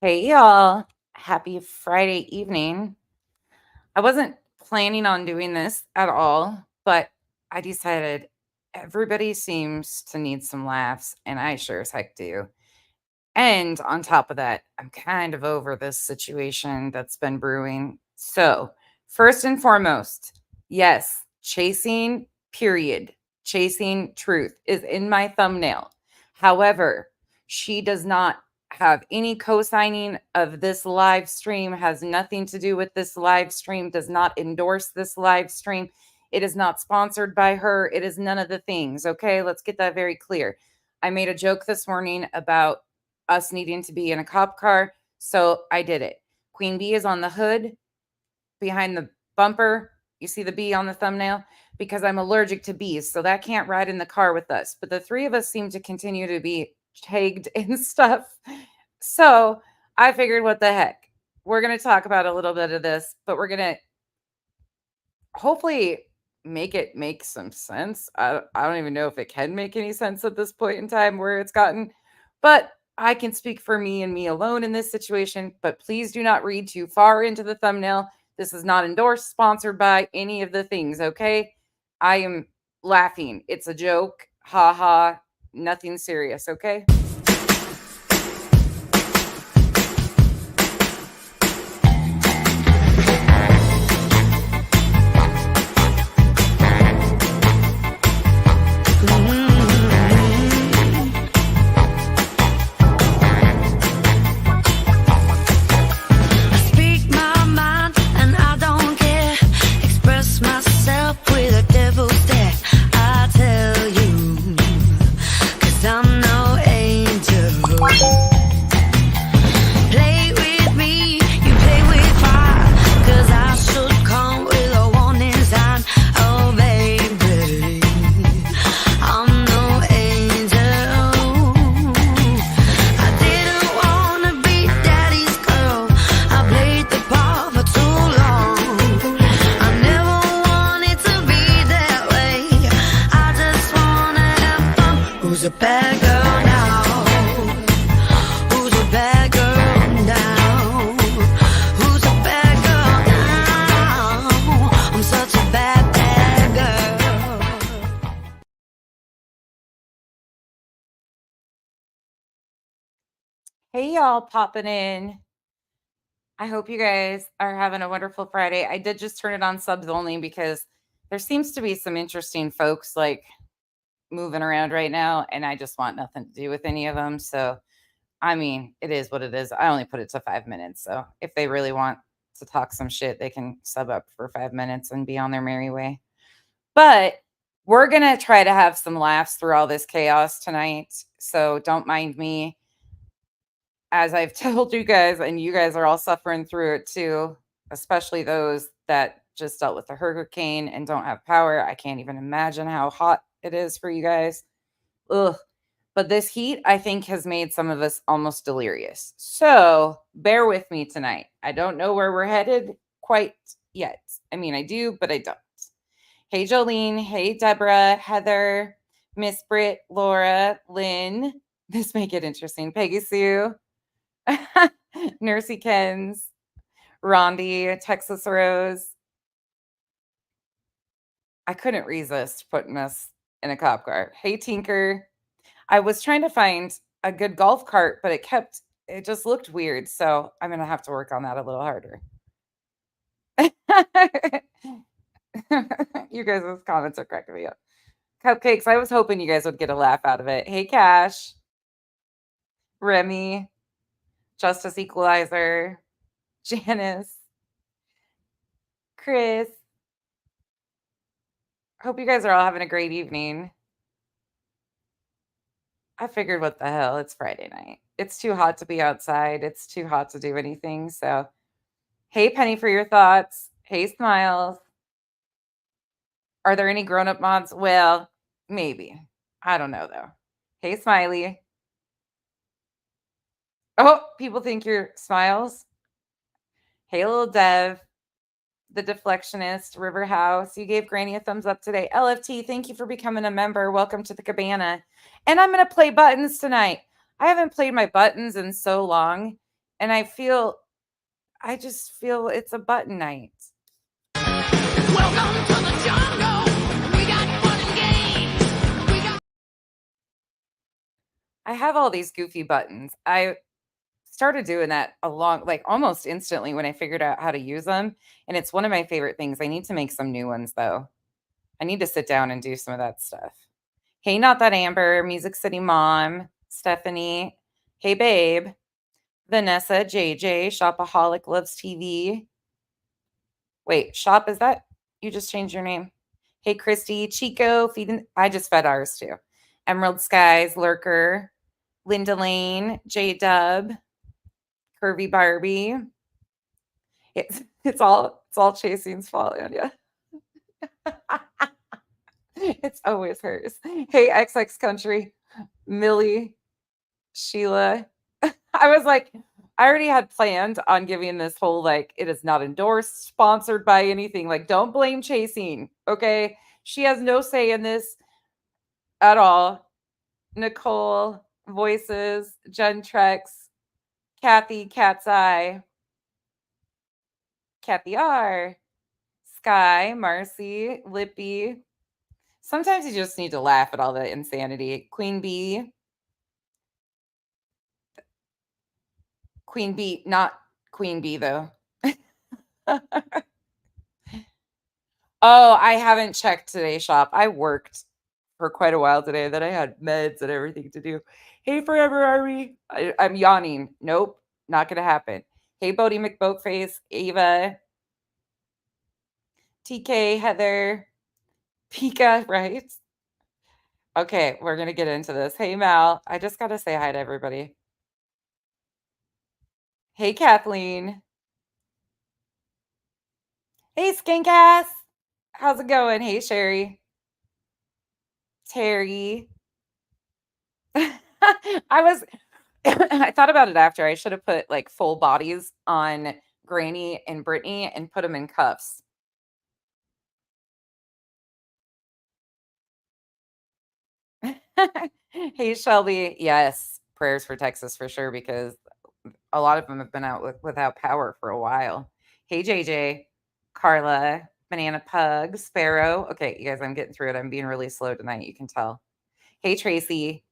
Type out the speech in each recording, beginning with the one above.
Hey y'all, happy Friday evening. I wasn't planning on doing this at all, but I decided everybody seems to need some laughs, and I sure as heck do. And on top of that, I'm kind of over this situation that's been brewing. So, first and foremost, yes, chasing, period, chasing truth is in my thumbnail. However, she does not have any co signing of this live stream, has nothing to do with this live stream, does not endorse this live stream. It is not sponsored by her. It is none of the things. Okay, let's get that very clear. I made a joke this morning about us needing to be in a cop car. So I did it. Queen Bee is on the hood behind the bumper. You see the bee on the thumbnail? Because I'm allergic to bees. So that can't ride in the car with us. But the three of us seem to continue to be tagged and stuff. So I figured, what the heck? We're going to talk about a little bit of this, but we're going to hopefully make it make some sense. I don't even know if it can make any sense at this point in time where it's gotten, but I can speak for me and me alone in this situation. But please do not read too far into the thumbnail. This is not endorsed, sponsored by any of the things, okay? I am laughing. It's a joke. Ha ha. Nothing serious, okay? Hey, y'all popping in. I hope you guys are having a wonderful Friday. I did just turn it on subs only because there seems to be some interesting folks like moving around right now, and I just want nothing to do with any of them. So, I mean, it is what it is. I only put it to 5 minutes. So, if they really want to talk some shit, they can sub up for 5 minutes and be on their merry way. But we're going to try to have some laughs through all this chaos tonight. So, don't mind me. As I've told you guys, and you guys are all suffering through it too, especially those that just dealt with the hurricane and don't have power. I can't even imagine how hot it is for you guys. Ugh. But this heat, I think, has made some of us almost delirious. So bear with me tonight. I don't know where we're headed quite yet. I mean, I do, but I don't. Hey, Jolene. Hey, Deborah, Heather, Miss Britt, Laura, Lynn. This may get interesting. Peggy Sue. Nursey Kens, Rondi, Texas Rose. I couldn't resist putting us in a cop car. Hey, Tinker. I was trying to find a good golf cart, but it just looked weird. So I'm going to have to work on that a little harder. You guys' comments are cracking me up. Cupcakes, I was hoping you guys would get a laugh out of it. Hey, Cash, Remy, Justice Equalizer, Janice, Chris. Hope you guys are all having a great evening. I figured, what the hell? It's Friday night. It's too hot to be outside. It's too hot to do anything. So, hey, Penny, for your thoughts. Hey, Smiles. Are there any grown up mods? Well, maybe. I don't know, though. Hey, Smiley. Oh, people think you're Smiles. Hey, little Dev. The Deflectionist, River House. You gave Granny a thumbs up today. LFT, thank you for becoming a member. Welcome to the cabana. And I'm going to play buttons tonight. I haven't played my buttons in so long. And I just feel it's a button night. Welcome to the jungle. We got fun and games. I have all these goofy buttons. I started doing that almost instantly when I figured out how to use them, and it's one of my favorite things. I need to make some new ones though. I need to sit down and do some of that stuff. Hey, not that Amber, Music City Mom, Stephanie. Hey, babe. Vanessa, JJ, Shopaholic Loves TV. Wait, Shop, is that you just changed your name? Hey, Christy, Chico, feeding. I just fed ours too. Emerald Skies, Lurker, Linda Lane, J Dub, Curvy Barbie. It's all Chasing's fault, Anya. It's always hers. Hey, XX Country, Millie, Sheila. I was like, I already had planned on giving this whole like, it is not endorsed, sponsored by anything. Like, don't blame Chasing. Okay. She has no say in this at all. Nicole, Voices, Jen Trex, Kathy, Cat's Eye, Kathy R, Sky, Marcy, Lippy. Sometimes you just need to laugh at all the insanity. Queen Bee, not Queen Bee though. Oh, I haven't checked today's shop. I worked for quite a while today. Then I had meds and everything to do. Hey, Forever Army. I'm yawning. Nope, not going to happen. Hey, Bodie McBoatface, Ava, TK, Heather, Pika, right? Okay, we're going to get into this. Hey, Mal. I just got to say hi to everybody. Hey, Kathleen. Hey, Skinkass. How's it going? Hey, Sherry. Terry. I thought about it after. I should have put like full bodies on Granny and Brittany and put them in cuffs. Hey, Shelby. Yes, prayers for Texas for sure because a lot of them have been out without power for a while. Hey, JJ, Carla, Banana Pug, Sparrow. Okay, you guys, I'm getting through it. I'm being really slow tonight. You can tell. Hey, Tracy,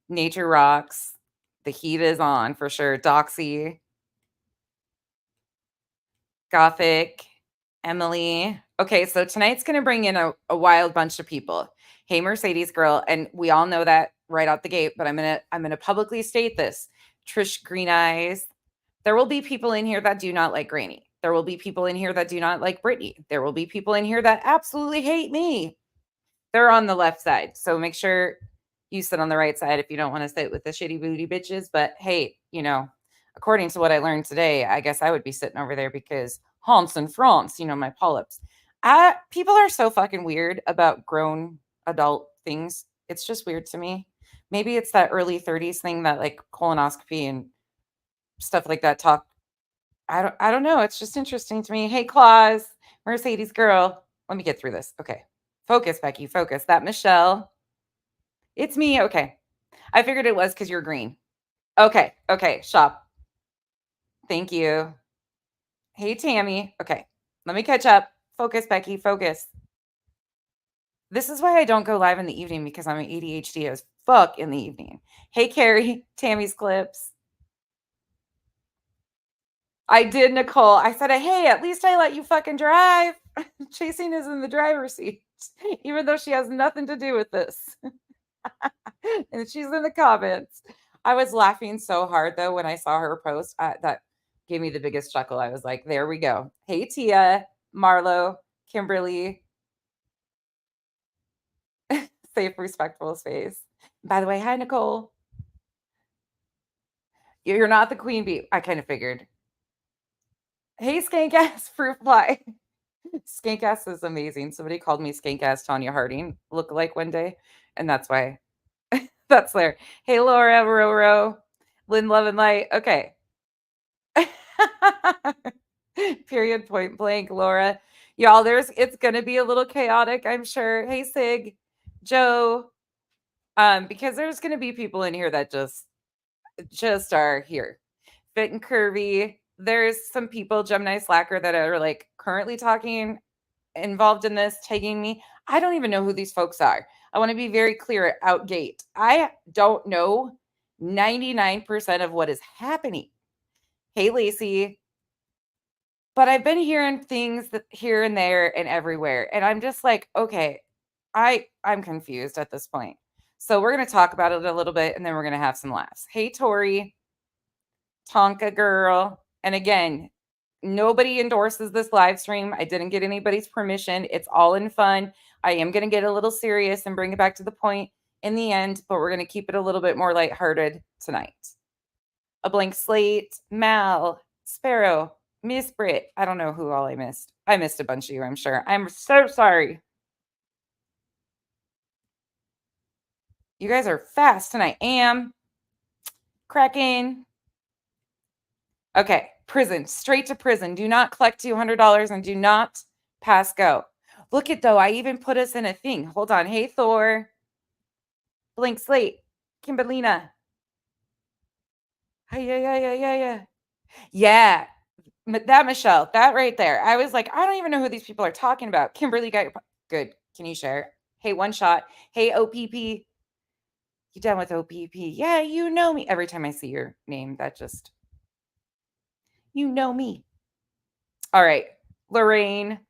Nature Rocks. The heat is on for sure. Doxy, Gothic, Emily. Okay, so tonight's going to bring in a wild bunch of people. Hey, Mercedes girl, and we all know that right out the gate, but I'm gonna publicly state this. Trish Green Eyes. There will be people in here that do not like Granny. There will be people in here that do not like Brittany. There will be people in here that absolutely hate me. They're on the left side. So make sure you sit on the right side if you don't want to sit with the shitty booty bitches. But hey, according to what I learned today, I guess I would be sitting over there because Hans and France, my polyps. People are so fucking weird about grown adult things. It's just weird to me. Maybe it's that early 30s thing that like colonoscopy and stuff like that talk. I don't know. It's just interesting to me. Hey, Claus, Mercedes girl. Let me get through this. Okay. Focus, Becky. Focus. That Michelle. It's me. Okay. I figured it was because you're green. Okay. Okay. Shop. Thank you. Hey, Tammy. Okay. Let me catch up. Focus, Becky. Focus. This is why I don't go live in the evening because I'm ADHD as fuck in the evening. Hey, Carrie. Tammy's clips. I did, Nicole. I said, hey, at least I let you fucking drive. Chasing is in the driver's seat, even though she has nothing to do with this. And she's in the comments. I was laughing so hard though when I saw her post. That gave me the biggest chuckle. I was like, there we go. Hey, Tia, Marlo, Kimberly. Safe, respectful space. By the way, hi, Nicole. You're not the queen bee. I kind of figured. Hey, skank ass fruit fly. Skank ass is amazing. Somebody called me skank ass Tanya Harding look like one day, and that's why that's there. Hey, Laura, Roro, Lynn, Love and Light. Okay. Period, point blank, Laura. Y'all, it's gonna be a little chaotic, I'm sure. Hey, Sig, Joe. Because there's gonna be people in here that just just are here. Fit and curvy. There's some people, Gemini Slacker, that are like currently talking, involved in this, tagging me. I don't even know who these folks are. I want to be very clear out gate. I don't know 99% of what is happening. Hey, Lacey. But I've been hearing things that here and there and everywhere. And I'm just like, okay, I'm confused at this point. So we're going to talk about it a little bit and then we're going to have some laughs. Hey, Tori, Tonka girl. And again, nobody endorses this live stream. I didn't get anybody's permission. It's all in fun. I am going to get a little serious and bring it back to the point in the end, but we're going to keep it a little bit more lighthearted tonight. A blank slate, Mal, Sparrow, Miss Brit. I don't know who all I missed. I missed a bunch of you, I'm sure. I'm so sorry. You guys are fast tonight. Am cracking. Okay, prison, straight to prison. Do not collect $200 and do not pass go. Look at though, I even put us in a thing. Hold on. Hey, Thor. Blank slate. Kimberlina. Yeah. Yeah. That Michelle, that right there. I was like, I don't even know who these people are talking about. Kimberly got your good. Can you share? Hey, one shot. Hey, OPP. You done with OPP? Yeah, you know me. Every time I see your name, that just, you know me. All right, Lorraine.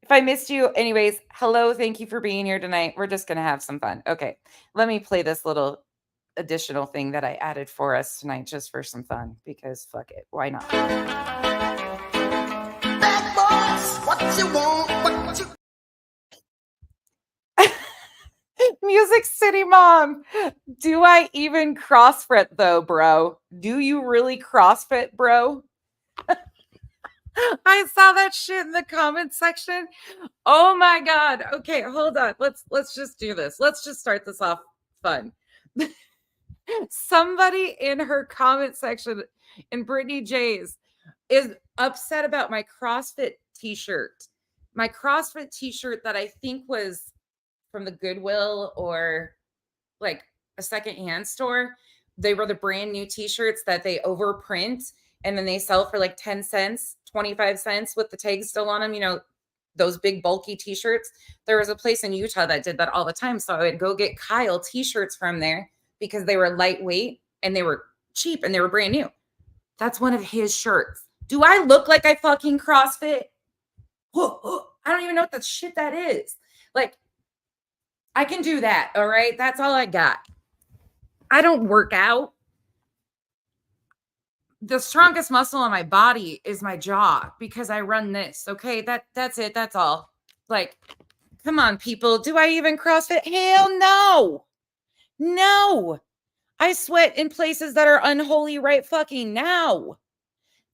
If I missed you, anyways, hello. Thank you for being here tonight. We're just going to have some fun. Okay, let me play this little additional thing that I added for us tonight just for some fun because fuck it. Why not? Bad boys, what you want, what you Music City Mom. Do I even CrossFit though, bro? Do you really CrossFit, bro? I saw that shit in the comment section. Oh my god. Okay, hold on. Let's just do this. Let's just start this off fun. Somebody in her comment section in Brittany J's is upset about my CrossFit t-shirt. My CrossFit t-shirt that I think was from the Goodwill or like a secondhand store. They were the brand new t-shirts that they overprint and then they sell for like 10 cents, 25 cents with the tag still on them, you know, those big bulky t-shirts. There was a place in Utah that did that all the time. So I would go get Kyle t-shirts from there because they were lightweight and they were cheap and they were brand new. That's one of his shirts. Do I look like I fucking CrossFit? I don't even know what the shit that is. Like, I can do that. All right. That's all I got. I don't work out. The strongest muscle on my body is my jaw because I run this. Okay. That's it. That's all. Like, come on, people. Do I even CrossFit? Hell no. No. I sweat in places that are unholy right fucking now.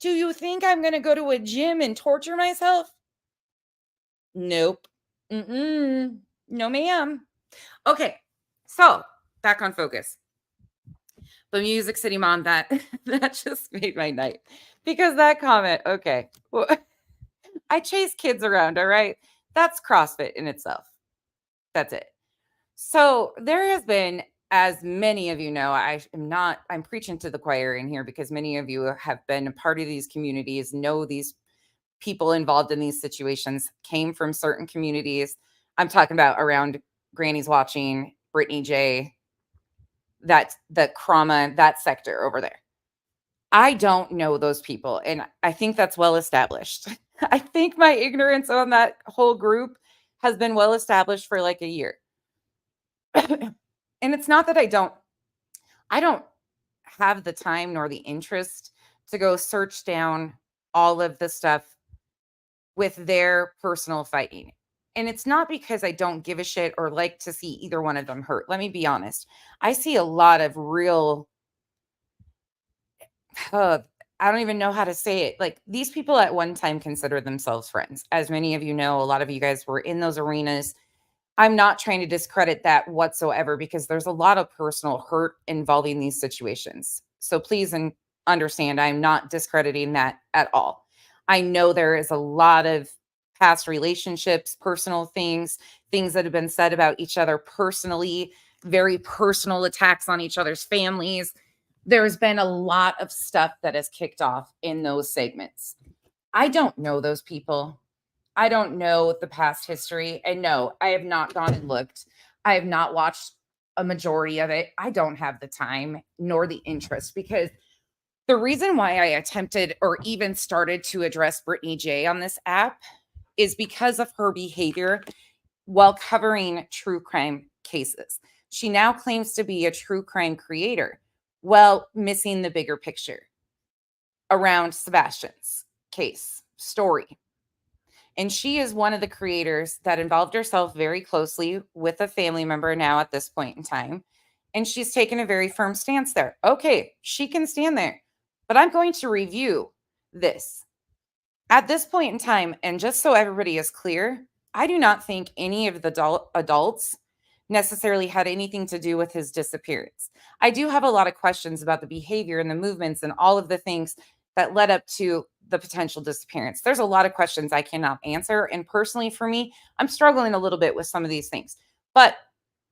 Do you think I'm going to go to a gym and torture myself? Nope. No, ma'am. Okay. So back on focus. But Music City Mom, that just made my night because that comment, okay. Well, I chase kids around, all right? That's CrossFit in itself. That's it. So there has been, as many of you know, I'm preaching to the choir in here because many of you have been a part of these communities, know these people involved in these situations, came from certain communities. I'm talking about around Granny's Watching, Brittany J, that the Krama, that sector over there. I don't know those people, and I think that's well established. I think my ignorance on that whole group has been well established for like a year. And it's not that I don't have the time nor the interest to go search down all of the stuff with their personal fighting. And it's not because I don't give a shit or like to see either one of them hurt. Let me be honest. I see a lot of real I don't even know how to say it. Like, these people at one time considered themselves friends. As many of you know, a lot of you guys were in those arenas. I'm not trying to discredit that whatsoever because there's a lot of personal hurt involving these situations. So please understand, I'm not discrediting that at all. I know there is a lot of past relationships, personal things that have been said about each other personally, very personal attacks on each other's families. there's been a lot of stuff that has kicked off in those segments. I don't know those people. I don't know the past history. And no, I have not gone and looked. I have not watched a majority of it. I don't have the time nor the interest, because the reason why I attempted or even started to address Brittany J on this app is because of her behavior while covering true crime cases. She now claims to be a true crime creator, while missing the bigger picture around Sebastian's case story. And she is one of the creators that involved herself very closely with a family member now at this point in time. And she's taken a very firm stance there. Okay, she can stand there, but I'm going to review this. At this point in time, and just so everybody is clear, I do not think any of the adults necessarily had anything to do with his disappearance. I do have a lot of questions about the behavior and the movements and all of the things that led up to the potential disappearance. There's a lot of questions I cannot answer. And personally, for me, I'm struggling a little bit with some of these things. But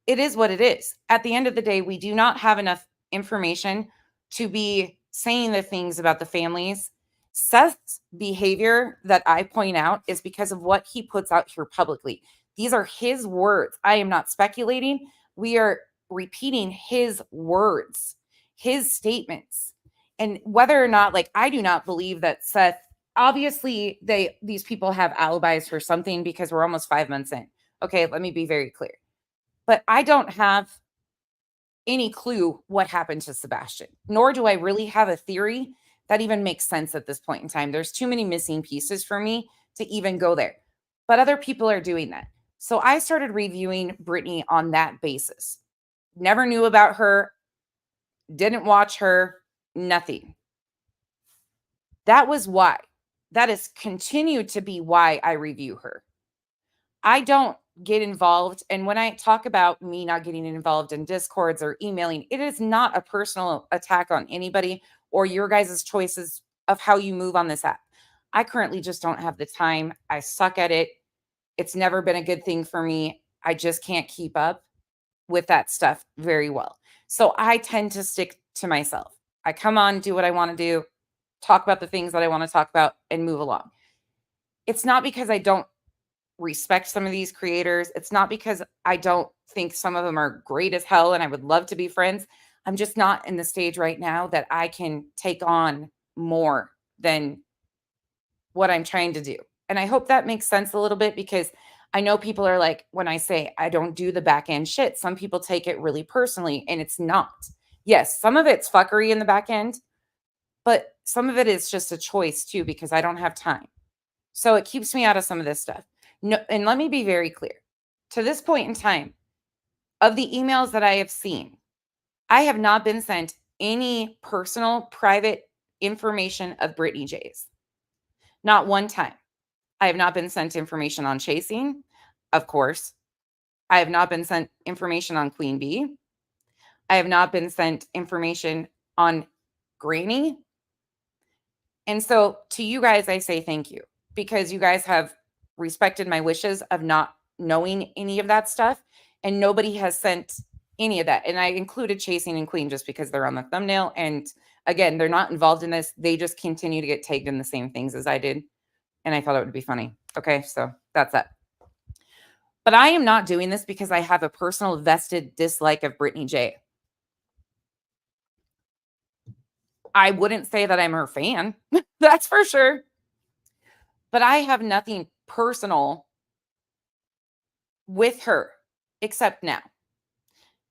it is what it is. At the end of the day, we do not have enough information to be saying the things about the families. Seth's behavior that I point out is because of what he puts out here publicly. These are his words. I am not speculating. We are repeating his words, his statements. And whether or not, like, I do not believe that Seth, obviously, these people have alibis for something, because we're almost 5 months in. Okay, let me be very clear. But I don't have any clue what happened to Sebastian, nor do I really have a theory that even makes sense at this point in time. There's too many missing pieces for me to even go there. But other people are doing that. So I started reviewing Brittany on that basis. Never knew about her, didn't watch her, nothing. That was why. That has continued to be why I review her. I don't get involved. And when I talk about me not getting involved in discords or emailing, it is not a personal attack on anybody or your guys' choices of how you move on this app. I currently just don't have the time. I suck at it. It's never been a good thing for me. I just can't keep up with that stuff very well. So I tend to stick to myself. I come on, do what I want to do, talk about the things that I want to talk about, and move along. It's not because I don't respect some of these creators. It's not because I don't think some of them are great as hell and I would love to be friends. I'm just not in the stage right now that I can take on more than what I'm trying to do. And I hope that makes sense a little bit, because I know people are like, when I say I don't do the back end shit, some people take it really personally, and it's not. Yes, some of it's fuckery in the back end, but some of it is just a choice too, because I don't have time. So it keeps me out of some of this stuff. No, and let me be very clear. To this point in time, of the emails that I have seen, I have not been sent any personal, private information of Brittany J's. Not one time. I have not been sent information on chasing, of course. I have not been sent information on Queen Bee. I have not been sent information on Granny. And so to you guys, I say thank you, because you guys have respected my wishes of not knowing any of that stuff. And nobody has sent any of that. And I included Chasing and Queen just because they're on the thumbnail. And again, they're not involved in this. They just continue to get tagged in the same things as I did. And I thought it would be funny. Okay, so that's that. But I am not doing this because I have a personal vested dislike of Brittany J. I wouldn't say that I'm her fan. That's for sure. But I have nothing personal with her except now.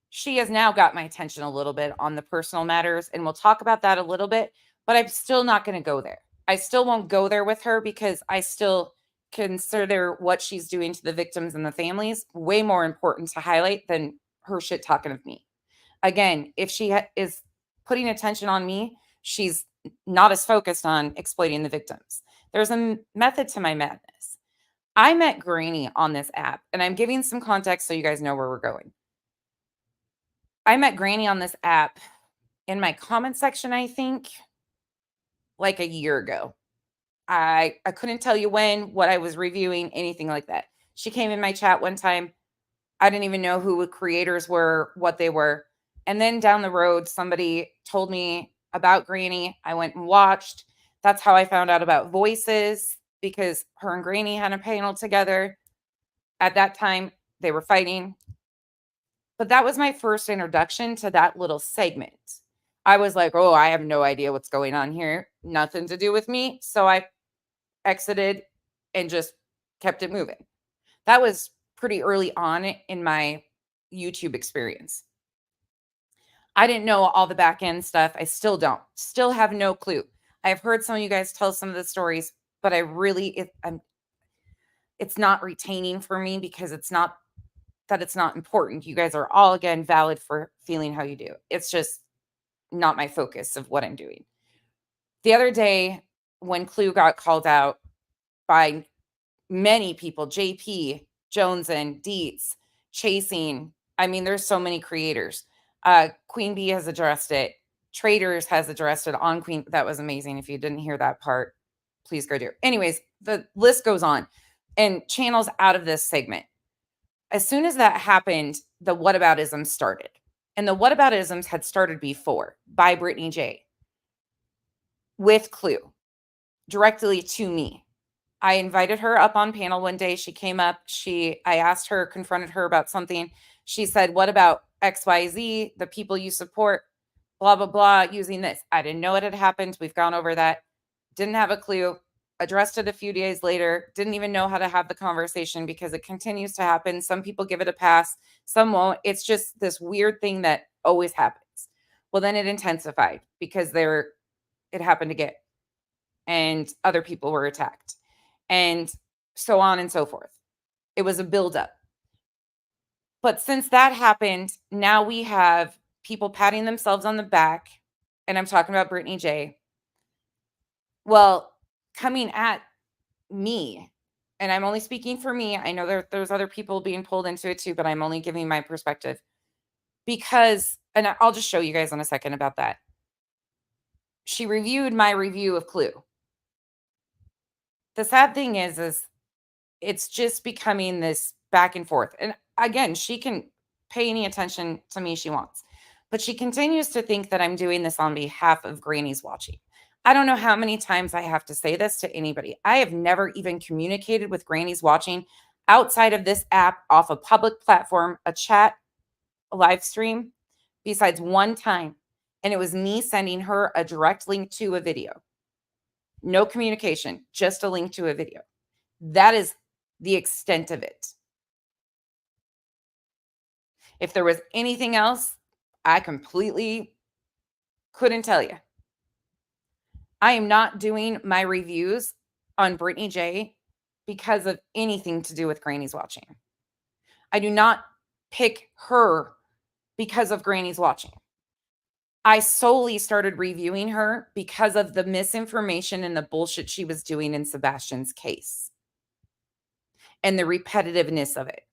She has now got my attention a little bit on the personal matters, and we'll talk about that a little bit, but I'm still not going to go there. I still won't go there with her, because I still consider what she's doing to the victims and the families way more important to highlight than her shit talking of me. Again, if she is putting attention on me, she's not as focused on exploiting the victims. There's a method to my madness. I met Granny on this app, and I'm giving some context so you guys know where we're going. I met Granny on this app in my comment section, I think, like a year ago. I couldn't tell you when, what I was reviewing, anything like that. She came in my chat one time. I didn't even know who the creators were, what they were. And then down the road, somebody told me about Granny. I went and watched. That's how I found out about Voices, because her and Granny had a panel together. At that time, they were fighting. But that was my first introduction to that little segment. I was like, oh, I have no idea what's going on here. Nothing to do with me. So I exited and just kept it moving. That was pretty early on in my YouTube experience. I didn't know all the back end stuff. I still don't. Still have no clue. I've heard some of you guys tell some of the stories, but I really, it's not retaining for me, because it's not that it's not important. You guys are all, again, valid for feeling how you do. It's just not my focus of what I'm doing. The other day, when Clue got called out by many people, JP, Jones and Dietz, Chasing. I mean, there's so many creators. Queen Bee has addressed it. Traders has addressed it on Queen. That was amazing. If you didn't hear that part, please go do it. Anyways, the list goes on, and channels out of this segment. As soon as that happened, the whataboutism started. And the whataboutisms had started before by Brittany J. with Clue directly to me. I invited her up on panel one day. She came up. I asked her, confronted her about something. She said, what about XYZ, the people you support, blah, blah, blah, using this? I didn't know it had happened. We've gone over that. Didn't have a clue. Addressed it a few days later. Didn't even know how to have the conversation, because it continues to happen. Some people give it a pass. Some won't. It's just this weird thing that always happens. Well, then it intensified, because it happened again, and other people were attacked, and so on and so forth. It was a buildup. But since that happened, now we have people patting themselves on the back, and I'm talking about Brittany J. Well, coming at me, and I'm only speaking for me. I know there's other people being pulled into it too, but I'm only giving my perspective, because, and I'll just show you guys in a second about that. She reviewed my review of Clue. The sad thing is it's just becoming this back and forth. And again, she can pay any attention to me she wants, but she continues to think that I'm doing this on behalf of Granny's Watching. I don't know how many times I have to say this to anybody. I have never even communicated with Granny's Watching outside of this app, off a public platform, a chat, a live stream, besides one time. And it was me sending her a direct link to a video. No communication, just a link to a video. That is the extent of it. If there was anything else, I completely couldn't tell you. I am not doing my reviews on Brittany J because of anything to do with Granny's Watching. I do not pick her because of Granny's Watching. I solely started reviewing her because of the misinformation and the bullshit she was doing in Sebastian's case, and the repetitiveness of it.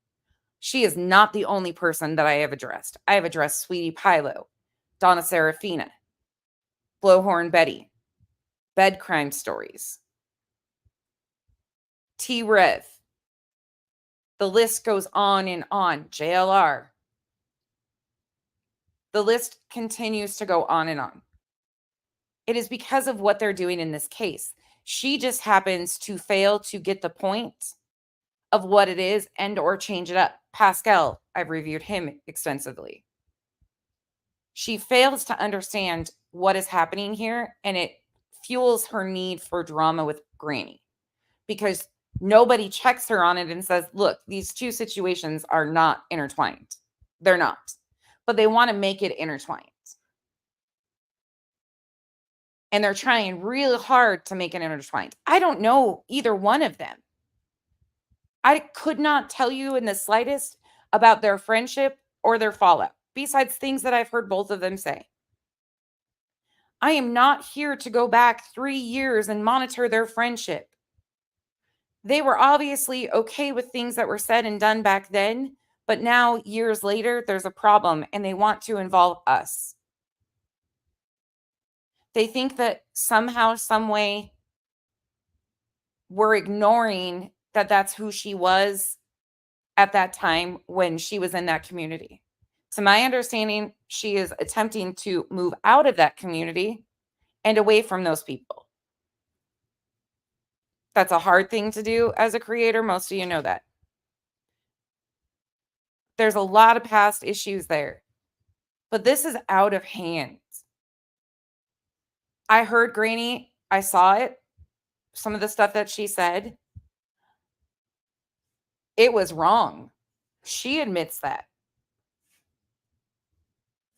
She is not the only person that I have addressed. I have addressed Sweetie Pilo, Donna Serafina, Blowhorn Betty, Bed Crime Stories, T-Rev. The list goes on and on. JLR. The list continues to go on and on. It is because of what they're doing in this case. She just happens to fail to get the point of what it is, and or change it up. Pascal, I've reviewed him extensively. She fails to understand what is happening here, and it fuels her need for drama with Granny, because nobody checks her on it and says, look, these two situations are not intertwined. They're not, but they want to make it intertwined. And they're trying really hard to make it intertwined. I don't know either one of them. I could not tell you in the slightest about their friendship or their fallout, besides things that I've heard both of them say. I am not here to go back 3 years and monitor their friendship. They were obviously okay with things that were said and done back then, but now, years later, there's a problem, and they want to involve us. They think that somehow, some way, we're ignoring that that's who she was at that time when she was in that community. To my understanding, she is attempting to move out of that community and away from those people. That's a hard thing to do as a creator. Most of you know that. There's a lot of past issues there, but this is out of hand. I heard Granny, I saw it, some of the stuff that she said. It was wrong. She admits that.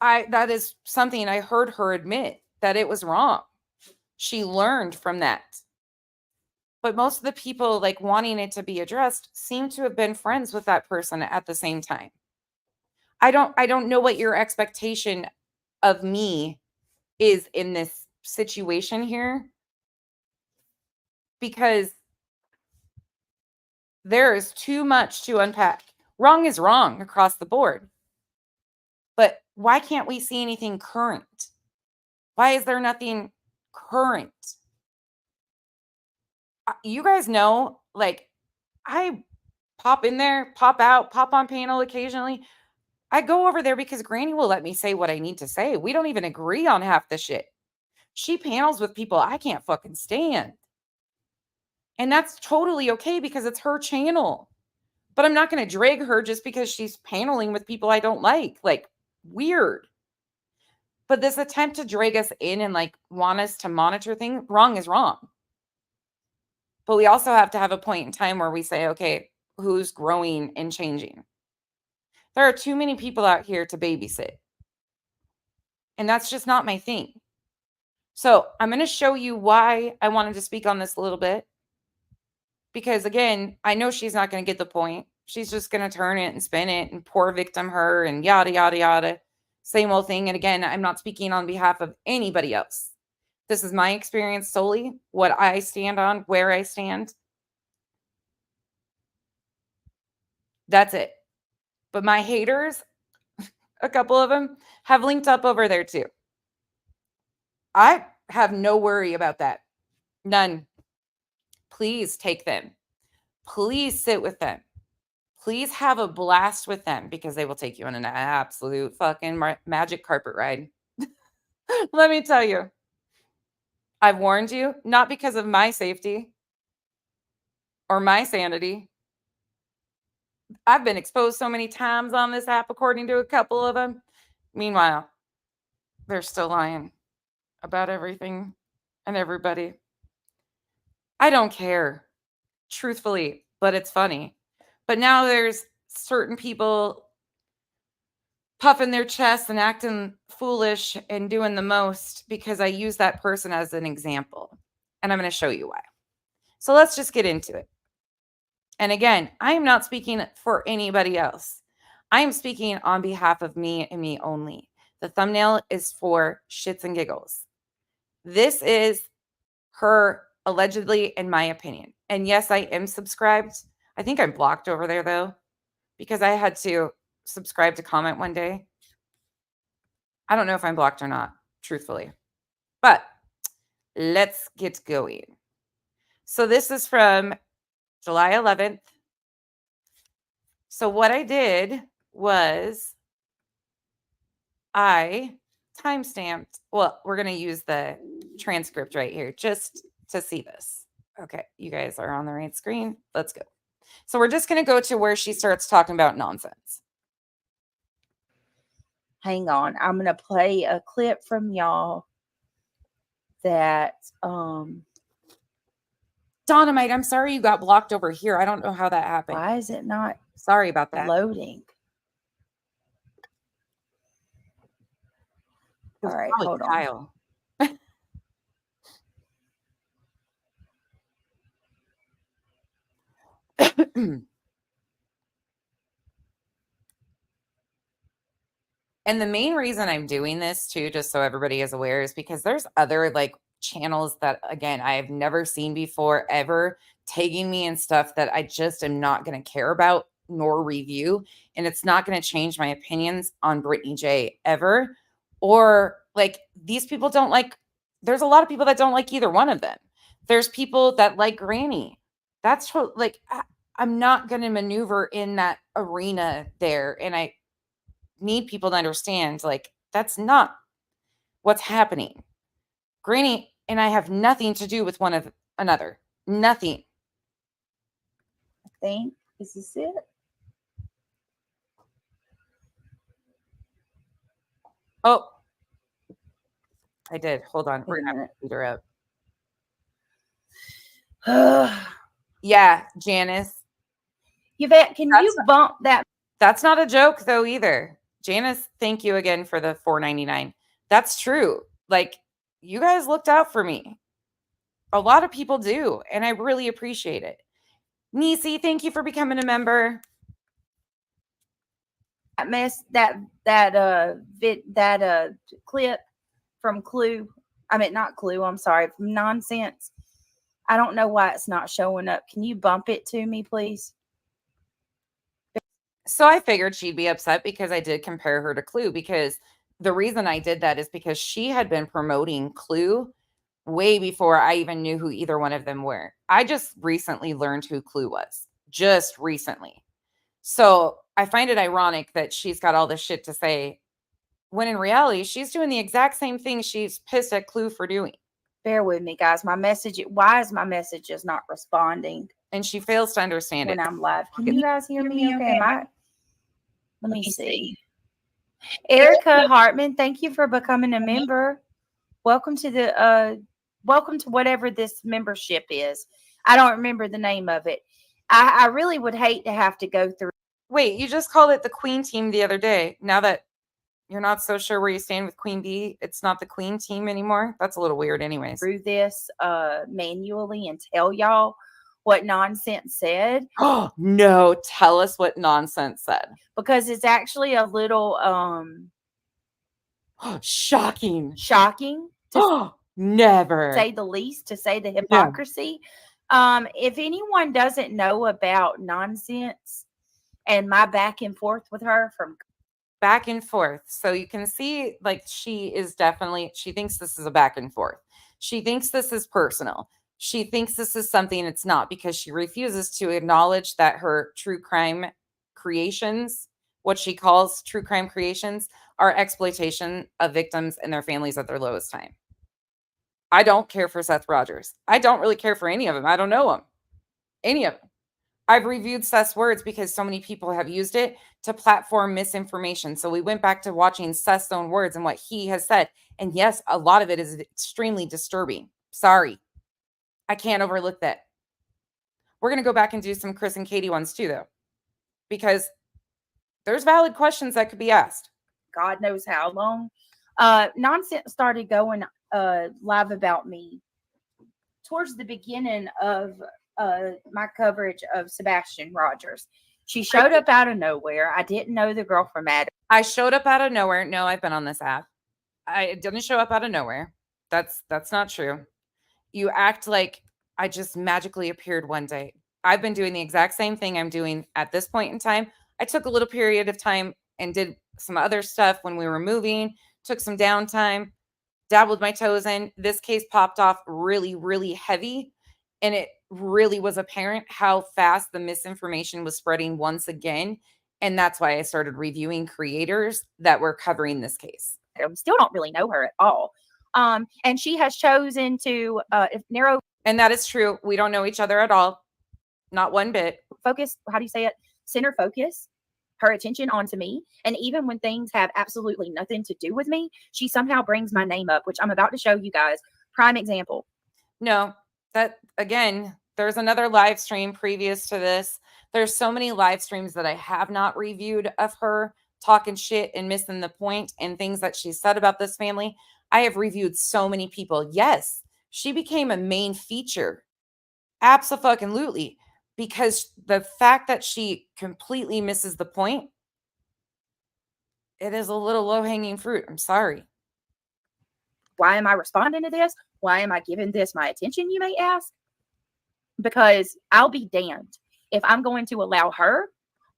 That is something I heard her admit, that it was wrong. She learned from that. But most of the people like wanting it to be addressed seem to have been friends with that person at the same time. I don't know what your expectation of me is in this situation here, because there is too much to unpack. Wrong is wrong across the board. But why can't we see anything current? Why is there nothing current? You guys know, like, I pop in there, pop out, pop on panel occasionally. I go over there because Granny will let me say what I need to say. We don't even agree on half the shit. She panels with people I can't fucking stand. And that's totally okay because it's her channel. But I'm not going to drag her just because she's paneling with people I don't like. Like, weird. But this attempt to drag us in and like want us to monitor things, wrong is wrong. But we also have to have a point in time where we say, okay, who's growing and changing? There are too many people out here to babysit. And that's just not my thing. So I'm going to show you why I wanted to speak on this a little bit. Because again, I know she's not going to get the point. She's just going to turn it and spin it and poor victim her and yada, yada, yada. Same old thing. And again, I'm not speaking on behalf of anybody else. This is my experience solely, what I stand on, where I stand. That's it. But my haters, a couple of them, have linked up over there too. I have no worry about that. None. Please take them. Please sit with them. Please have a blast with them because they will take you on an absolute fucking magic carpet ride. Let me tell you. I've warned you, not because of my safety or my sanity. I've been exposed so many times on this app, according to a couple of them. Meanwhile, they're still lying about everything and everybody. I don't care, truthfully, but it's funny. But now there's certain people puffing their chests and acting foolish and doing the most because I use that person as an example. And I'm going to show you why. So let's just get into it. And again, I am not speaking for anybody else. I am speaking on behalf of me and me only. The thumbnail is for shits and giggles. This is her allegedly, in my opinion. And yes, I am subscribed. I think I'm blocked over there though, because I had to subscribe to comment one day. I don't know if I'm blocked or not, truthfully. But let's get going. So this is from July 11th. So what I did was I timestamped. Well, we're going to use the transcript right here just to see this. Okay, you guys are on the right screen. Let's go. So we're just going to go to where she starts talking about nonsense. Hang on. I'm going to play a clip from y'all that Dynamite, I'm sorry you got blocked over here. I don't know how that happened. why is it not Sorry about that. loading? It was All right, probably hold on. Kyle. And the main reason I'm doing this too, just so everybody is aware, is because there's other like channels that, again, I have never seen before ever tagging me and stuff that I just am not going to care about nor review. And it's not going to change my opinions on Brittany J ever. Or like these people don't like, there's a lot of people that don't like either one of them. There's people that like Granny. That's what, like, I'm not going to maneuver in that arena there. And need people to understand, like, that's not what's happening. Granny and I have nothing to do with one of another. Nothing. I think, is this it? Oh, I did. Hold on. We're Wait a going to have minute. to beat her up. Yeah, Janice. Yvette, can you bump that? That's not a joke, though, either. Janice, thank you again for the $4.99. That's true. Like, you guys looked out for me. A lot of people do, and I really appreciate it. Nisi, thank you for becoming a member. That clip from Clue. I mean, not Clue. I'm sorry, from Nonsense. I don't know why it's not showing up. Can you bump it to me, please? So I figured she'd be upset because I did compare her to Clue, because the reason I did that is because she had been promoting Clue way before I even knew who either one of them were. I just recently learned who Clue was. Just recently. So I find it ironic that she's got all this shit to say when in reality, she's doing the exact same thing she's pissed at Clue for doing. Bear with me, guys. Why is my message just not responding? And she fails to understand when it. I'm live. Can you guys hear me okay? Let me see. Erica Hartman, thank you for becoming a member. Welcome to whatever this membership is. I don't remember the name of it. I really would hate to have to go through. Wait, you just called it the Queen team the other day. Now that you're not so sure where you stand with Queen Bee, it's not the Queen team anymore. That's a little weird anyways. Through this manually and tell y'all what Nonsense said. Oh, no, tell us what Nonsense said. Because it's actually a little shocking. Never. Say the least, to say the hypocrisy. Yeah. If anyone doesn't know about Nonsense and my back and forth with her from back and forth. So you can see, like, she thinks this is a back and forth. She thinks this is personal. She thinks this is something it's not, because she refuses to acknowledge that her true crime creations, what she calls true crime creations, are exploitation of victims and their families at their lowest time. I don't care for Seth Rogers. I don't really care for any of them. I don't know them. Any of them. I've reviewed Seth's words because so many people have used it to platform misinformation. So we went back to watching Seth's own words and what he has said. And yes, a lot of it is extremely disturbing. Sorry. I can't overlook that. We're going to go back and do some Chris and Katie ones too, though, because there's valid questions that could be asked. God knows how long. Nonsense started going live about me towards the beginning of my coverage of Sebastian Rogers. She showed up out of nowhere. I didn't know the girl from Adam. I showed up out of nowhere. No, I've been on this app. I didn't show up out of nowhere. That's not true. You act like I just magically appeared one day. I've been doing the exact same thing I'm doing at this point in time. I took a little period of time and did some other stuff when we were moving, took some downtime, dabbled my toes in. This case popped off really, really heavy. And it really was apparent how fast the misinformation was spreading once again. And that's why I started reviewing creators that were covering this case. I still don't really know her at all. And she has chosen to narrow. And that is true. We don't know each other at all. Not one bit. Focus. How do you say it? Center focus her attention onto me. And even when things have absolutely nothing to do with me, she somehow brings my name up, which I'm about to show you guys. Prime example. No, that again, there's another live stream previous to this. There's so many live streams that I have not reviewed of her talking shit and missing the point and things that she said about this family. I have reviewed so many people. Yes, she became a main feature. Abso-fucking-lutely. Because the fact that she completely misses the point, it is a little low-hanging fruit. I'm sorry. Why am I responding to this? Why am I giving this my attention, you may ask? Because I'll be damned if I'm going to allow her.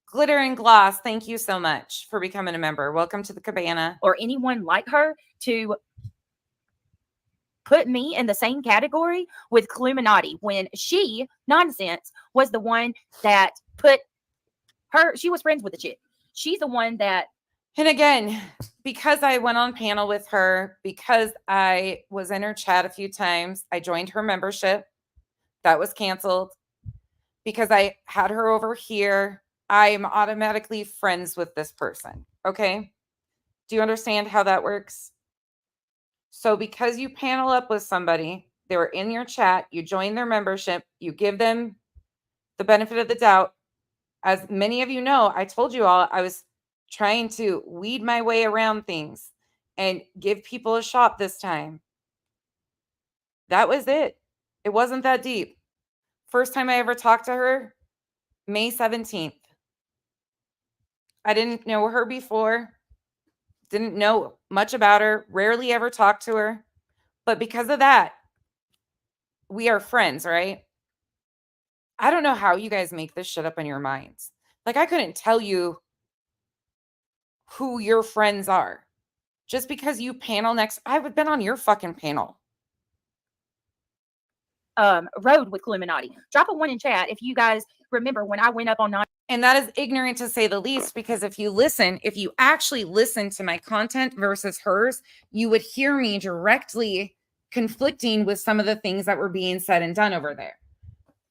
Glitter and Gloss, thank you so much for becoming a member. Welcome to the cabana. Or anyone like her to put me in the same category with Cluminati, when she, Nonsense, was the one that put her, she was friends with the chick. She's the one that And again, because I went on panel with her, because I was in her chat a few times, I joined her membership. That was canceled. Because I had her over here, I'm automatically friends with this person. Okay. Do you understand how that works? So because you panel up with somebody, they were in your chat, you join their membership, you give them the benefit of the doubt. As many of you know, I told you all I was trying to weed my way around things and give people a shot this time. That was it. It wasn't that deep. First time I ever talked to her, May 17th. I didn't know her before, didn't know much about her, rarely ever talked to her. But because of that, we are friends, right? I don't know how you guys make this shit up in your minds. Like, I couldn't tell you who your friends are just because you panel next. I've been on your fucking panel. Road with Illuminati. Drop a 1 in chat if you guys remember when I went up on 9. And that is ignorant to say the least, because if you actually listen to my content versus hers, you would hear me directly conflicting with some of the things that were being said and done over there.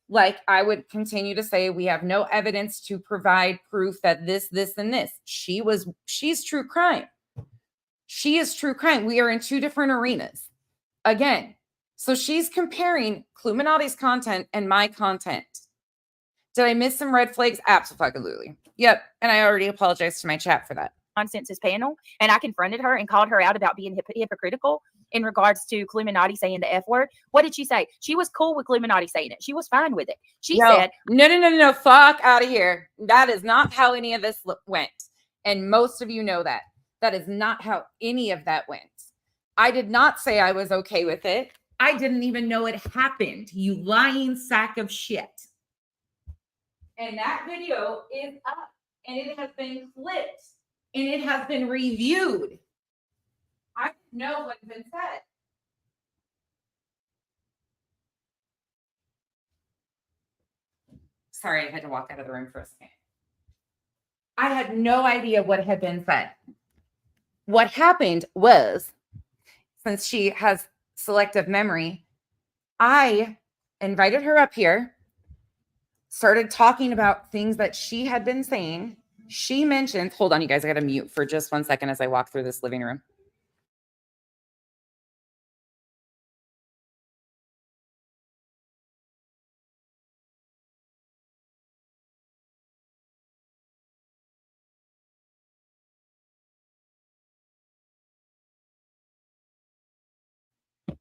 Like, I would continue to say, we have no evidence to provide proof that this, and this. She's true crime. She is true crime. We are in two different arenas. Again, so she's comparing Illuminati's content and my content. Did I miss some red flags? Absolutely. Yep. And I already apologized to my chat for that. Nonsense's panel, and I confronted her and called her out about being hypocritical in regards to Illuminati saying the F word. What did she say? She was cool with Illuminati saying it. She was fine with it. She said, No, fuck out of here. That is not how any of this went. And most of you know that. That is not how any of that went. I did not say I was okay with it. I didn't even know it happened, you lying sack of shit. And that video is up, and it has been clipped, and it has been reviewed. I know what's been said. Sorry, I had to walk out of the room for a second. I had no idea what had been said. What happened was, since she has selective memory, I invited her up here, started talking about things that she had been saying. She mentioned, hold on, you guys, I got to mute for just 1 second as I walk through this living room.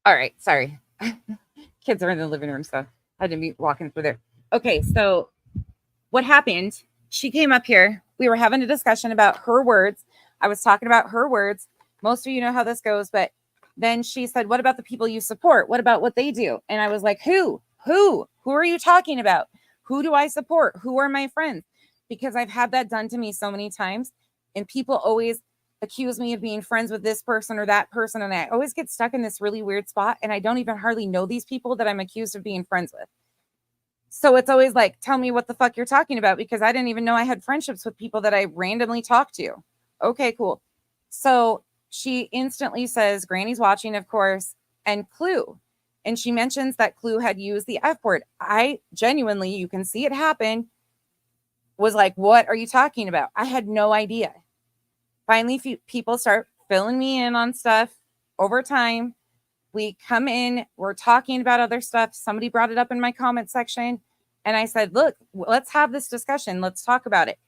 All right, sorry. Kids are in the living room, so I had to mute walking through there. Okay, so what happened? She came up here. We were having a discussion about her words. I was talking about her words. Most of you know how this goes, but then she said, what about the people you support? What about what they do? And I was like, who are you talking about? Who do I support? Who are my friends? Because I've had that done to me so many times, and people always accuse me of being friends with this person or that person. And I always get stuck in this really weird spot. And I don't even hardly know these people that I'm accused of being friends with. So it's always like, tell me what the fuck you're talking about, because I didn't even know I had friendships with people that I randomly talk to. Okay, cool. So she instantly says, Granny's watching, of course, and Clue. And she mentions that Clue had used the F word. I genuinely, you can see it happen, was like, what are you talking about? I had no idea. Finally, people start filling me in on stuff over time. We come in, we're talking about other stuff. Somebody brought it up in my comment section. And I said, look, let's have this discussion. Let's talk about it.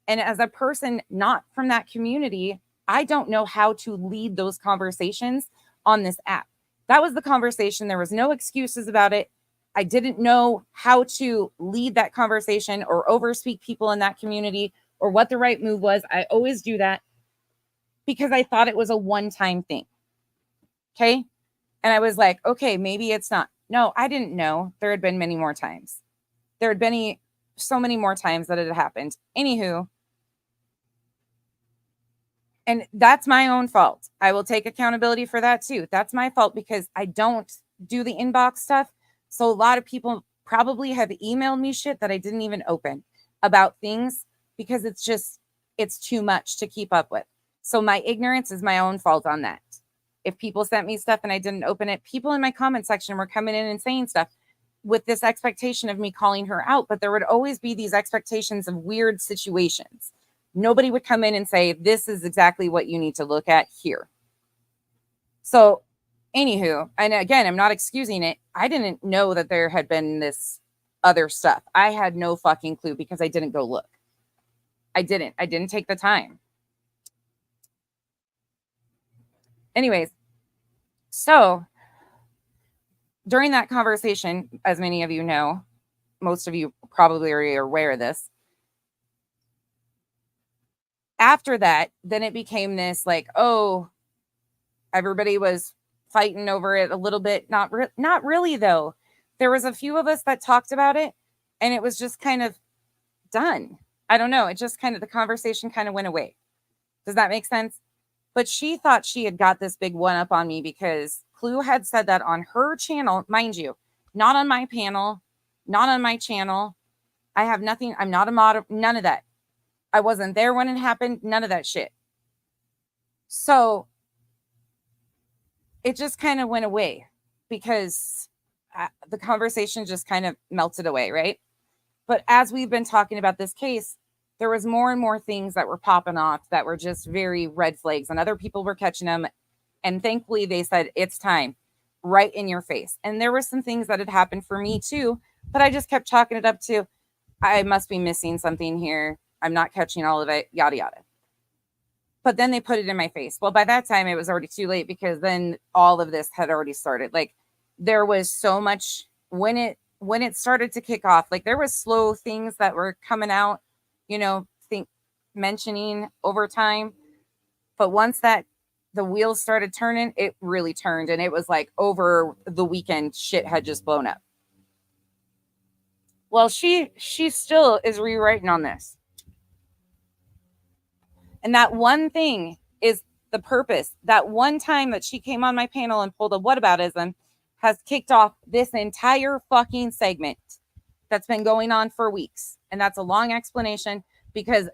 And as a person not from that community, I don't know how to lead those conversations on this app. That was the conversation. There was no excuses about it. I didn't know how to lead that conversation or overspeak people in that community or what the right move was. I always do that because I thought it was a one-time thing. Okay. And I was like, okay, maybe it's not. No, I didn't know. There had been many more times. There had been so many more times that it had happened. Anywho, and that's my own fault. I will take accountability for that too. That's my fault because I don't do the inbox stuff. So a lot of people probably have emailed me shit that I didn't even open about things because it's too much to keep up with. So my ignorance is my own fault on that. If people sent me stuff and I didn't open it, people in my comment section were coming in and saying stuff with this expectation of me calling her out. But there would always be these expectations of weird situations. Nobody would come in and say, this is exactly what you need to look at here. So anywho, and again, I'm not excusing it. I didn't know that there had been this other stuff. I had no fucking clue because I didn't go look. I didn't take the time. Anyways, so during that conversation, as many of you know, most of you probably are aware of this. After that, then it became this like, oh, everybody was fighting over it a little bit. Not really, though. There was a few of us that talked about it, and it was just kind of done. I don't know. It just kind of, the conversation kind of went away. Does that make sense? But she thought she had got this big one up on me because Clue had said that on her channel, mind you, not on my panel, not on my channel. I have nothing. I'm not a mod, none of that. I wasn't there when it happened. None of that shit. So it just kind of went away because the conversation just kind of melted away, right? But as we've been talking about this case, there was more and more things that were popping off that were just very red flags, and other people were catching them. And thankfully, they said, it's time, right in your face. And there were some things that had happened for me too, but I just kept chalking it up to, I must be missing something here. I'm not catching all of it, yada, yada. But then they put it in my face. Well, by that time, it was already too late because then all of this had already started. Like, there was so much when it started to kick off. Like, there was slow things that were coming out, mentioning over time. But once that the wheels started turning, it really turned. And it was like over the weekend, shit had just blown up. Well, she still is rewriting on this. And that one thing is the purpose. That one time that she came on my panel and pulled a whataboutism has kicked off this entire fucking segment that's been going on for weeks. And that's a long explanation because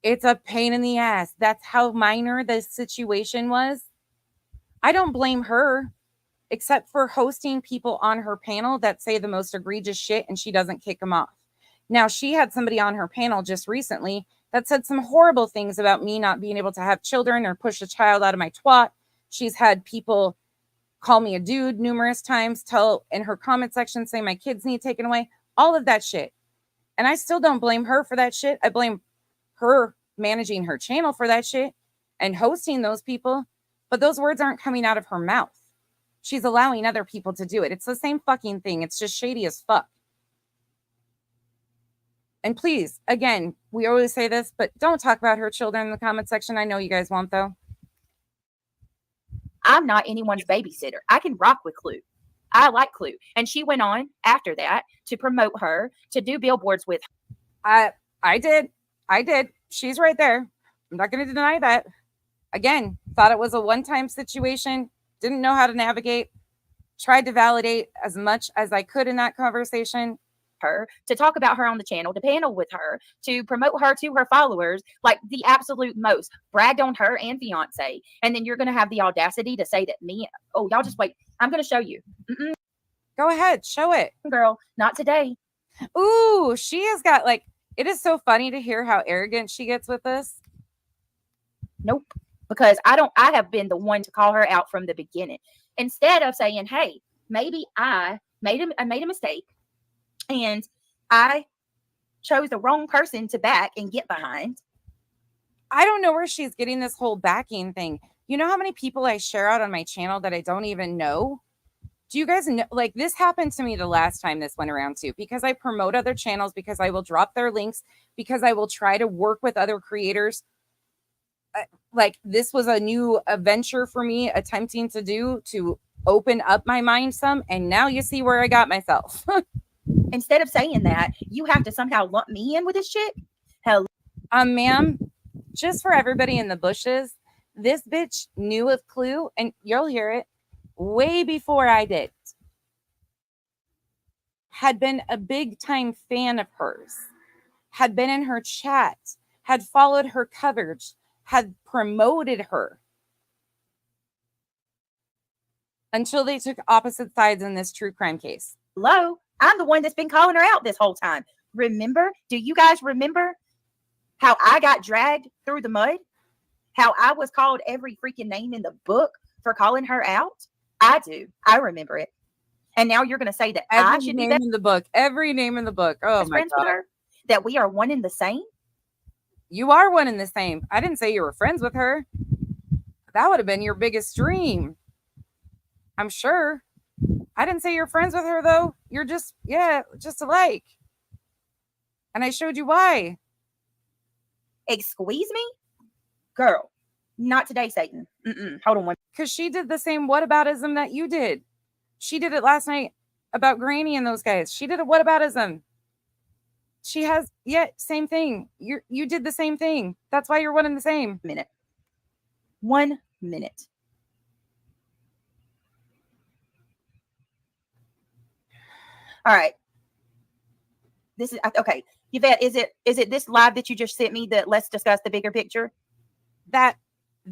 it's a pain in the ass. That's how minor this situation was. I don't blame her, except for hosting people on her panel that say the most egregious shit and she doesn't kick them off. Now, she had somebody on her panel just recently that said some horrible things about me not being able to have children or push a child out of my twat. She's had people call me a dude numerous times, tell in her comment section, say my kids need taken away, all of that shit. And I still don't blame her for that shit. I blame her managing her channel for that shit and hosting those people. But those words aren't coming out of her mouth. She's allowing other people to do it. It's the same fucking thing. It's just shady as fuck. And please, again, we always say this, but don't talk about her children in the comment section. I know you guys won't, though. I'm not anyone's babysitter. I can rock with Clue. I like Clue. And she went on after that to promote her, to do billboards with her. I did. She's right there. I'm not going to deny that. Again, thought it was a one-time situation. Didn't know how to navigate. Tried to validate as much as I could in that conversation. Her, to talk about her on the channel, to panel with her, to promote her to her followers, like the absolute most, bragged on her and fiance. And then you're going to have the audacity to say that me, oh, y'all just wait. I'm going to show you. Go ahead. Show it. Girl, not today. Ooh, she has got like, it is so funny to hear how arrogant she gets with this. Nope. Because I have been the one to call her out from the beginning. Instead of saying, hey, maybe I made a mistake and I chose the wrong person to back and get behind. I don't know where she's getting this whole backing thing. You know how many people I share out on my channel that I don't even know? Do you guys know? Like, this happened to me the last time this went around too, because I promote other channels, because I will drop their links, because I will try to work with other creators. Like, this was a new venture for me attempting to open up my mind some. And now you see where I got myself. Instead of saying that, you have to somehow lump me in with this shit. Hell, ma'am, just for everybody in the bushes, this bitch knew of Clue, and you'll hear it, way before I did. Had been a big time fan of hers, had been in her chat, had followed her coverage, had promoted her until they took opposite sides in this true crime case. Hello, I'm the one that's been calling her out this whole time. Remember? Do you guys remember how I got dragged through the mud? How I was called every freaking name in the book for calling her out? I do. I remember it. And now you're going to say that I Every should be name best in the book. Every name in the book. Oh my friends with God. her? That we are one and the same? You are one and the same. I didn't say you were friends with her. That would have been your biggest dream. I'm sure. I didn't say you're friends with her though. You're just alike. And I showed you why. Squeeze me? Girl, not today, Satan. Hold on one. Because she did the same whataboutism that you did. She did it last night about Granny and those guys. She did a whataboutism. She has, same thing. You did the same thing. That's why you're one and the same. Minute. 1 minute. All right. This is okay. Yvette, is it this live that you just sent me that let's discuss the bigger picture? That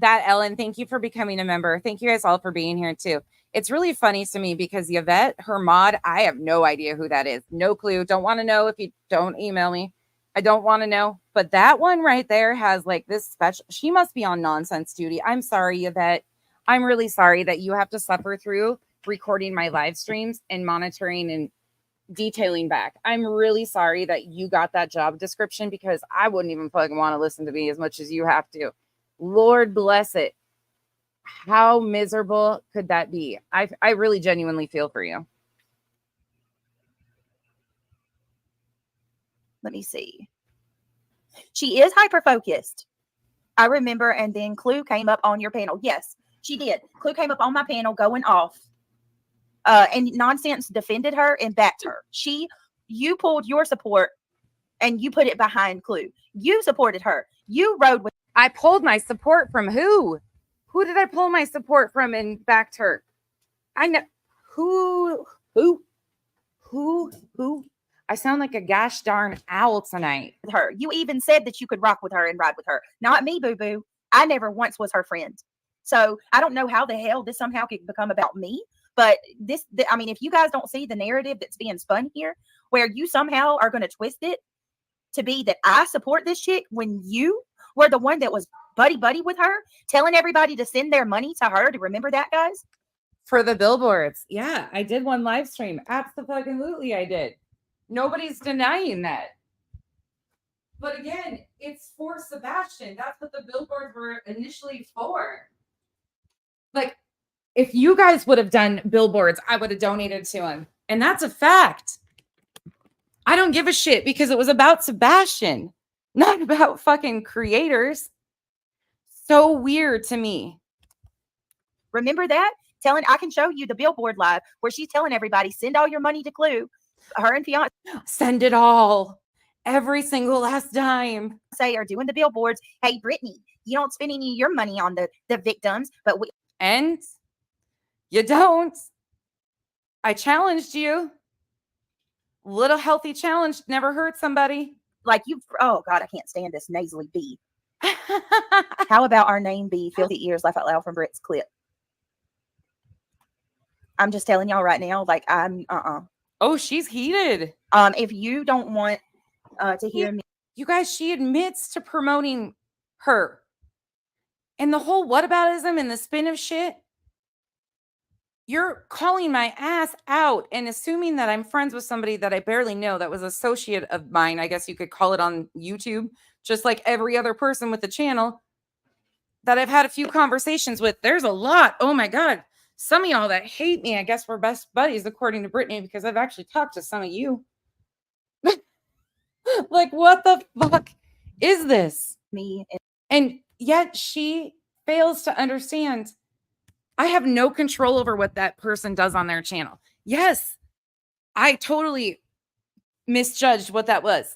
Ellen, thank you for becoming a member. Thank you guys all for being here too. It's really funny to me because Yvette, her mod, I have no idea who that is. No clue. Don't want to know. If you don't email me, I don't want to know. But that one right there has like this special, she must be on nonsense duty. I'm sorry, Yvette. I'm really sorry that you have to suffer through recording my live streams and monitoring and detailing back. I'm really sorry that you got that job description because I wouldn't even fucking want to listen to me as much as you have to. Lord bless it. How miserable could that be? I really genuinely feel for you. Let me see. She is hyper focused. I remember, and then Clue came up on your panel. Yes, she did. Clue came up on my panel going off. And Nonsense defended her and backed her. You pulled your support and you put it behind Clue. You supported her. You rode with. I pulled my support from who? Who did I pull my support from and backed her? I know who. I sound like a gosh darn owl tonight. Her. You even said that you could rock with her and ride with her. Not me, boo boo. I never once was her friend. So I don't know how the hell this somehow could become about me. But if you guys don't see the narrative that's being spun here, where you somehow are going to twist it to be that I support this chick when you were the one that was buddy with her, telling everybody to send their money to her. To remember that, guys? For the billboards. Yeah, I did one live stream. Absolutely, I did. Nobody's denying that. But again, it's for Sebastian. That's what the billboards were initially for. Like, if you guys would have done billboards, I would have donated to him. And that's a fact. I don't give a shit because it was about Sebastian, not about fucking creators. So weird to me. Remember that? I can show you the billboard live where she's telling everybody, send all your money to Clue. Her and fiance. Send it all. Every single last dime. Are doing the billboards. Hey, Brittany, you don't spend any of your money on the victims, but we. And you don't. I challenged you. Little healthy challenge never hurt somebody. Like you. Oh God, I can't stand this nasally B. How about our name be Filthy Ears? Laugh out loud from Britt's clip. I'm just telling y'all right now. Like I'm. Oh, she's heated. If you don't want to hear me, you guys, she admits to promoting her, and the whole whataboutism and the spin of shit. You're calling my ass out and assuming that I'm friends with somebody that I barely know that was an associate of mine. I guess you could call it on YouTube, just like every other person with the channel that I've had a few conversations with. There's a lot. Oh my God. Some of y'all that hate me, I guess we're best buddies, according to Brittany, because I've actually talked to some of you. Like, what the fuck is this? And yet she fails to understand I have no control over what that person does on their channel. Yes, I totally misjudged what that was,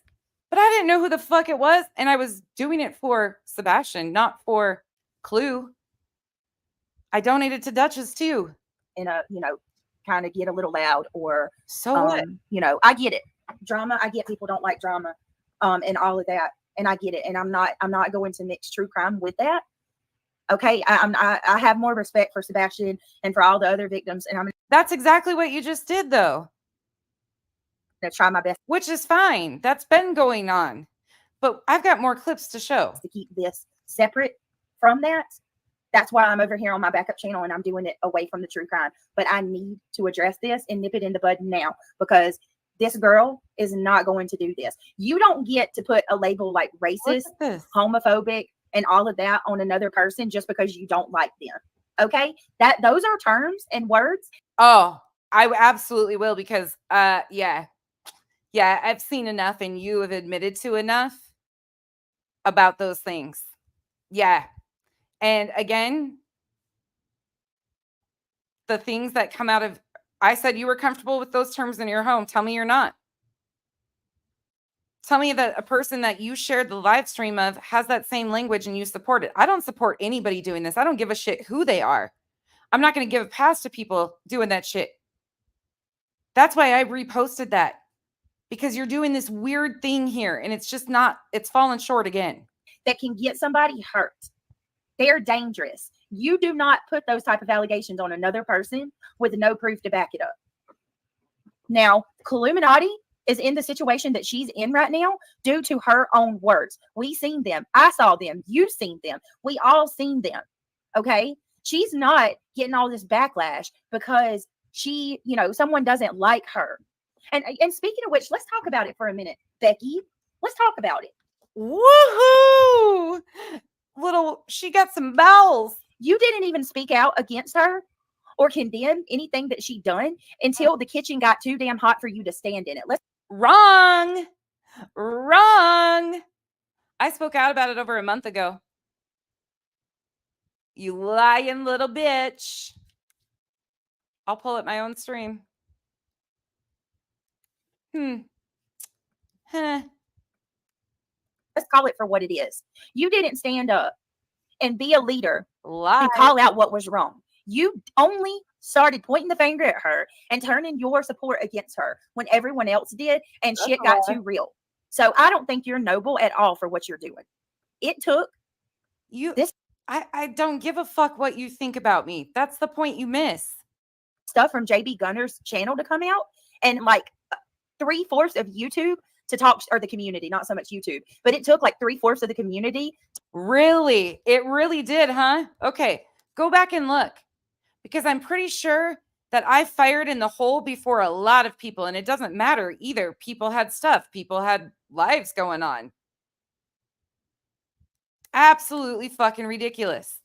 but I didn't know who the fuck it was. And I was doing it for Sebastian, not for Clue. I donated to Duchess too. And, kind of get a little loud or, so what? I get it. Drama. I get people don't like drama, and all of that. and I get it, and I'm not going to mix true crime with that. Okay, I have more respect for Sebastian and for all the other victims, and I'm That's exactly what you just did, though. gonna try my best, which is fine. That's been going on, but I've got more clips to show. to keep this separate from that. That's why I'm over here on my backup channel and I'm doing it away from the true crime. But I need to address this and nip it in the bud now, because this girl is not going to do this. You don't get to put a label like racist, homophobic, and all of that on another person just because you don't like them. Okay? Those are terms and words. Oh, I absolutely will, because yeah, I've seen enough and you have admitted to enough about those things. Yeah. And again, the things that come out of, I said you were comfortable with those terms in your home. Tell me you're not. Tell me that a person that you shared the live stream of has that same language and you support it. I don't support anybody doing this. I don't give a shit who they are. I'm not going to give a pass to people doing that shit. That's why I reposted that, because you're doing this weird thing here and it's just not, it's fallen short again. That can get somebody hurt. They're dangerous. You do not put those type of allegations on another person with no proof to back it up. Now, Illuminati is in the situation that she's in right now due to her own words. We seen them. I saw them. You've seen them. We all seen them. Okay? She's not getting all this backlash because she, someone doesn't like her. And speaking of which, let's talk about it for a minute, Becky. Let's talk about it. Woohoo! She got some bowels. You didn't even speak out against her or condemn anything that she done until the kitchen got too damn hot for you to stand in it. Wrong. I spoke out about it over a month ago. You lying little bitch. I'll pull up my own stream. Huh. Let's call it for what it is. You didn't stand up and be a leader Lie. and call out what was wrong. You only started pointing the finger at her and turning your support against her when everyone else did, and shit got too real. So I don't think you're noble at all for what you're doing. It took you this. I don't give a fuck what you think about me. That's the point you miss. Stuff from JB Gunner's channel to come out, and like 3/4 of YouTube to talk, or the community, not so much YouTube, but it took like 3/4 of the community. Really? It really did, huh? Okay, go back and look, because I'm pretty sure that I fired in the hole before a lot of people, and it doesn't matter either. People had stuff. People had lives going on. Absolutely fucking ridiculous.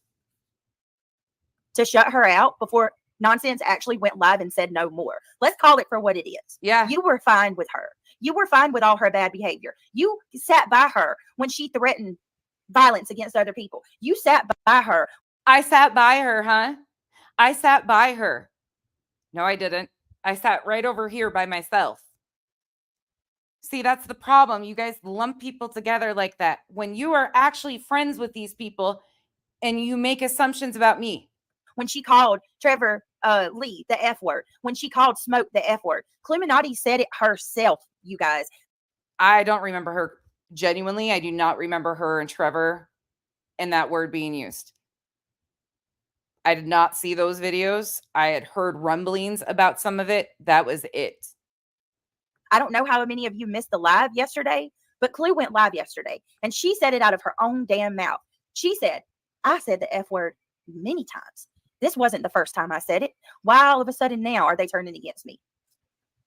To shut her out before Nonsense actually went live and said no more. Let's call it for what it is. Yeah. You were fine with her. You were fine with all her bad behavior. You sat by her when she threatened violence against other people. You sat by her. I sat by her, huh? I sat by her. No, I didn't. I sat right over here by myself. See, that's the problem. You guys lump people together like that when you are actually friends with these people and you make assumptions about me. When she called Trevor Lee the F word, when she called Smoke the F word, Illuminati said it herself, you guys. I don't remember her. Genuinely, I do not remember her and Trevor and that word being used. I did not see those videos. I had heard rumblings about some of it. That was it. I don't know how many of you missed the live yesterday, but Clue went live yesterday and she said it out of her own damn mouth. She said, I said the F word many times. This wasn't the first time I said it. Why all of a sudden now are they turning against me?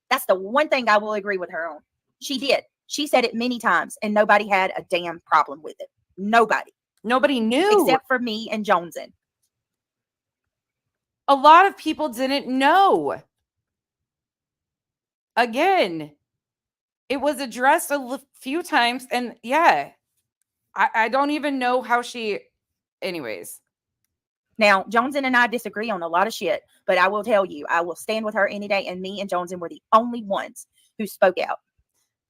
That's the one thing I will agree with her on. She did. She said it many times and nobody had a damn problem with it. Nobody. Nobody knew. Except for me and Joneson. A lot of people didn't know. Again, it was addressed a few times, and yeah, I don't even know how she, anyways. Now, Joneson and I disagree on a lot of shit, but I will tell you, I will stand with her any day, and me and Joneson were the only ones who spoke out.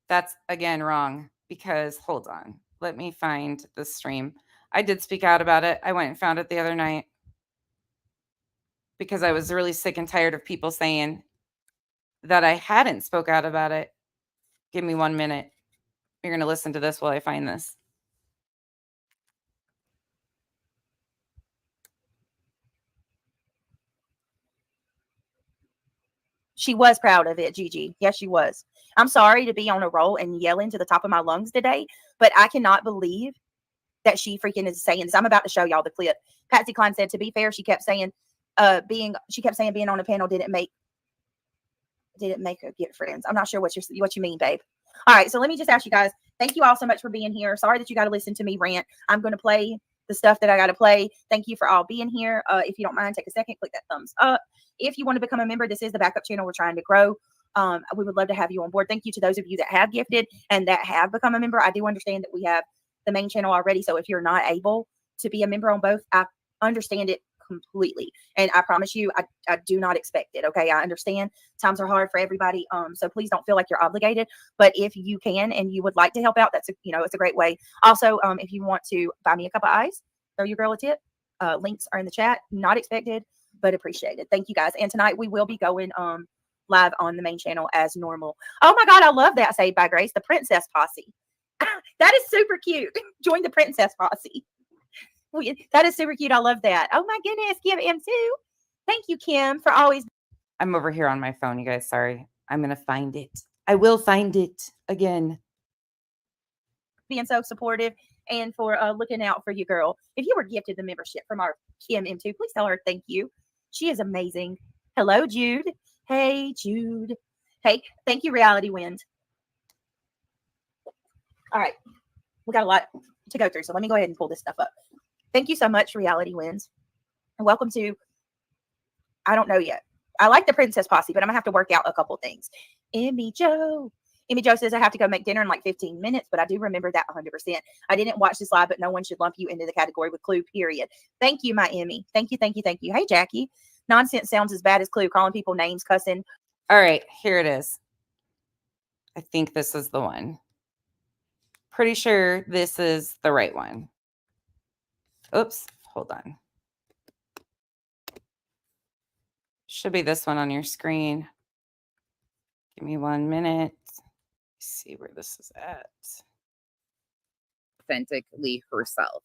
That's, again, wrong, because, hold on, let me find the stream. I did speak out about it. I went and found it the other night because I was really sick and tired of people saying that I hadn't spoke out about it. Give me 1 minute. You're going to listen to this while I find this. She was proud of it, Gigi. Yes, she was. I'm sorry to be on a roll and yelling to the top of my lungs today, but I cannot believe that she freaking is saying this. I'm about to show y'all the clip. Patsy Cline said, to be fair, she kept saying being on a panel didn't make her get friends. I'm not sure what you mean, babe. All right, so let me just ask you guys. Thank you all so much for being here. Sorry that you got to listen to me rant. I'm going to play the stuff that I got to play. Thank you for all being here. If you don't mind, take a second, click that thumbs up. If you want to become a member, this is the backup channel we're trying to grow. We would love to have you on board. Thank you to those of you that have gifted and that have become a member. I do understand that we have the main channel already, so if you're not able to be a member on both, I understand it completely, and I promise you, I do not expect it. Okay, I understand times are hard for everybody, so please don't feel like you're obligated, but if you can and you would like to help out, that's it's a great way. Also, if you want to buy me a cup of ice, throw your girl a tip, links are in the chat. Not expected, but appreciated. Thank you guys. And tonight we will be going live on the main channel as normal. Oh my god, I love that. Saved by Grace, the princess posse. That is super cute. Join the princess posse. That is super cute. I love that. Oh my goodness. Give him too. Thank you, Kim, for always. I'm over here on my phone, you guys. Sorry. I'm going to find it. I will find it again. Being so supportive and for looking out for you, girl. If you were gifted the membership from our Kim M2, please tell her thank you. She is amazing. Hello, Jude. Hey, Jude. Hey, thank you, Reality Wind. All right. We got a lot to go through, so let me go ahead and pull this stuff up. Thank you so much, Reality Winds. And welcome to, I don't know yet. I like the Princess Posse, but I'm going to have to work out a couple things. Emmy Joe says I have to go make dinner in like 15 minutes, but I do remember that 100%. I didn't watch this live, but no one should lump you into the category with Clue, period. Thank you, my Emmy. Thank you, thank you, thank you. Hey, Jackie. Nonsense sounds as bad as Clue, calling people names, cussing. All right, here it is. I think this is the one. Pretty sure this is the right one. Oops, hold on. Should be this one on your screen. Give me 1 minute. Let's see where this is at. Authentically herself.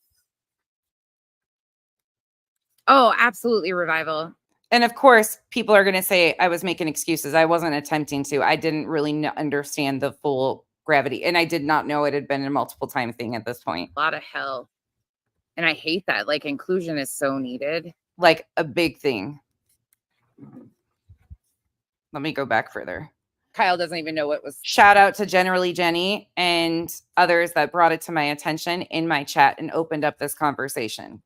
Oh, absolutely, Revival. And of course, people are going to say I was making excuses. I wasn't attempting to. I didn't really understand the full gravity. And I did not know it had been a multiple time thing at this point. A lot of hell. And I hate that. Like, inclusion is so needed. Like a big thing. Let me go back further. Kyle doesn't even know what was. Shout out to Generally Jenny and others that brought it to my attention in my chat and opened up this conversation.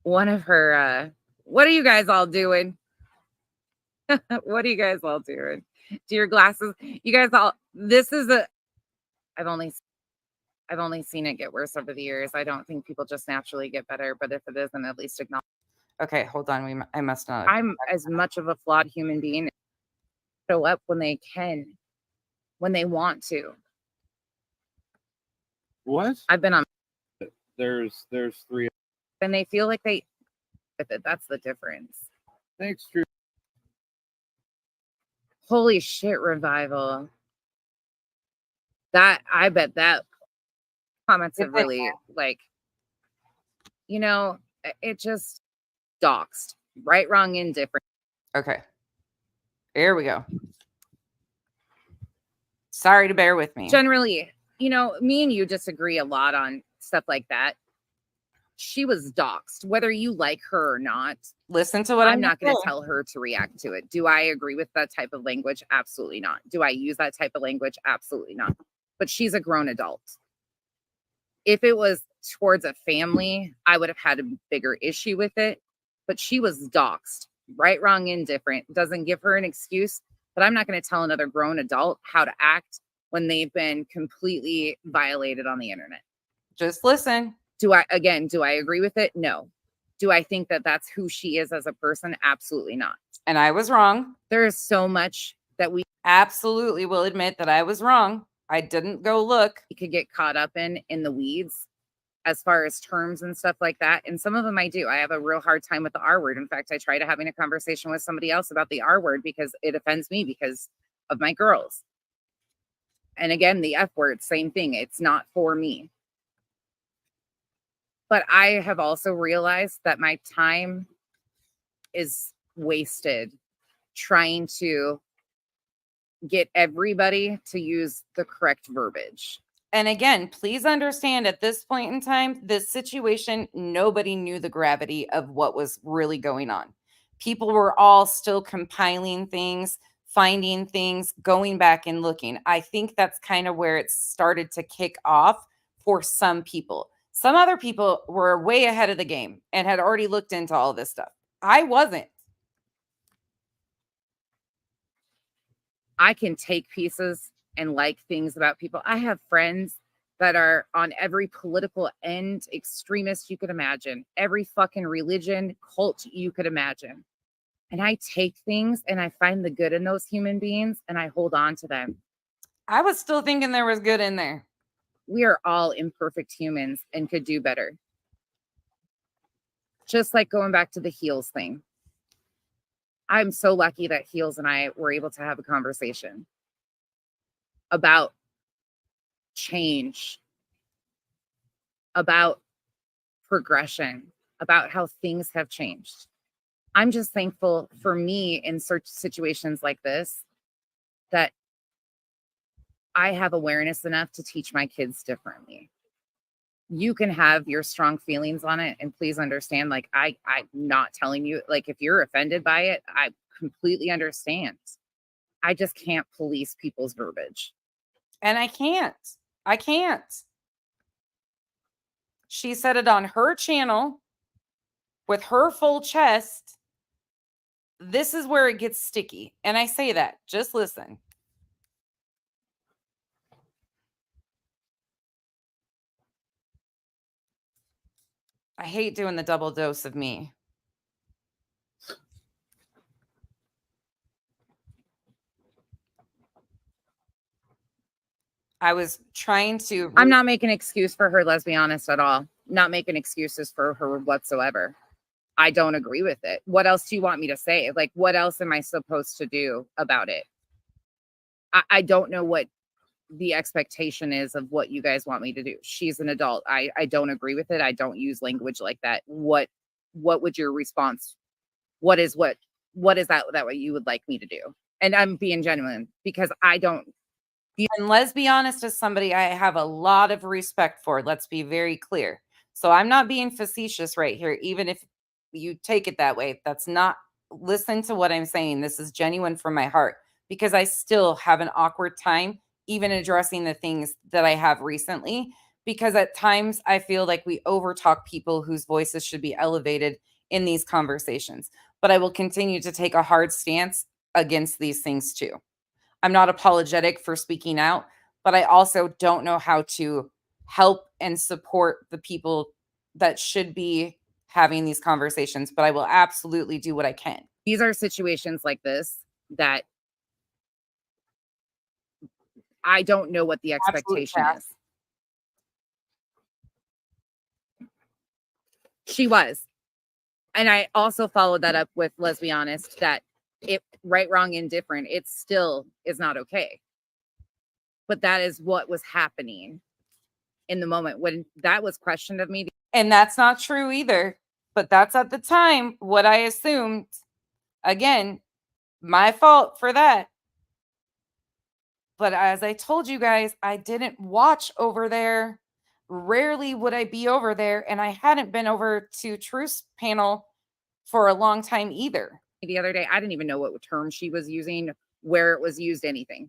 One of her, what are you guys all doing? What are you guys all doing? Do your glasses, you guys all, this is I've only seen it get worse over the years. I don't think people just naturally get better, but if it isn't, at least acknowledge. Okay, hold on. I must not. I'm as much of a flawed human being. Show up when they can, when they want to. What? I've been on. There's 3. And they feel like they. That's the difference. Thanks, Drew. Holy shit, Revival. That, I bet that comments have really, like, it just doxed. Right, wrong, indifferent. Okay. Here we go. Sorry to bear with me. Generally, me and you disagree a lot on stuff like that. She was doxed, whether you like her or not. Listen to what I'm not going to tell her to react to it. Do I agree with that type of language? Absolutely not. Do I use that type of language? Absolutely not. But she's a grown adult. If it was towards a family, I would have had a bigger issue with it. But she was doxed. Right, wrong, indifferent. Doesn't give her an excuse. But I'm not going to tell another grown adult how to act when they've been completely violated on the internet. Just listen. Do I agree with it? No. Do I think that that's who she is as a person? Absolutely not. And I was wrong. There is so much that we absolutely will admit that I was wrong. I didn't go look. You could get caught up in the weeds as far as terms and stuff like that. And some of them I do. I have a real hard time with the R word. In fact, I tried having a conversation with somebody else about the R word because it offends me because of my girls. And again, the F word, same thing. It's not for me. But I have also realized that my time is wasted trying to get everybody to use the correct verbiage. And again, please understand at this point in time, this situation, nobody knew the gravity of what was really going on. People were all still compiling things, finding things, going back and looking. I think that's kind of where it started to kick off for some people. Some other people were way ahead of the game and had already looked into all this stuff. I wasn't. I can take pieces and like things about people. I have friends that are on every political end, extremist you could imagine, every fucking religion, cult you could imagine. And I take things and I find the good in those human beings and I hold on to them. I was still thinking there was good in there. We are all imperfect humans and could do better. Just like going back to the heels thing. I'm so lucky that Heels and I were able to have a conversation about change, about progression, about how things have changed. I'm just thankful for me in such situations like this that I have awareness enough to teach my kids differently. You can have your strong feelings on it, and please understand, like I'm not telling you, like if you're offended by it, I completely understand. I just can't police people's verbiage. And I can't. She said it on her channel with her full chest. This is where it gets sticky. And I say that, just listen. I hate doing the double dose of me. I was trying to. I'm not making an excuse for her, let's be honest, at all. Not making excuses for her whatsoever. I don't agree with it. What else do you want me to say? Like, what else am I supposed to do about it? I don't know what the expectation is of what you guys want me to do. She's an adult. I don't agree with it. I don't use language like that. What would your response? What is that what you would like me to do? And I'm being genuine because I don't. And let's be honest, as somebody I have a lot of respect for, let's be very clear. So I'm not being facetious right here, even if you take it that way. That's not, listen to what I'm saying. This is genuine from my heart because I still have an awkward time even addressing the things that I have recently, because at times I feel like we overtalk people whose voices should be elevated in these conversations. But I will continue to take a hard stance against these things too. I'm not apologetic for speaking out, but I also don't know how to help and support the people that should be having these conversations, but I will absolutely do what I can. These are situations like this that I don't know what the expectation is. She was. And I also followed that up with, let's be honest, that it right, wrong, indifferent, it still is not okay. But that is what was happening in the moment when that was questioned of me. And that's not true either. But that's at the time what I assumed. Again, my fault for that. But as I told you guys, I didn't watch over there. Rarely would I be over there. And I hadn't been over to Truth's panel for a long time either. The other day, I didn't even know what term she was using, where it was used, anything.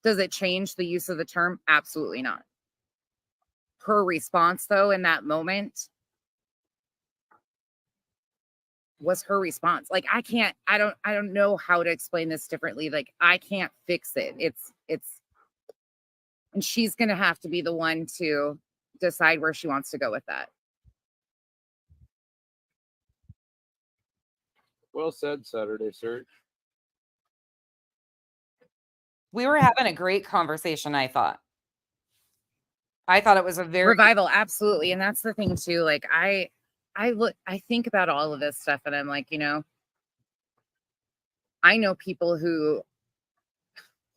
Does it change the use of the term? Absolutely not. Her response, though, in that moment was her response. Like, I don't know how to explain this differently. Like, I can't fix it. It's, and she's going to have to be the one to decide where she wants to go with that. Well said, Saturday Search. We were having a great conversation, I thought. It was a very revival, absolutely. And that's the thing too. Like I think about all of this stuff and I'm like, you know, I know people who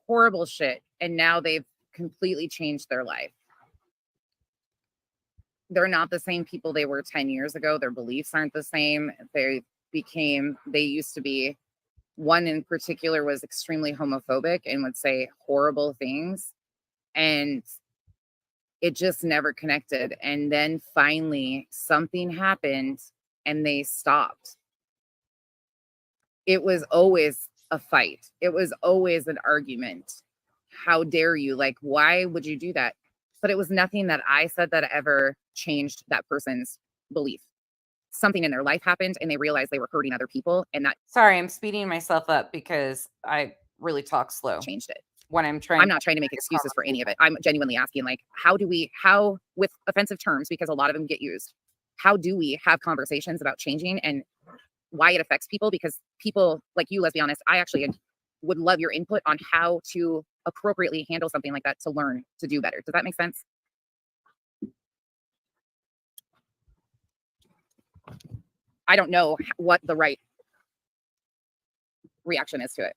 horrible shit and now they've completely changed their life. They're not the same people they were 10 years ago. Their beliefs aren't the same. They've they used to be, one in particular was extremely homophobic and would say horrible things. And it just never connected. And then finally something happened and they stopped. It was always a fight. It was always an argument. How dare you? Like, why would you do that? But it was nothing that I said that ever changed that person's belief. Something in their life happened and they realized they were hurting other people, and that Sorry, I'm speeding myself up because I really talk slow changed it. when I'm trying. I'm not trying to make excuses for any of it. I'm genuinely asking, like, how with offensive terms, because a lot of them get used, how do we have conversations about changing and why it affects people? Because people like you, let's be honest, I actually would love your input on how to appropriately handle something like that to learn to do better. Does that make sense? I don't know what the right reaction is to it.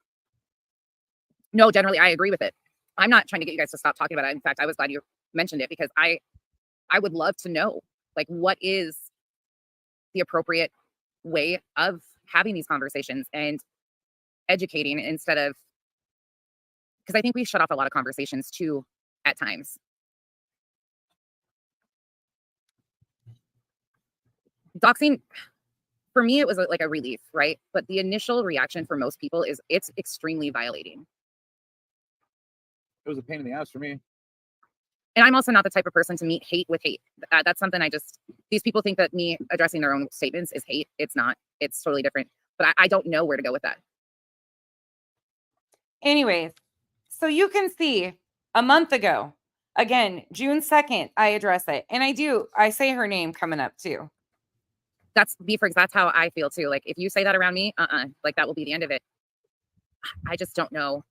No, generally, I agree with it. I'm not trying to get you guys to stop talking about it. In fact, I was glad you mentioned it because I would love to know, like, what is the appropriate way of having these conversations and educating instead of, because I think we shut off a lot of conversations too at times. Doxing, for me, it was like a relief, right? But the initial reaction for most people is it's extremely violating. It was a pain in the ass for me. And I'm also not the type of person to meet hate with hate. That's something these people think that me addressing their own statements is hate. It's not. It's totally different. But I don't know where to go with that. Anyways, so you can see a month ago, again, June 2nd, I address it. And I say her name coming up too. That's Beefrigs. That's how I feel too. Like, if you say that around me, like, that will be the end of it. I just don't know.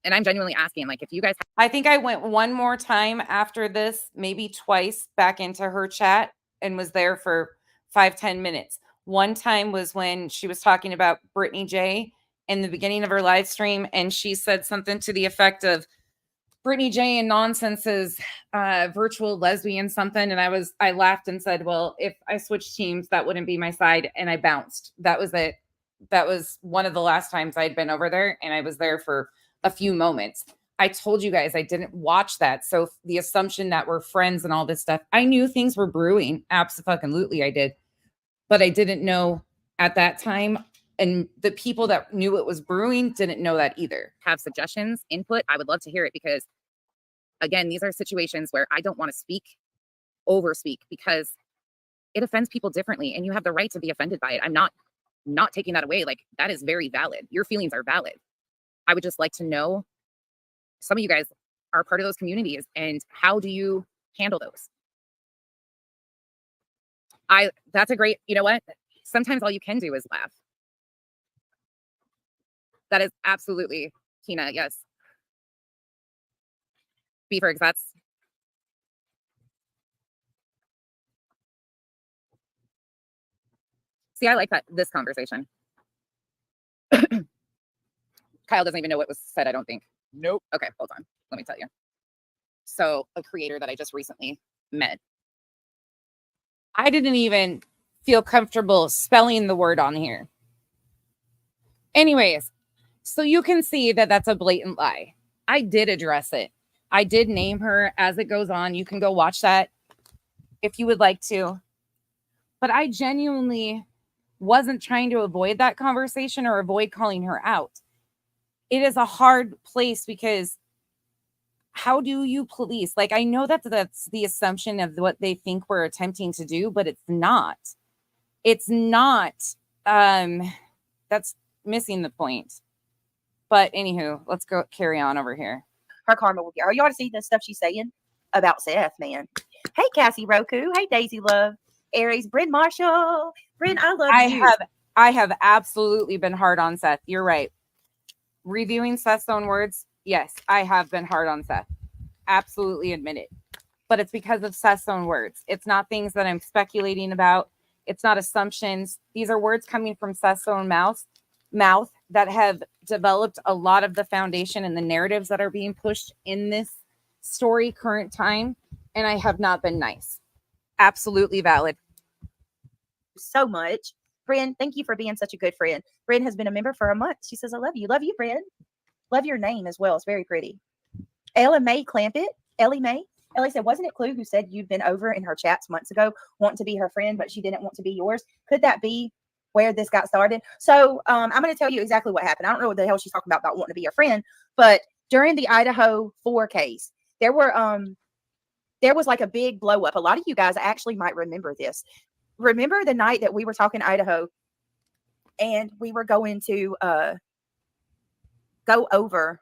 And I'm genuinely asking, like, if you guys I think I went one more time after this, maybe twice, back into her chat and was there for 5-10 minutes. One time was when she was talking about Brittany J in the beginning of her live stream, and she said something to the effect of Brittany J and Nonsense's virtual lesbian something, and I laughed and said, well, if I switched teams, that wouldn't be my side, and I bounced. That was it. That was one of the last times I'd been over there, and I was there for a few moments. I told you guys I didn't watch that. So the assumption that we're friends and all this stuff, I knew things were brewing. Absolutely, I did. But I didn't know at that time. And the people that knew it was brewing didn't know that either. have suggestions, input, I would love to hear it, because again, these are situations where I don't want to overspeak, because it offends people differently and you have the right to be offended by it. I'm not taking that away. Like, that is very valid. Your feelings are valid. I would just like to know, some of you guys are part of those communities, and how do you handle those? That's a great, you know what? Sometimes all you can do is laugh. That is absolutely, Kina, yes. Beefrigs, that's. See, I like this conversation. Kyle doesn't even know what was said, I don't think. Nope. Okay, hold on. Let me tell you. So, a creator that I just recently met. I didn't even feel comfortable spelling the word on here. Anyways, so you can see that that's a blatant lie. I did address it. I did name her as it goes on. You can go watch that if you would like to. But I genuinely wasn't trying to avoid that conversation or avoid calling her out. It is a hard place, because how do you police? Like, I know that that's the assumption of what they think we're attempting to do, but it's not. It's not. That's missing the point. But anywho, let's go carry on over here. Her karma will get her. You ought to see the stuff she's saying about Seth, man. Hey, Cassie Roku. Hey, Daisy Love. Aries. Bryn Marshall. Bryn, I love you. I have absolutely been hard on Seth. You're right. Reviewing Seth's own words, yes, I have been hard on Seth. Absolutely admit it. But it's because of Seth's own words. It's not things that I'm speculating about. It's not assumptions. These are words coming from Seth's own mouth that have developed a lot of the foundation and the narratives that are being pushed in this story current time. And I have not been nice. Absolutely valid. So much. Friend, thank you for being such a good friend. Friend has been a member for a month. She says, I love you. Love you, friend. Love your name as well. It's very pretty. Ella May Clampett. Ellie May. Ellie said, wasn't it Clue who said you'd been over in her chats months ago, wanting to be her friend, but she didn't want to be yours? Could that be where this got started? So I'm going to tell you exactly what happened. I don't know what the hell she's talking about wanting to be your friend, but during the Idaho 4 case, there was like a big blow up. A lot of you guys actually might remember this. Remember the night that we were talking Idaho and we were going to go over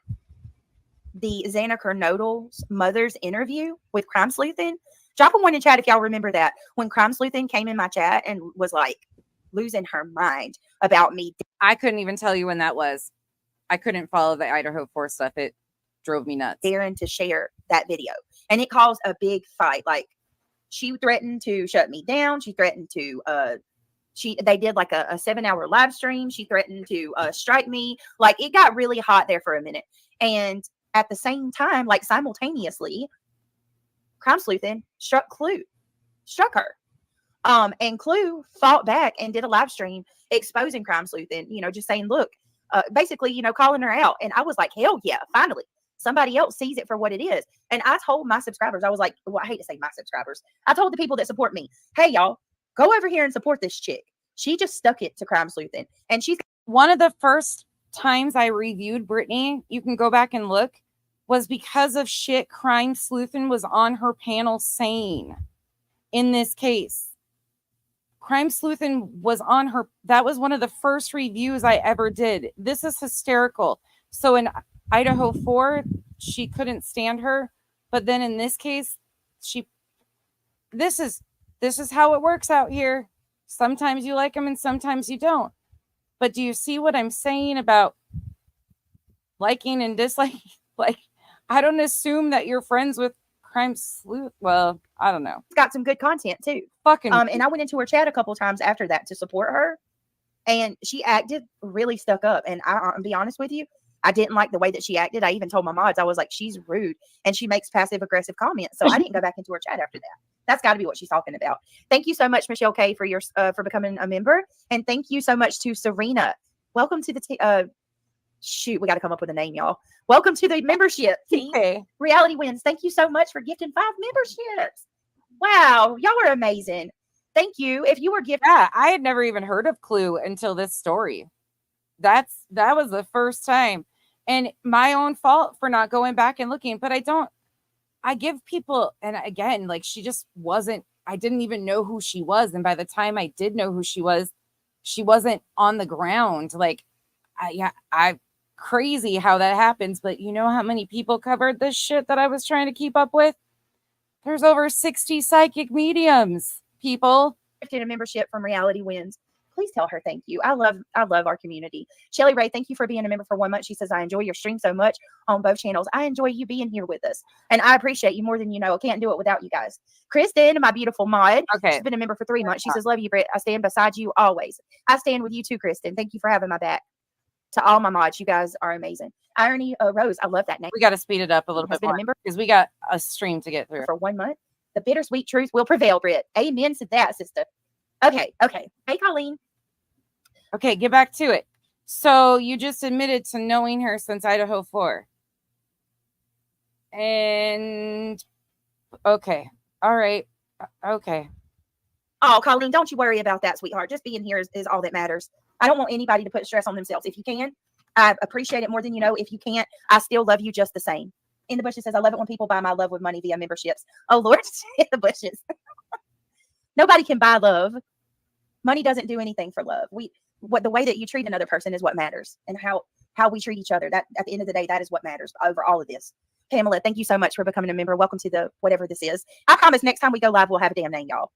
the Xana Kernodle's mother's interview with Crime Sleuthin? Drop a one in chat if y'all remember that. When Crime Sleuthin came in my chat and was like losing her mind about me. I couldn't even tell you when that was. I couldn't follow the Idaho 4 stuff. It drove me nuts. Daring to share that video. And it caused a big fight. Like, she threatened to shut me down. She threatened to they did like a 7-hour live stream. She threatened to strike me. Like, it got really hot there for a minute. And at the same time, like simultaneously, Crime Sleuthin struck her. And Clue fought back and did a live stream exposing Crime Sleuthin, just saying, look, basically, calling her out. And I was like, hell yeah, finally. Somebody else sees it for what it is. And I told my subscribers, I was like, well, I hate to say my subscribers. I told the people that support me, hey, y'all, go over here and support this chick. She just stuck it to Crime Sleuthin. And she's one of the first times I reviewed Brittany, you can go back and look, was because of shit Crime Sleuthin was on her panel saying in this case. Crime Sleuthin was on her. That was one of the first reviews I ever did. This is hysterical. So in Idaho 4, she couldn't stand her. But then in this case, this is how it works out here. Sometimes you like them and sometimes you don't. But do you see what I'm saying about liking and disliking? Like, I don't assume that you're friends with Crime Sleuth. Well, I don't know. It's got some good content too. Fucking. And I went into her chat a couple times after that to support her. And she acted really stuck up. And I'll be honest with you, I didn't like the way that she acted. I even told my mods, I was like, she's rude and she makes passive aggressive comments. So I didn't go back into her chat after that. That's got to be what she's talking about. Thank you so much, Michelle K, for your for becoming a member. And thank you so much to Serena. Welcome to the shoot, we got to come up with a name, y'all. Welcome to the membership team. Okay. Reality Wins. Thank you so much for gifting 5 memberships. Wow, y'all are amazing. Thank you. If you were gifted, Yeah, I had never even heard of Clue until this story. That was the first time. And my own fault for not going back and looking, but I give people, and again, like, she just wasn't, I didn't even know who she was. And by the time I did know who she wasn't on the ground. Like, I crazy how that happens. But you know how many people covered this shit that I was trying to keep up with? There's over 60 psychic mediums, people. a membership from Reality Wins. Please tell her thank you. I love our community. Shelly Ray, thank you for being a member for 1 month. She says, I enjoy your stream so much on both channels. I enjoy you being here with us. And I appreciate you more than you know. I can't do it without you guys. Kristen, my beautiful mod. Okay. She's been a member for 3 months. She says, love you, Britt. I stand beside you always. I stand with you too, Kristen. Thank you for having my back. To all my mods, you guys are amazing. Irony Rose, I love that name. We got to speed it up a little bit more because we got a stream to get through. For 1 month, the bittersweet truth will prevail, Britt. Amen to that, sister. Okay. Hey, Colleen. Okay, get back to it. So you just admitted to knowing her since Idaho 4. And okay. All right. Okay. Oh, Colleen, don't you worry about that, sweetheart. Just being here is all that matters. I don't want anybody to put stress on themselves. If you can, I appreciate it more than you know. If you can't, I still love you just the same. In the Bushes says, I love it when people buy my love with money via memberships. Oh, Lord, in the Bushes. Nobody can buy love. Money doesn't do anything for love. The way that you treat another person is what matters, and how we treat each other. That at the end of the day, that is what matters over all of this. Pamela, thank you so much for becoming a member. Welcome to the whatever this is. I promise next time we go live, we'll have a damn name, y'all.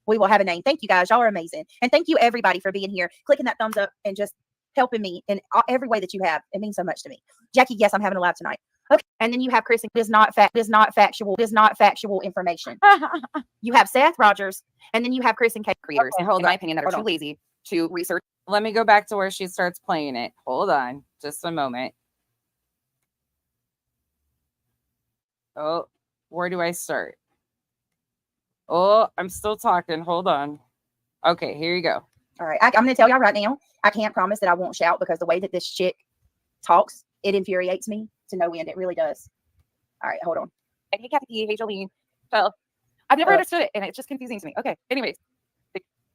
We will have a name. Thank you guys. Y'all are amazing. And thank you everybody for being here, clicking that thumbs up and just helping me in every way that you have. It means so much to me. Jackie, yes, I'm having a live tonight. Okay. And then you have Chris, is not factual information. You have Seth Rogers, and then you have Chris and Kate creators, Okay, hold in on. my opinion, that are too lazy to research. Let me go back to where she starts playing it. Hold on. Just a moment. Oh, where do I start? Oh, I'm still talking. Hold on. Okay, here you go. All right. I'm going to tell y'all right now, I can't promise that I won't shout because the way that this chick talks, it infuriates me to no end. It really does. All right. Hold on. Hey, Kathy, hey, Jolene. So I've never understood it, and it's just confusing to me. Okay. Anyways,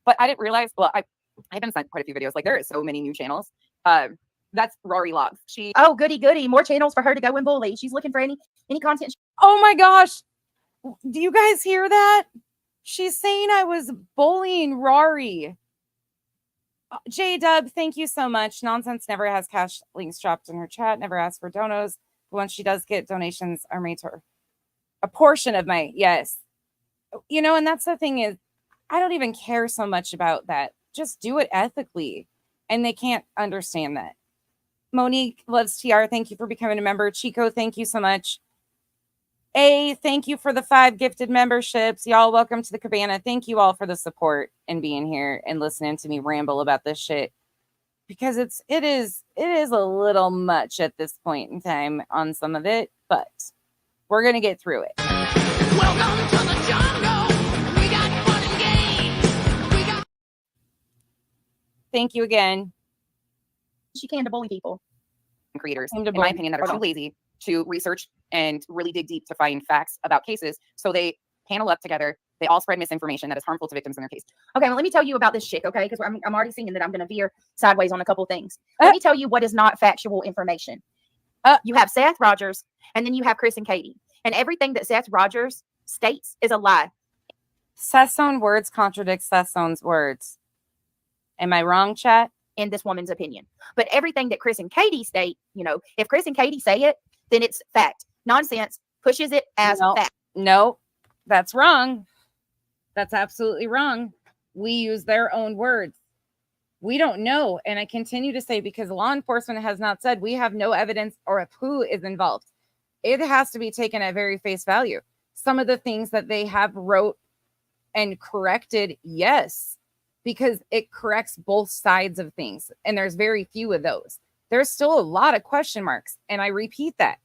but I didn't realize. Well, I've been sent quite a few videos. Like there are so many new channels. That's Rory Logs. Oh, goody. More channels for her to go and bully. She's looking for any content. Oh my gosh. Do you guys hear that? She's saying I was bullying Rory. J-Dub, thank you so much. Nonsense never has cash links dropped in her chat, never asks for donos. But when she does get donations are made to her. A portion of my, yes. You know, and that's the thing is, I don't even care so much about that. Just do it ethically. And they can't understand that. Monique loves TR. Thank you for becoming a member. Chico, thank you so much. Thank you for the 5 gifted memberships. Y'all, welcome to the cabana. Thank you all for the support and being here and listening to me ramble about this shit. Because it is a little much at this point in time on some of it, but we're gonna get through it. Welcome to the jungle. We got fun and games. We got Thank you again. She can to bully people. Creators, in my opinion, that are too lazy to research and really dig deep to find facts about cases. So they panel up together. They all spread misinformation that is harmful to victims in their case. Okay, well, let me tell you about this chick, okay? Because I'm already seeing that I'm going to veer sideways on a couple things. Let me tell you what is not factual information. You have Seth Rogers, and then you have Chris and Katie. And everything that Seth Rogers states is a lie. Seth's own words contradict Seth's own words. Am I wrong, chat? In this woman's opinion. But everything that Chris and Katie state, you know, if Chris and Katie say it, then it's fact. Nonsense pushes it as fact. No, that's wrong. That's absolutely wrong. We use their own words. We don't know. And I continue to say, because law enforcement has not said, we have no evidence or of who is involved. It has to be taken at very face value. Some of the things that they have wrote and corrected, yes, because it corrects both sides of things. And there's very few of those. There's still a lot of question marks. And I repeat that.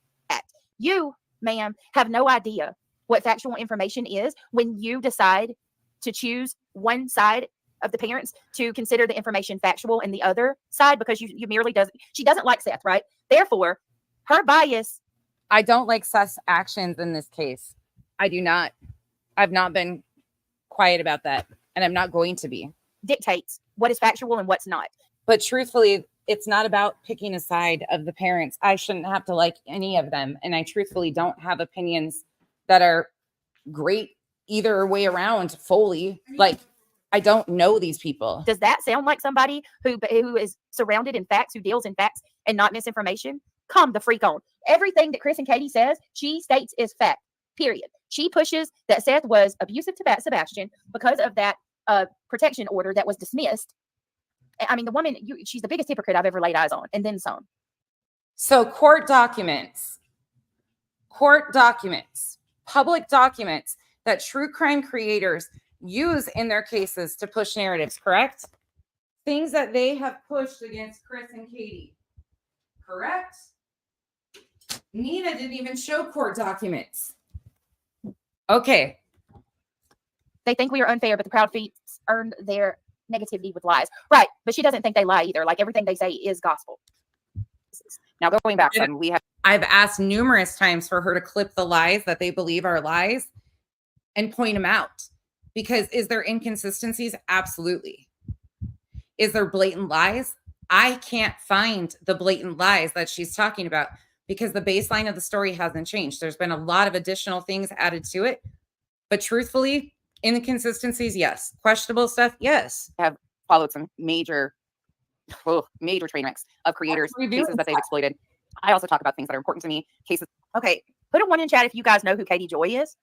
You, ma'am, have no idea what factual information is when you decide to choose one side of the parents to consider the information factual and the other side because you merely she doesn't like Seth, right? Therefore, her bias. I don't like Seth's actions in this case. I do not. I've not been quiet about that, and I'm not going to be. Dictates what is factual and what's not. But truthfully, it's not about picking a side of the parents. I shouldn't have to like any of them. And I truthfully don't have opinions that are great either way around fully. Like, I don't know these people. Does that sound like somebody who is surrounded in facts, who deals in facts and not misinformation? Come the freak on. Everything that Chris and Katie says, she states is fact, period. She pushes that Seth was abusive to Sebastian because of that protection order that was dismissed. I mean, the woman, she's the biggest hypocrite I've ever laid eyes on, and then some. So court documents, public documents that true crime creators use in their cases to push narratives, correct? Things that they have pushed against Chris and Katie, correct? Nina didn't even show court documents. Okay. They think we are unfair, but the proud feats earned their negativity with lies. Right. But she doesn't think they lie either. Like everything they say is gospel. Now going back, I've asked numerous times for her to clip the lies that they believe are lies and point them out. Because is there inconsistencies? Absolutely. Is there blatant lies? I can't find the blatant lies that she's talking about because the baseline of the story hasn't changed. There's been a lot of additional things added to it. But truthfully, inconsistencies, yes. Questionable stuff, yes. I have followed some major train wrecks of creators, cases that they've exploited. I also talk about things that are important to me. Cases. Okay, put a 1 in chat if you guys know who Katie Joy is.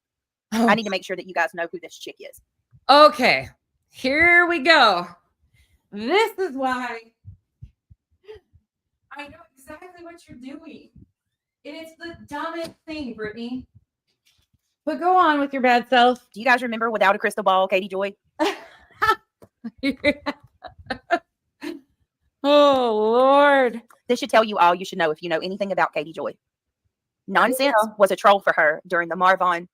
I need to make sure that you guys know who this chick is. Okay, here we go. This is why I know exactly what you're doing. And it's the dumbest thing, Brittany. But go on with your bad self. Do you guys remember Without a Crystal Ball, Katie Joy? Oh, Lord. This should tell you all you should know if you know anything about Katie Joy. Nonsense was a troll for her during the Marvon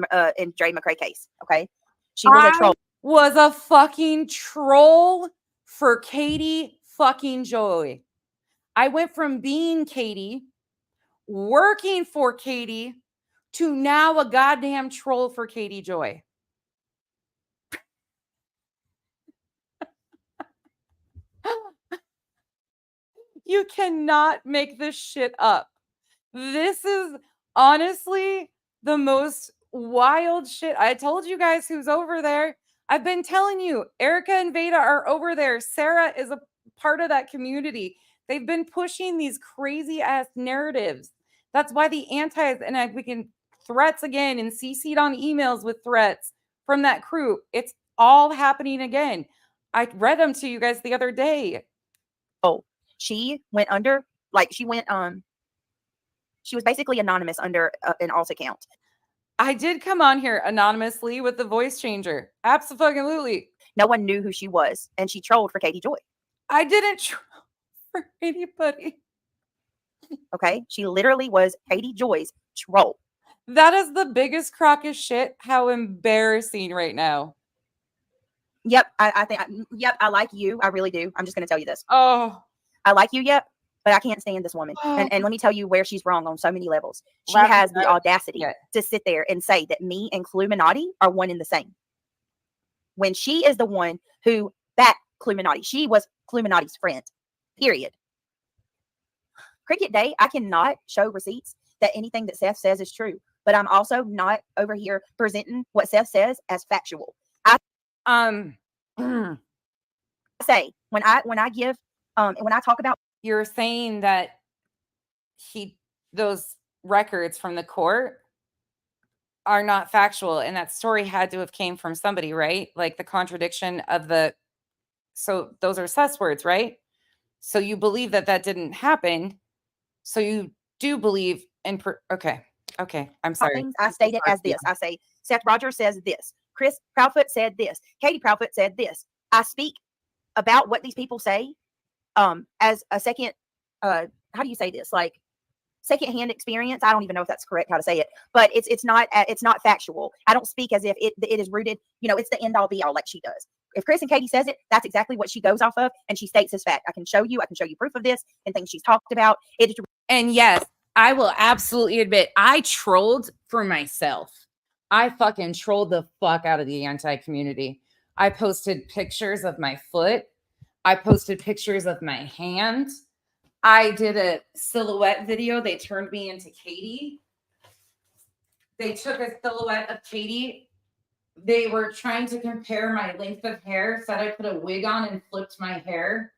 and Dre McCray case. Okay. She was a troll. was a fucking troll for Katie fucking Joy. I went from being Katie, working for Katie, to now a goddamn troll for Katie Joy. You cannot make this shit up. This is honestly the most wild shit. I told you guys who's over there. I've been telling you, Erica and Veda are over there. Sarah is a part of that community. They've been pushing these crazy ass narratives. That's why the antis, and we can threats again and CC'd on emails with threats from that crew. It's all happening again. I read them to you guys the other day. Oh, she went under, like she went, she was basically anonymous under an alt account. I did come on here anonymously with the voice changer. Absolutely. No one knew who she was, and she trolled for Katie Joy. I didn't troll for anybody. Okay, she literally was Katie Joy's troll. That is the biggest crock of shit. How embarrassing right now. Yep, I think, yep, I like you. I really do. I'm just going to tell you this. Oh, I like you, yep, but I can't stand this woman. Oh. And let me tell you where she's wrong on so many levels. She Laugh has at the that. audacity Yeah. to sit there and say that me and Cluminati are one and the same. When she is the one who backed Cluminati. She was Cluminati's friend, period. Cricket Day, I cannot show receipts that anything that Seth says is true, but I'm also not over here presenting what Seth says as factual. Say when I give when I talk about, you're saying that those records from the court are not factual, and that story had to have came from somebody, right? Like the contradiction of so those are sus words, right? So you believe that didn't happen. So you do believe in okay. I'm sorry. things, I state it as this. I say Seth Rogers says this. Chris Proudfoot said this. Katie Proudfoot said this. I speak about what these people say as a second, how do you say this? Like secondhand experience. I don't even know if that's correct how to say it, but it's not factual. I don't speak as if it is rooted, it's the end all be all like she does. If Chris and Katie says it, that's exactly what she goes off of, and she states as fact. I can show you proof of this and things she's talked about. It is. And yes, I will absolutely admit I trolled for myself. I fucking trolled the fuck out of the anti-community. I posted pictures of my foot. I posted pictures of my hand. I did a silhouette video. They turned me into Katie. They took a silhouette of Katie. They were trying to compare my length of hair, said I put a wig on and flipped my hair.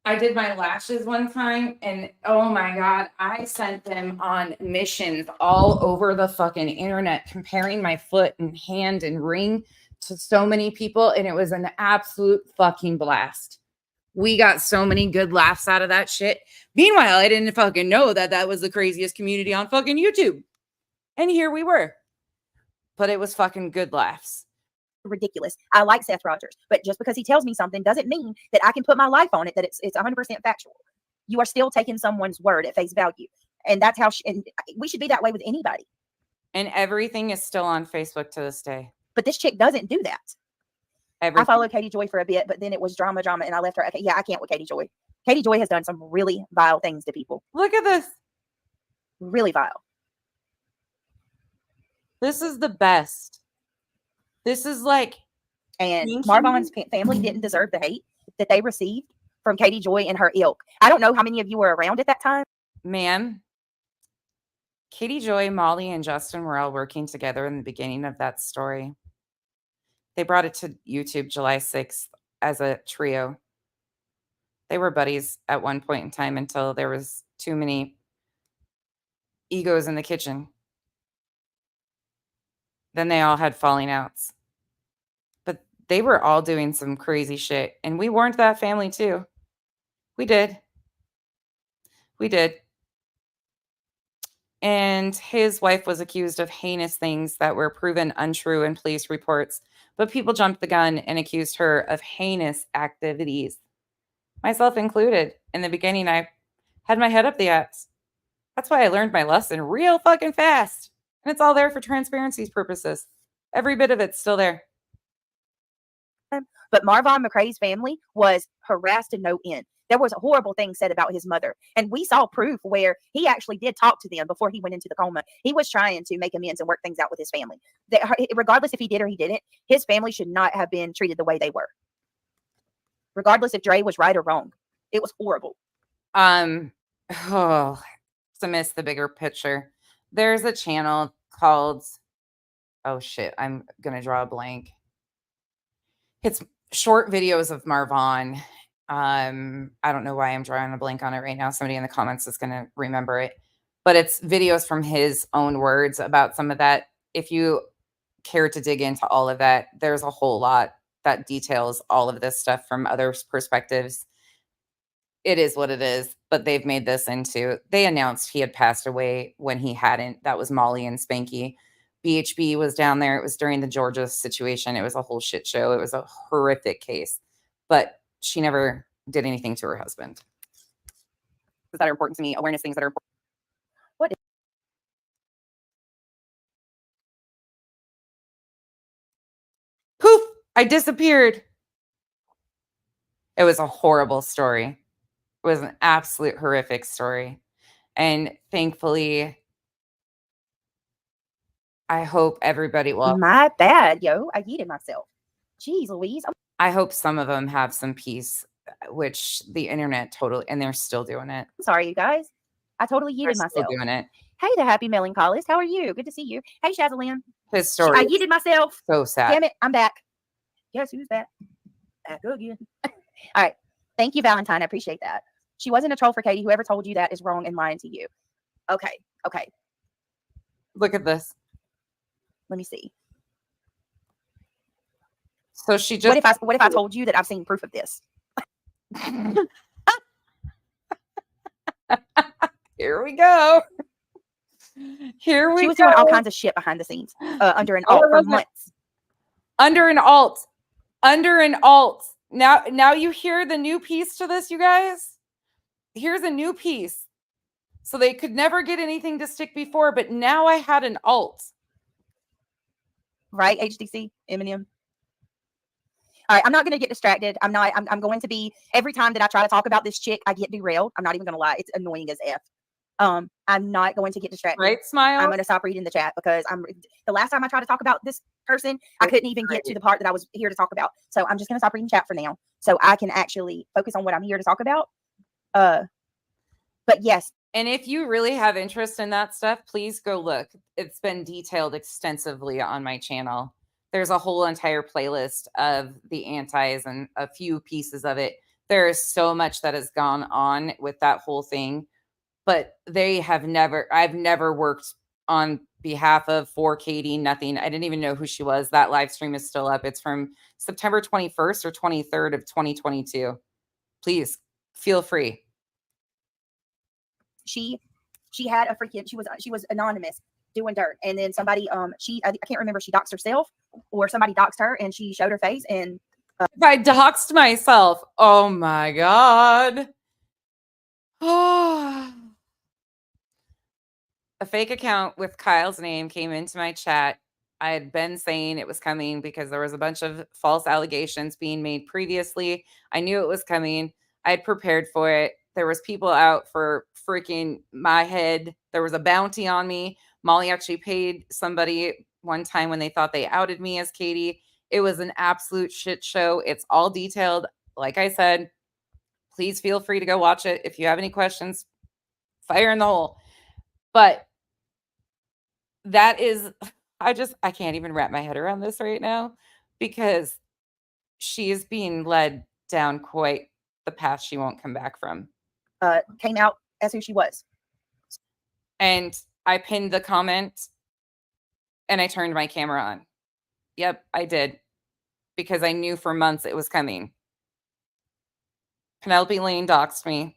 I did my lashes one time, and oh my God, I sent them on missions all over the fucking internet, comparing my foot and hand and ring to so many people, and it was an absolute fucking blast. We got so many good laughs out of that shit. Meanwhile, I didn't fucking know that was the craziest community on fucking YouTube. And here we were. But it was fucking good laughs. Ridiculous. I like Seth Rogers, but just because he tells me something doesn't mean that I can put my life on it, that it's 100% factual. You are still taking someone's word at face value. And that's how and we should be that way with anybody. And everything is still on Facebook to this day. But this chick doesn't do that. Everything. I followed Katie Joy for a bit, but then it was drama, and I left her. Okay, yeah, I can't with Katie Joy. Katie Joy has done some really vile things to people. Look at this. Really vile. This is the best. This is like. And Marvon's family didn't deserve the hate that they received from Katie Joy and her ilk. I don't know how many of you were around at that time. Ma'am, Katie Joy, Molly, and Justin were all working together in the beginning of that story. They brought it to YouTube July 6th as a trio. They were buddies at one point in time until there was too many egos in the kitchen. Then they all had falling outs. But they were all doing some crazy shit. And we warned that family too. We did. We did. And his wife was accused of heinous things that were proven untrue in police reports. But people jumped the gun and accused her of heinous activities. Myself included. In the beginning, I had my head up the ass. That's why I learned my lesson real fucking fast. And it's all there for transparency's purposes. Every bit of it's still there. But Marvon McCrae's family was harassed to no end. There was horrible things said about his mother. And we saw proof where he actually did talk to them before he went into the coma. He was trying to make amends and work things out with his family. Regardless if he did or he didn't, his family should not have been treated the way they were. Regardless if Dre was right or wrong. It was horrible. To miss the bigger picture. There's a channel called, oh shit, I'm going to draw a blank. It's short videos of Marvon. I don't know why I'm drawing a blank on it right now. Somebody in the comments is going to remember it. But it's videos from his own words about some of that. If you care to dig into all of that, there's a whole lot that details all of this stuff from other perspectives. It is what it is, but they've made this into, they announced he had passed away when he hadn't. That was Molly and Spanky. BHB was down there. It was during the Georgia situation. It was a whole shit show. It was a horrific case, but she never did anything to her husband. That are important to me. Awareness things that are important. What? Poof! I disappeared. It was a horrible story. It was an absolute horrific story. And thankfully, I hope everybody will. My bad, yo. I yeeted myself. Jeez Louise. I hope some of them have some peace, which the internet totally, and they're still doing it. I'm sorry, you guys. I totally They're yeeted still myself. doing it. Hey, the happy melancholists. How are you? Good to see you. Hey, Shazalyn. His story I is yeeted myself. so sad. Damn it. I'm back. Guess who's back? Back again. All right. Thank you, Valentine. I appreciate that. She wasn't a troll for Katie. Whoever told you that is wrong and lying to you. Okay. Okay. Look at this. Let me see. So she just. What if I told you that I've seen proof of this? Here we go. Here we go. She was doing all kinds of shit behind the scenes under an alt for months. Under an alt. Under an alt. Now you hear the new piece to this, you guys? Here's a new piece. So they could never get anything to stick before, but now I had an alt. Right, HDC, Eminem. All right, I'm not going to get distracted. I'm going to be, every time that I try to talk about this chick, I get derailed. I'm not even going to lie. It's annoying as F. I'm not going to get distracted. Right, Smile? I'm going to stop reading the chat because the last time I tried to talk about this person, I couldn't even get to the part that I was here to talk about. So I'm just going to stop reading chat for now so I can actually focus on what I'm here to talk about. But yes. And if you really have interest in that stuff, please go look. It's been detailed extensively on my channel. There's a whole entire playlist of the antis and a few pieces of it. There is so much that has gone on with that whole thing, but I've never worked on behalf of for Katie, nothing. I didn't even know who she was. That live stream is still up. It's from September 21st or 23rd of 2022. Please feel free. She had a freaking, she was anonymous doing dirt, and then somebody I can't remember, she doxed herself or somebody doxed her and she showed her face, and if I doxed myself, oh my god. A fake account with Kyle's name came into my chat. I had been saying it was coming because there was a bunch of false allegations being made previously. I knew it was coming. I had prepared for it. There was people out for freaking my head. There was a bounty on me. Molly actually paid somebody one time when they thought they outed me as Katie. It was an absolute shit show. It's all detailed. Like I said, please feel free to go watch it. If you have any questions, fire in the hole. But that is, I can't even wrap my head around this right now because she is being led down quite the path she won't come back from. Came out as who she was. And I pinned the comment and I turned my camera on. Yep, I did. Because I knew for months it was coming. Penelope Lane doxed me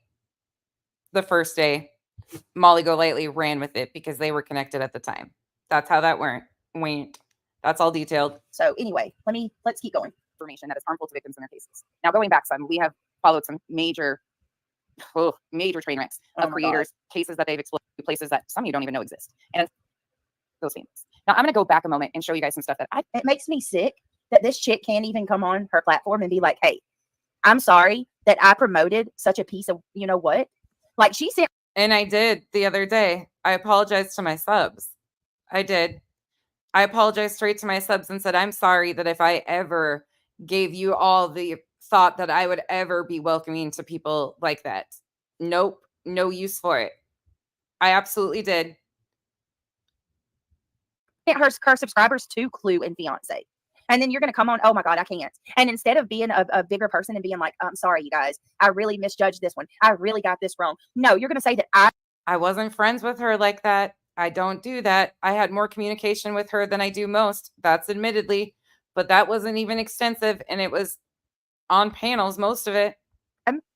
the first day. Molly Golightly ran with it because they were connected at the time. That's how that went. That's all detailed. So anyway, let's keep going. Information that is harmful to victims in their cases. Now, going back some, we have followed some major train wrecks of creators, cases that they've explored, places that some of you don't even know exist. And those things. Now I'm going to go back a moment and show you guys some stuff that it makes me sick that this chick can't even come on her platform and be like, hey, I'm sorry that I promoted such a piece of, you know what? Like she sent. And I did the other day. I apologized to my subs. I did. I apologized straight to my subs and said, I'm sorry that if I ever gave you all the thought that I would ever be welcoming to people like that. Nope. No use for it. I absolutely did. Her subscribers to Clue and Fiance. And then you're going to come on, oh my God, I can't. And instead of being a bigger person and being like, I'm sorry, you guys, I really misjudged this one. I really got this wrong. No, you're going to say that I wasn't friends with her like that. I don't do that. I had more communication with her than I do most. That's admittedly, but that wasn't even extensive. And it was on panels, most of it.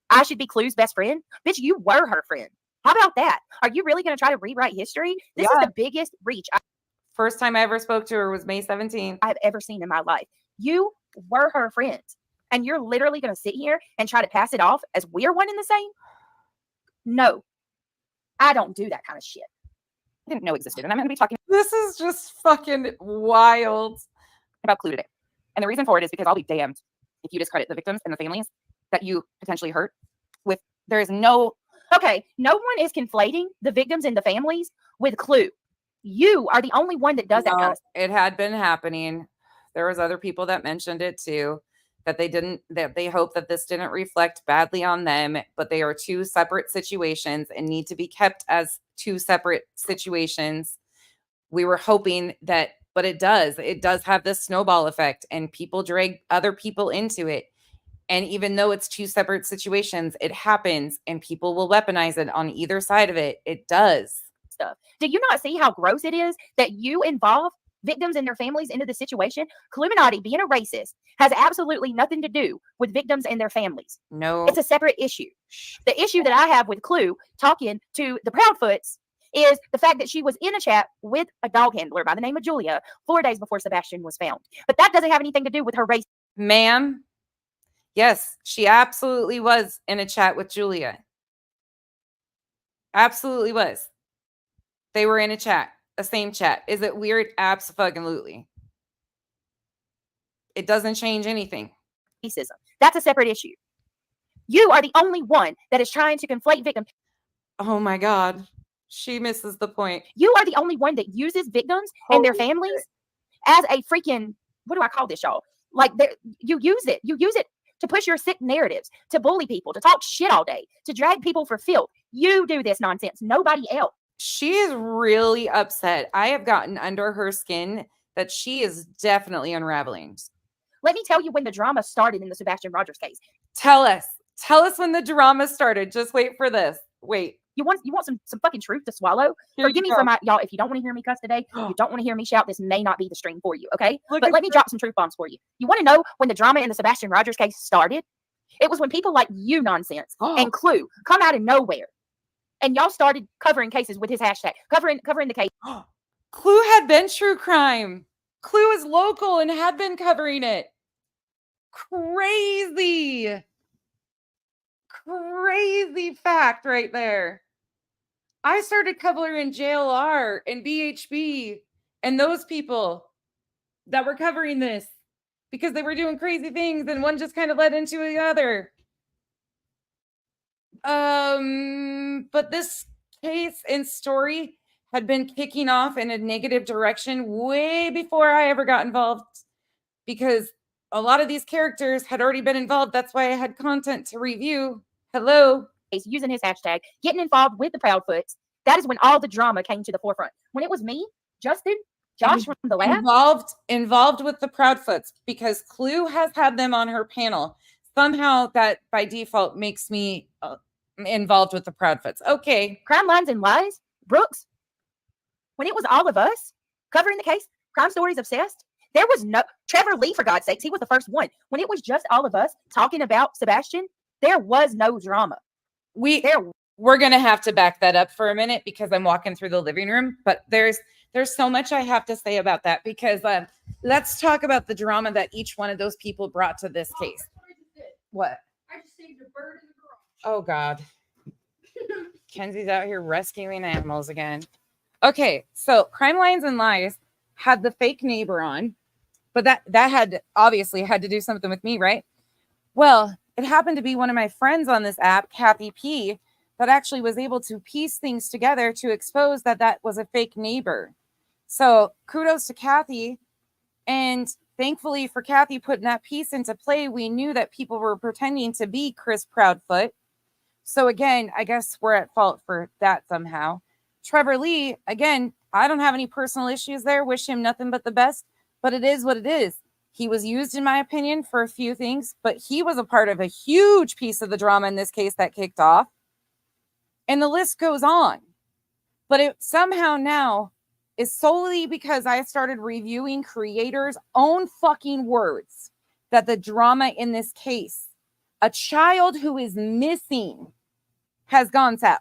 I should be Clue's best friend. Bitch, you were her friend. How about that? Are you really going to try to rewrite history? This is the biggest reach First time I ever spoke to her was May 17th. I've ever seen in my life. You were her friend. And you're literally going to sit here and try to pass it off as we're one in the same? No. I don't do that kind of shit. I didn't know existed. And I'm going to be talking. This is just fucking wild. About Clue today. And the reason for it is because I'll be damned if you discredit the victims and the families that you potentially hurt with. There is no. Okay. No one is conflating the victims and the families with Clue. You are the only one that does that kind of stuff. It had been happening. There was other people that mentioned it too, that they hope that this didn't reflect badly on them, but they are two separate situations and need to be kept as two separate situations. We were hoping that, but it does have this snowball effect and people drag other people into it. And even though it's two separate situations, it happens and people will weaponize it on either side of it. It does. Stuff. Do you not see how gross it is that you involve victims and their families into the situation? Illuminati being a racist has absolutely nothing to do with victims and their families. No. It's a separate issue. The issue that I have with Clue talking to the Proudfoots is the fact that she was in a chat with a dog handler by the name of Julia 4 days before Sebastian was found. But that doesn't have anything to do with her race. Ma'am, yes, she absolutely was in a chat with Julia. Absolutely was. They were in a chat, a same chat. Is it weird? Abso-fucking-lutely. It doesn't change anything. Racism. That's a separate issue. You are the only one that is trying to conflate victims. Oh my God. She misses the point. You are the only one that uses victims and their families as a freaking, what do I call this, y'all? Like, you use it. You use it to push your sick narratives, to bully people, to talk shit all day, to drag people for filth. You do this nonsense. Nobody else. She is really upset. I have gotten under her skin that she is definitely unraveling. Let me tell you when the drama started in the Sebastian Rogers case. Tell us when the drama started. Just wait for this. Wait. You want some fucking truth to swallow? Forgive me for my, y'all, if you don't want to hear me cuss today, you don't want to hear me shout, this may not be the stream for you, okay? But let me drop some truth bombs for you. You want to know when the drama in the Sebastian Rogers case started? It was when people like you nonsense and Clue come out of nowhere. And y'all started covering cases with his hashtag, covering the case. Clue had been true crime. Clue is local and had been covering it. Crazy fact right there. I started covering JLR and BHB and those people that were covering this because they were doing crazy things and one just kind of led into the other. But this case and story had been kicking off in a negative direction way before I ever got involved because a lot of these characters had already been involved. That's why I had content to review. Hello. Using his hashtag, getting involved with the Proudfoots. That is when all the drama came to the forefront. When it was me, Justin, Josh from the lab. Involved with the Proudfoots because Clue has had them on her panel. Somehow that by default makes me involved with the Proudfoots. Okay. Crime Lines and Lies, Brooks. When it was all of us covering the case, Crime Stories Obsessed, there was no Trevor Lee, for God's sakes, he was the first one. When it was just all of us talking about Sebastian, there was no drama. We're gonna have to back that up for a minute because I'm walking through the living room, but there's so much I have to say about that because let's talk about the drama that each one of those people brought to this case. What? I just saved a bird in the garage. Oh God. Kenzie's out here rescuing animals again. Okay, so Crime Lines and Lies had the fake neighbor on, but that had obviously had to do something with me, right? Well, it happened to be one of my friends on this app, Kathy P, that actually was able to piece things together to expose that that was a fake neighbor. So kudos to Kathy. And thankfully for Kathy putting that piece into play, we knew that people were pretending to be Chris Proudfoot. So again, I guess we're at fault for that somehow. Trevor Lee, again, I don't have any personal issues there. Wish him nothing but the best, but it is what it is. He was used, in my opinion, for a few things, but he was a part of a huge piece of the drama in this case that kicked off. And the list goes on. But it somehow now is solely because I started reviewing creators' own fucking words that the drama in this case, a child who is missing, has gone south.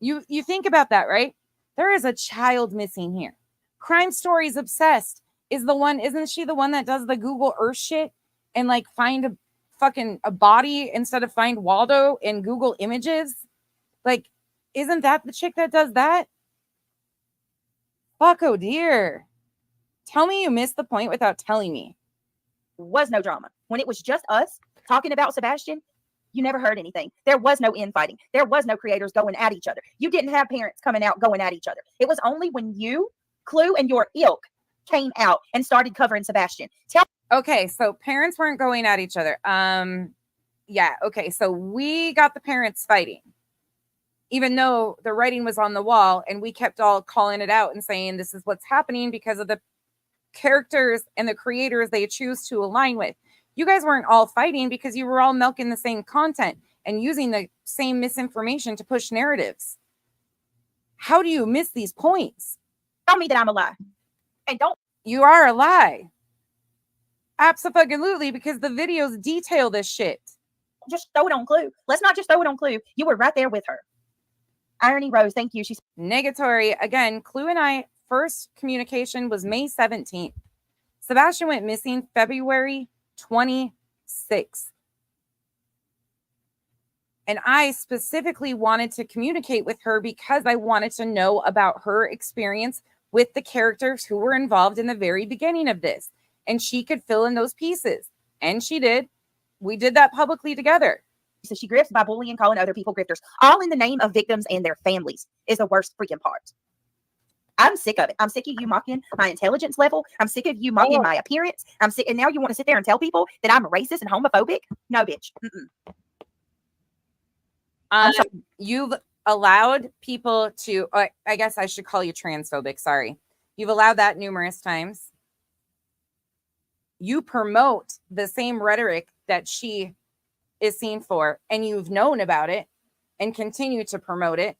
You think about that, right? There is a child missing here. Crime Stories Obsessed is the one, isn't she the one that does the Google Earth shit and like find a body instead of find Waldo in Google Images? Like, isn't that the chick that does that? Fuck, oh dear. Tell me you missed the point without telling me. Was no drama. When it was just us talking about Sebastian, you never heard anything. There was no infighting. There was no creators going at each other. You didn't have parents coming out going at each other. It was only when you, Clue, and your ilk came out and started covering Sebastian. Okay, so parents weren't going at each other. Yeah, okay, so we got the parents fighting, even though the writing was on the wall, and we kept all calling it out and saying this is what's happening because of the characters and the creators they choose to align with. You guys weren't all fighting because you were all milking the same content and using the same misinformation to push narratives. How do you miss these points? Tell me that I'm a lie. And don't. You are a lie. Absolutely, because the videos detail this shit. Just throw it on Clue. Let's not just throw it on Clue. You were right there with her. Irony Rose, thank you. She's negatory. Again, Clue and I first communication was May 17th. Sebastian went missing February 26th. And I specifically wanted to communicate with her because I wanted to know about her experience with the characters who were involved in the very beginning of this. And she could fill in those pieces. And she did. We did that publicly together. So she grifts by bullying, calling other people grifters, all in the name of victims and their families, is the worst freaking part. I'm sick of it. I'm sick of you mocking my intelligence level. I'm sick of you mocking my appearance. I'm sick. And now you want to sit there and tell people that I'm racist and homophobic? No, bitch. You've allowed people to, I guess I should call you transphobic. Sorry. You've allowed that numerous times. You promote the same rhetoric that she is seen for, and you've known about it and continue to promote it.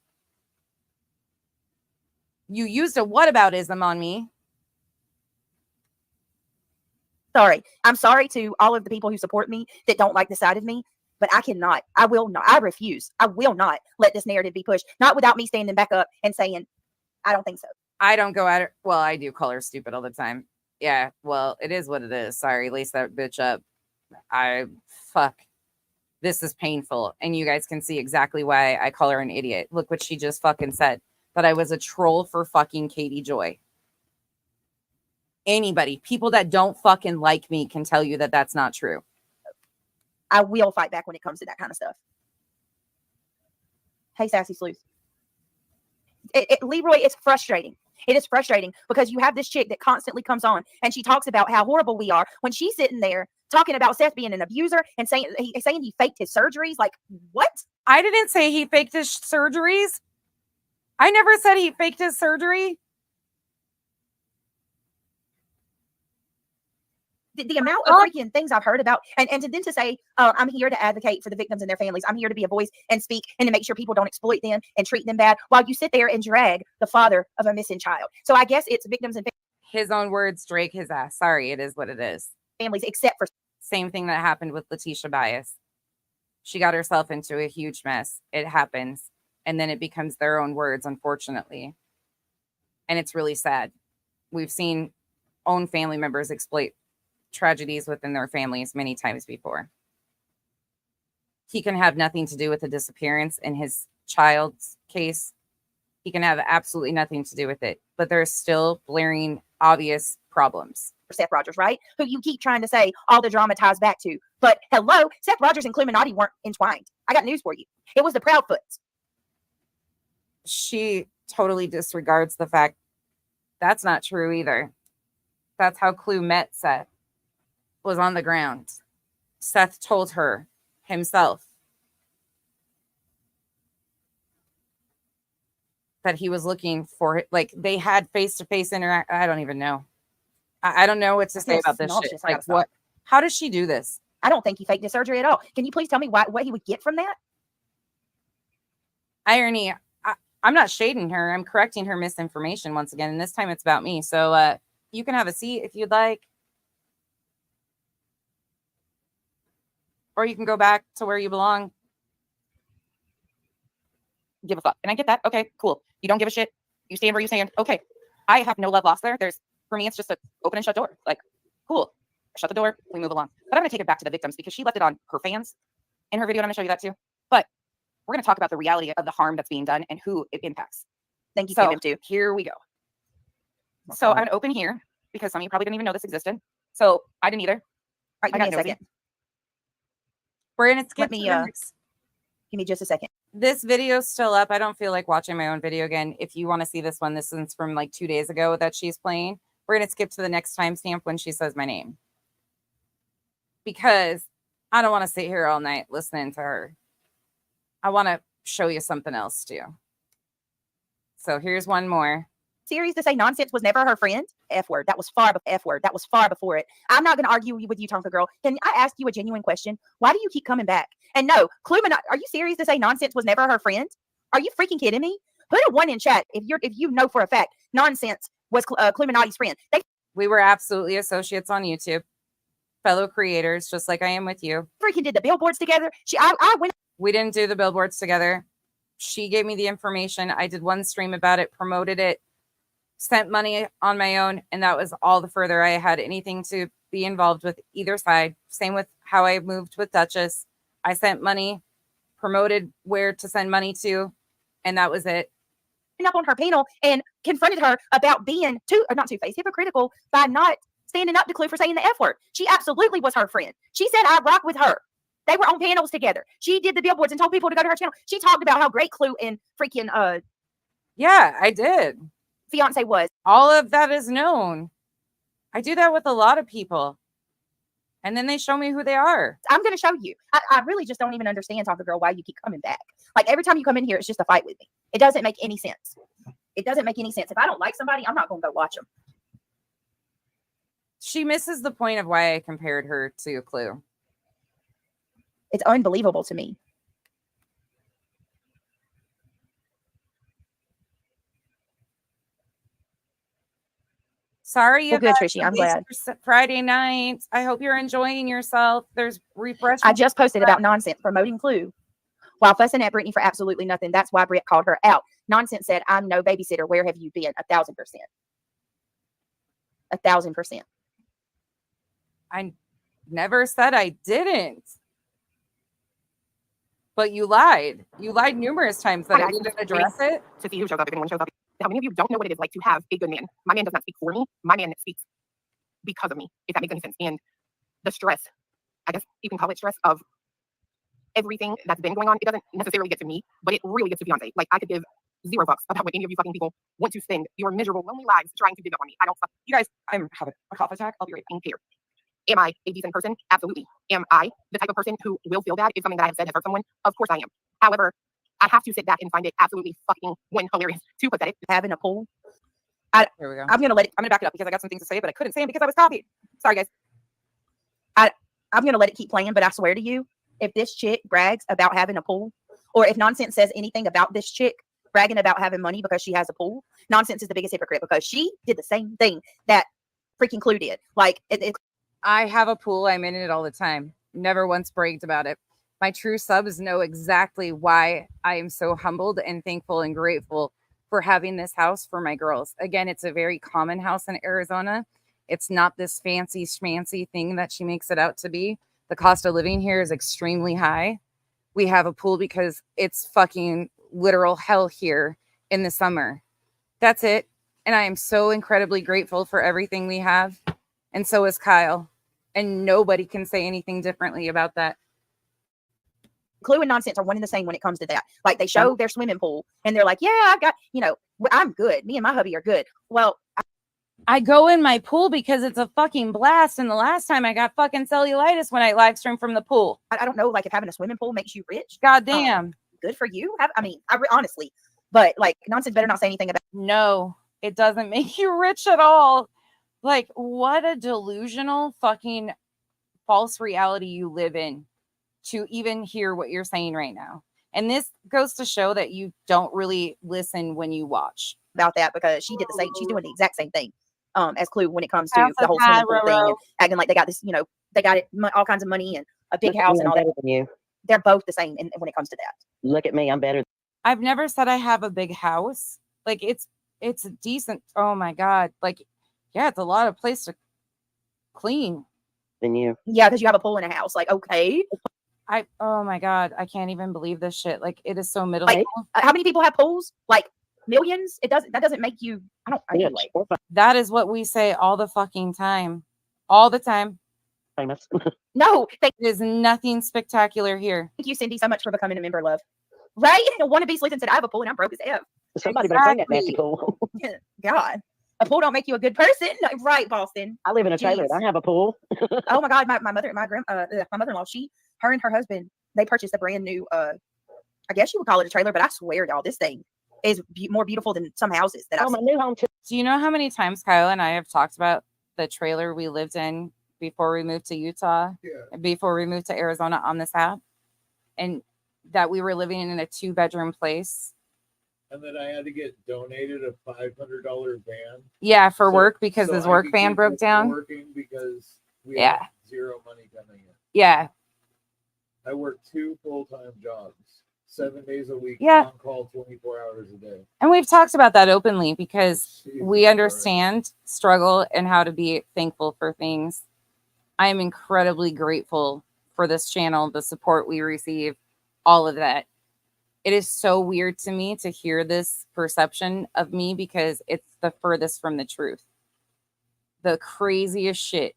You used a whataboutism on me. Sorry. I'm sorry to all of the people who support me that don't like the side of me, but I cannot. I will not. I refuse. I will not let this narrative be pushed. Not without me standing back up and saying, I don't think so. I don't go at her. Well, I do call her stupid all the time. Yeah, well, it is what it is. Sorry, lace that bitch up. Fuck. This is painful. And you guys can see exactly why I call her an idiot. Look what she just fucking said. That I was a troll for fucking Katie Joy. Anybody, people that don't fucking like me can tell you that that's not true. I will fight back when it comes to that kind of stuff. Hey, Sassy Sleuth. Leroy, it's frustrating. It is frustrating because you have this chick that constantly comes on and she talks about how horrible we are when she's sitting there talking about Seth being an abuser and saying he faked his surgeries. Like, what? I didn't say he faked his surgeries. I never said he faked his surgery. The amount of freaking things I've heard about, and then to say, I'm here to advocate for the victims and their families. I'm here to be a voice and speak and to make sure people don't exploit them and treat them bad while you sit there and drag the father of a missing child. So I guess it's victims and his own words, drag his ass. Sorry, it is what it is. Families, except for same thing that happened with Letitia Bias. She got herself into a huge mess. It happens. And then it becomes their own words, unfortunately. And it's really sad. We've seen own family members exploit tragedies within their families many times before. He can have nothing to do with the disappearance in his child's case. He can have absolutely nothing to do with it. But there's still blaring, obvious problems. Seth Rogers, right? Who you keep trying to say all the drama ties back to. But hello, Seth Rogers and Illuminati weren't entwined. I got news for you. It was the Proudfoots. She totally disregards the fact that's not true either. That's how Clue met Seth, was on the ground. Seth told her himself that he was looking for it. Like, they had face-to-face interact. I don't even know. I don't know what to say about this shit. Like, what? How does she do this? I don't think he faked his surgery at all. Can you please tell me what he would get from that? Irony. I'm not shading her. I'm correcting her misinformation once again. And this time it's about me. So you can have a seat if you'd like. Or you can go back to where you belong. Give a fuck. And I get that. Okay, cool. You don't give a shit. You stand where you stand. Okay. I have no love lost there. For me, it's just an open and shut door. Like, cool. Shut the door. We move along. But I'm going to take it back to the victims because she left it on her fans in her video. And I'm going to show you that too. But we're going to talk about the reality of the harm that's being done and who it impacts. Thank you, So Kim, too. here we go. So I'm going to open here because some of you probably didn't even know this existed. So I didn't either. All right, give me a second. We're going to skip Let me, to the next. Give me just a second. This video's still up. I don't feel like watching my own video again. If you want to see this one, this one's from like 2 days ago that she's playing. We're going to skip to the next timestamp when she says my name. Because I don't want to sit here all night listening to her. I want to show you something else too. So here's one more. Series to say nonsense was never her friend. F word. That was far before it. I'm not going to argue with you, Tonka girl. Can I ask you a genuine question? Why do you keep coming back? And no, Cluminati, are you serious to say nonsense was never her friend? Are you freaking kidding me? Put a 1 in chat if you know for a fact nonsense was Cluminati's friend. We were absolutely associates on YouTube, fellow creators, just like I am with you. Freaking did the billboards together. I went. We didn't do the billboards together. She gave me the information. I did one stream about it, promoted it, sent money on my own, and that was all the further I had anything to be involved with either side. Same with how I moved with Duchess. I sent money, promoted where to send money to, and that was it. Up on her panel and confronted her about being not two-faced, hypocritical by not standing up to Clue for saying the F word. She absolutely was her friend. She said, I rock with her. They were on panels together. She did the billboards and told people to go to her channel. She talked about how great Clue and freaking yeah, I did. Fiance was. All of that is known. I do that with a lot of people. And then they show me who they are. I'm going to show you. I really just don't even understand, Tonka girl, why you keep coming back. Like, every time you come in here, it's just a fight with me. It doesn't make any sense. It doesn't make any sense. If I don't like somebody, I'm not going to go watch them. She misses the point of why I compared her to Clue. It's unbelievable to me. Sorry Well, good, about Trishy. I'm this glad. Friday night. I hope you're enjoying yourself. There's refreshments. I just posted about nonsense promoting Clue while fussing at Brittany for absolutely nothing. That's why Britt called her out. Nonsense said, I'm no babysitter. Where have you been? 1,000%. 1,000%. I never said I didn't. But you lied. You lied numerous times that I didn't address it. To see who shows up if anyone shows up. How many of you don't know what it is like to have a good man? My man does not speak for me. My man speaks because of me, if that makes any sense. And the stress, I guess you can call it stress, of everything that's been going on, it doesn't necessarily get to me, but it really gets to Beyonce. Like, I could give $0 about what any of you fucking people want to spend your miserable, lonely lives trying to dig up on me. I don't fuck. You guys, I'm having a cough attack. I'll be right back here. Am I a decent person? Absolutely. Am I the type of person who will feel bad if something that I have said has hurt someone? Of course I am. However, I have to sit back and find it absolutely fucking hilarious, too pathetic. Having a pool. Here we go. I'm going to let it. I'm going to back it up because I got some things to say, but I couldn't say them because I was copied. Sorry, guys. I'm going to let it keep playing, but I swear to you, if this chick brags about having a pool, or if Nonsense says anything about this chick bragging about having money because she has a pool, Nonsense is the biggest hypocrite because she did the same thing that freaking Clue did. Like, I have a pool. I'm in it all the time. Never once bragged about it. My true subs know exactly why I am so humbled and thankful and grateful for having this house for my girls. Again, it's a very common house in Arizona. It's not this fancy schmancy thing that she makes it out to be. The cost of living here is extremely high. We have a pool because it's fucking literal hell here in the summer. That's it. And I am so incredibly grateful for everything we have. And so is Kyle. And nobody can say anything differently about that. Clue and nonsense are one and the same when it comes to that. Like they show their swimming pool and they're like, yeah, I've got, I'm good. Me and my hubby are good. Well, I go in my pool because it's a fucking blast. And the last time I got fucking cellulitis when I live stream from the pool. I don't know, like if having a swimming pool makes you rich. God damn. Good for you. Honestly, but like nonsense better not say anything about. No, it doesn't make you rich at all. Like, what a delusional fucking false reality you live in to even hear what you're saying right now. And this goes to show that you don't really listen when you watch. About that because she did the same. She's doing the exact same thing as Clue when it comes to the whole swimming pool thing and acting like they got this, they got all kinds of money and a big house and all that. Than you. They're both the same when it comes to that. Look at me, I'm better. I've never said I have a big house. Like it's a decent. Oh my God. Like, yeah, it's a lot of place to clean than you. Yeah, because you have a pool in a house. Like, okay. Oh my God, I can't even believe this shit. Like, it is so middle. Like, how many people have pools? Like millions. That doesn't make you. Anyway. That is what we say all the fucking time, all the time. Famous. No, there's nothing spectacular here. Thank you, Cindy, so much for becoming a member. Love. Right? One of these Sleuth said I have a pool and I'm broke as F. Somebody better clean that nasty pool. God. A pool don't make you a good person, right, Boston? I live in a trailer. And I have a pool. Oh my God, my mother-in-law, her and her husband, they purchased a brand new. I guess you would call it a trailer, but I swear, y'all, this thing is more beautiful than some houses that I've my new home too. Do you know how many times Kyle and I have talked about the trailer we lived in before we moved to Utah, before we moved to Arizona on this app, and that we were living in a 2-bedroom place? And then I had to get donated a $500 van. Yeah, for work because his work van broke down. Working because we had zero money coming in. Yeah. I worked 2 full-time jobs, 7 days a week, on call 24 hours a day. And we've talked about that openly because we understand struggle and how to be thankful for things. I am incredibly grateful for this channel, the support we receive, all of that. It is so weird to me to hear this perception of me because it's the furthest from the truth. The craziest shit.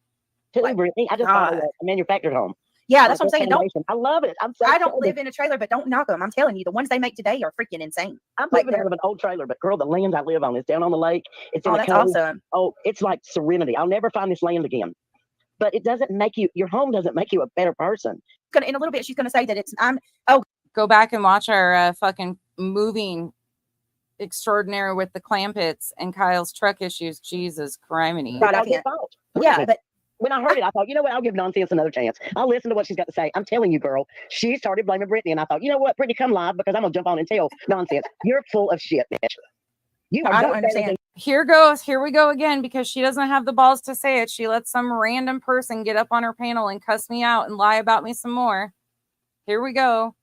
Brittany, I just bought a manufactured home. Yeah, that's what I'm saying. I love it. I don't live in a trailer, but don't knock them. I'm telling you, the ones they make today are freaking insane. I'm living out of an old trailer, but girl, the land I live on is down on the lake. It's in that's awesome. Oh, it's like serenity. I'll never find this land again. But it doesn't make you. Your home doesn't make you a better person. In a little bit, she's gonna say that it's. Go back and watch our fucking moving extraordinary with the Clampets and Kyle's truck issues. Jesus criminy. Yeah, but when I heard it, I thought, you know what? I'll give nonsense another chance. I'll listen to what she's got to say. I'm telling you, girl, she started blaming Brittany, and I thought, you know what, Brittany, come live because I'm gonna jump on and tell nonsense. You're full of shit, bitch. I don't understand. Here we go again because she doesn't have the balls to say it. She lets some random person get up on her panel and cuss me out and lie about me some more. Here we go.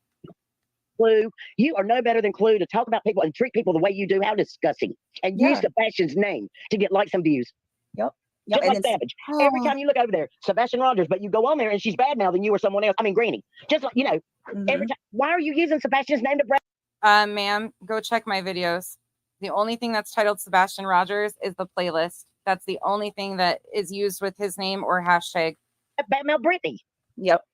Clue, you are no better than Clue to talk about people and treat people the way you do. How disgusting. And use Sebastian's name to get likes and views. Yep. Just like Savage. Every time you look over there, Sebastian Rogers, but you go on there and she's bad mouthing you or someone else. I mean, Granny. Just like, every time. Why are you using Sebastian's name to brag? Ma'am, go check my videos. The only thing that's titled Sebastian Rogers is the playlist. That's the only thing that is used with his name or hashtag. Badmouth Brittany. Yep.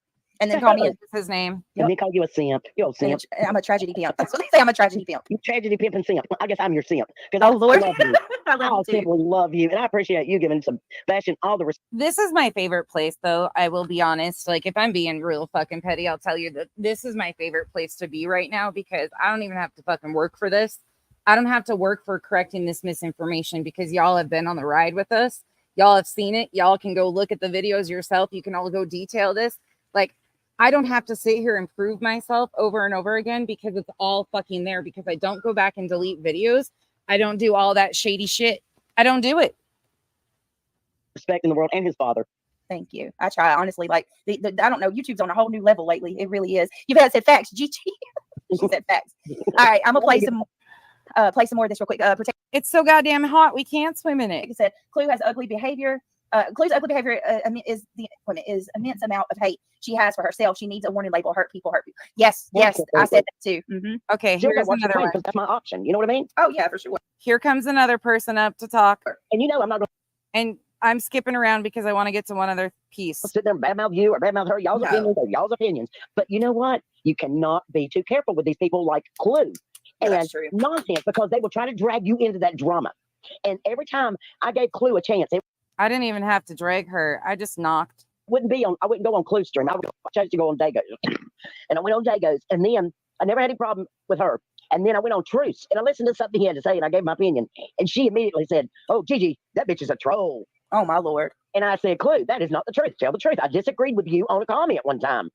And then call me his name. And they call you a simp. You're a simp. I'm a tragedy pimp. That's what they say. I'm a tragedy pimp. You tragedy pimp and simp. I guess I'm your simp. Oh Lord, I love you. I simply love you, and I appreciate you giving Sebastian all the respect. This is my favorite place, though. I will be honest. Like, if I'm being real fucking petty, I'll tell you that this is my favorite place to be right now because I don't even have to fucking work for this. I don't have to work for correcting this misinformation because y'all have been on the ride with us. Y'all have seen it. Y'all can go look at the videos yourself. You can all go detail this. Like, I don't have to sit here and prove myself over and over again because it's all fucking there because I don't go back and delete videos. I don't do all that shady shit. I don't do it. Respect in the world and his father. Thank you. I try, honestly. Like, I don't know. YouTube's on a whole new level lately. It really is. You've had said facts, GG. She said facts. All right, I'm going to play some more of this real quick. It's so goddamn hot. We can't swim in it. Like I said, Clue has ugly behavior. Chloe's ugly behavior is immense amount of hate she has for herself. She needs a warning label. Hurt people. Yes, yes, I said that too. Okay, Still here's don't watch the another plane one. because that's my option. You know what I mean? Oh yeah, for sure. Here comes another person up to talk. And you know I'm not going And I'm skipping around because I want to get to one other piece. to sit there and badmouth you or badmouth her. Y'all's No. opinions are y'all's opinions. But you know what? You cannot be too careful with these people like Clue Yeah, and that's true. nonsense because they will try to drag you into that drama. And every time I gave Clue a chance, it I didn't even have to drag her. I just knocked. wouldn't be on. I wouldn't go on Clue stream. I would change to go on Dagos, and I went on Dagos, and then I never had any problem with her. And then I went on Truce, and I listened to something he had to say, and I gave my opinion. And she immediately said, "Oh, Gigi, that bitch is a troll." Oh my lord. And I said, Clue, that is not the truth. Tell the truth. I disagreed with you on a comment one time.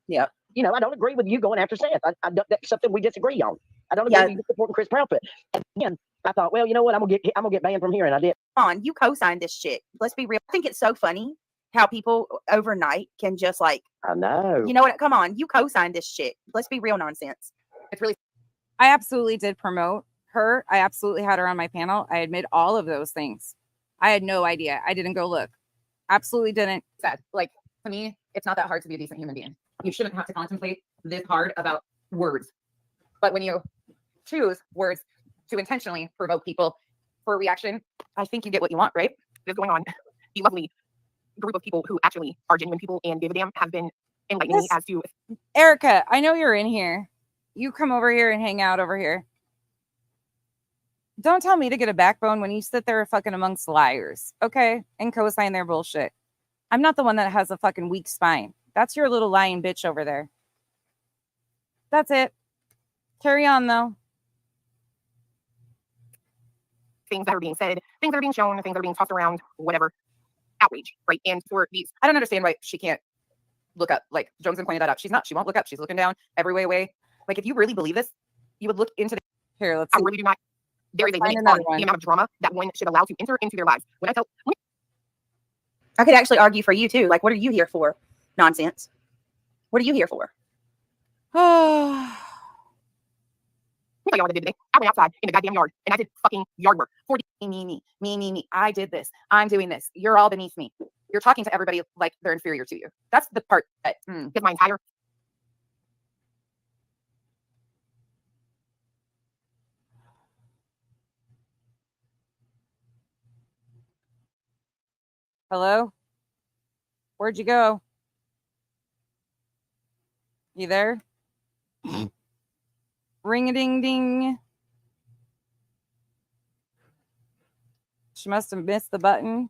Yeah. You know, I don't agree with you going after Seth. That's something we disagree on. I don't agree Yeah. with you supporting Chris Proudfoot. And again, I thought, well, you know what? I'm gonna get banned from here, and I did. Come on, you co-signed this shit. Let's be real. I think it's so funny how people overnight can just like, I know. you know what? Come on, you co-signed this shit. Let's be real nonsense. It's really I absolutely did promote her. I absolutely had her on my panel. I admit all of those things. I had no idea. I didn't go look. Absolutely didn't. Sad. Like, to me, it's not that hard to be a decent human being. You shouldn't have to contemplate this hard about words. But when you choose words to intentionally provoke people for a reaction, I think you get what you want, right? This going on. The lovely group of people who actually are genuine people and give a damn have been enlightening me Yes. as to Erica, I know you're in here. You come over here and hang out over here. Don't tell me to get a backbone when you sit there fucking amongst liars, okay? And co-sign their bullshit. I'm not the one that has a fucking weak spine. That's your little lying bitch over there. That's it. Carry on, though. things that are being said, things that are being shown, things that are being tossed around, whatever. Outrage, right? And for these, I don't understand why she can't look up. Like Johnson pointed that out. She won't look up. She's looking down every way away. Like if you really believe this, you would look into the Here, let's I see. really do not. There is a Find limit another on one. the amount of drama that one should allow to enter into their lives. When I could actually argue for you too. Like, what are you here for? Nonsense. What are you here for? Oh, Let me tell you what I did today. I went outside in the goddamn yard and I did fucking yard work for me. I did this. I'm doing this. You're all beneath me. You're talking to everybody like they're inferior to you. That's the part that because my entire hello? Where'd you go? You there? Ring-a-ding-ding. She must have missed the button.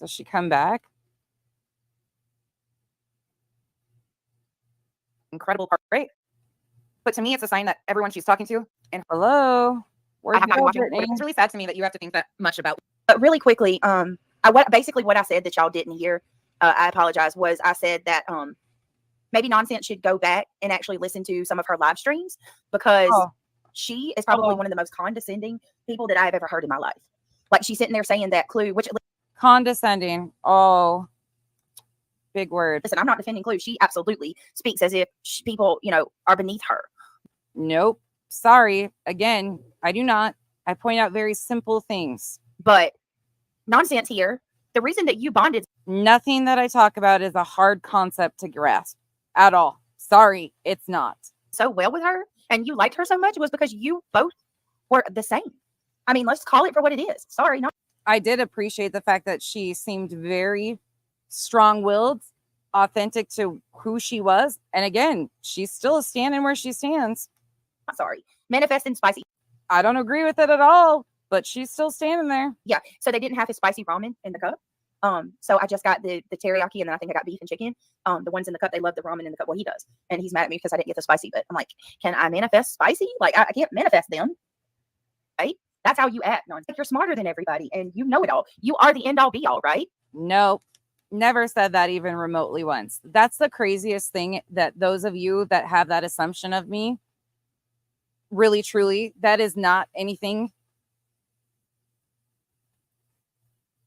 Does she come back? incredible part, right? But to me, it's a sign that everyone she's talking to, and Hello? I Where'd have you not been go, watching, Brittany? it's really sad to me that you have to think that much about. But really quickly, basically what I said that y'all didn't hear, I apologize, was I said that maybe Nonsense should go back and actually listen to some of her live streams because she is probably one of the most condescending people that I've ever heard in my life. Like she's sitting there saying that Clue, which Condescending. Oh, big word. listen, I'm not defending Clue. She absolutely speaks as if people, are beneath her. Nope. Sorry. Again, I do not. I point out very simple things. But Nonsense here, the reason that you bonded Nothing that I talk about is a hard concept to grasp at all. Sorry, it's not. so well with her and you liked her so much was because you both were the same. I mean, let's call it for what it is. Sorry, not. I did appreciate the fact that she seemed very strong-willed, authentic to who she was. And again, she's still standing where she stands. Sorry. Manifesting spicy. I don't agree with it at all, but she's still standing there. Yeah. So they didn't have his spicy ramen in the cup. So I just got the teriyaki and then I think I got beef and chicken. The ones in the cup, they love the ramen in the cup. Well, he does. And he's mad at me because I didn't get the spicy, but I'm like, can I manifest spicy? Like I can't manifest them. Right? That's how you act. Like you're smarter than everybody and you know it all. You are the end all be all, right? Nope. Never said that even remotely once. That's the craziest thing, that those of you that have that assumption of me, really, truly, that is not anything.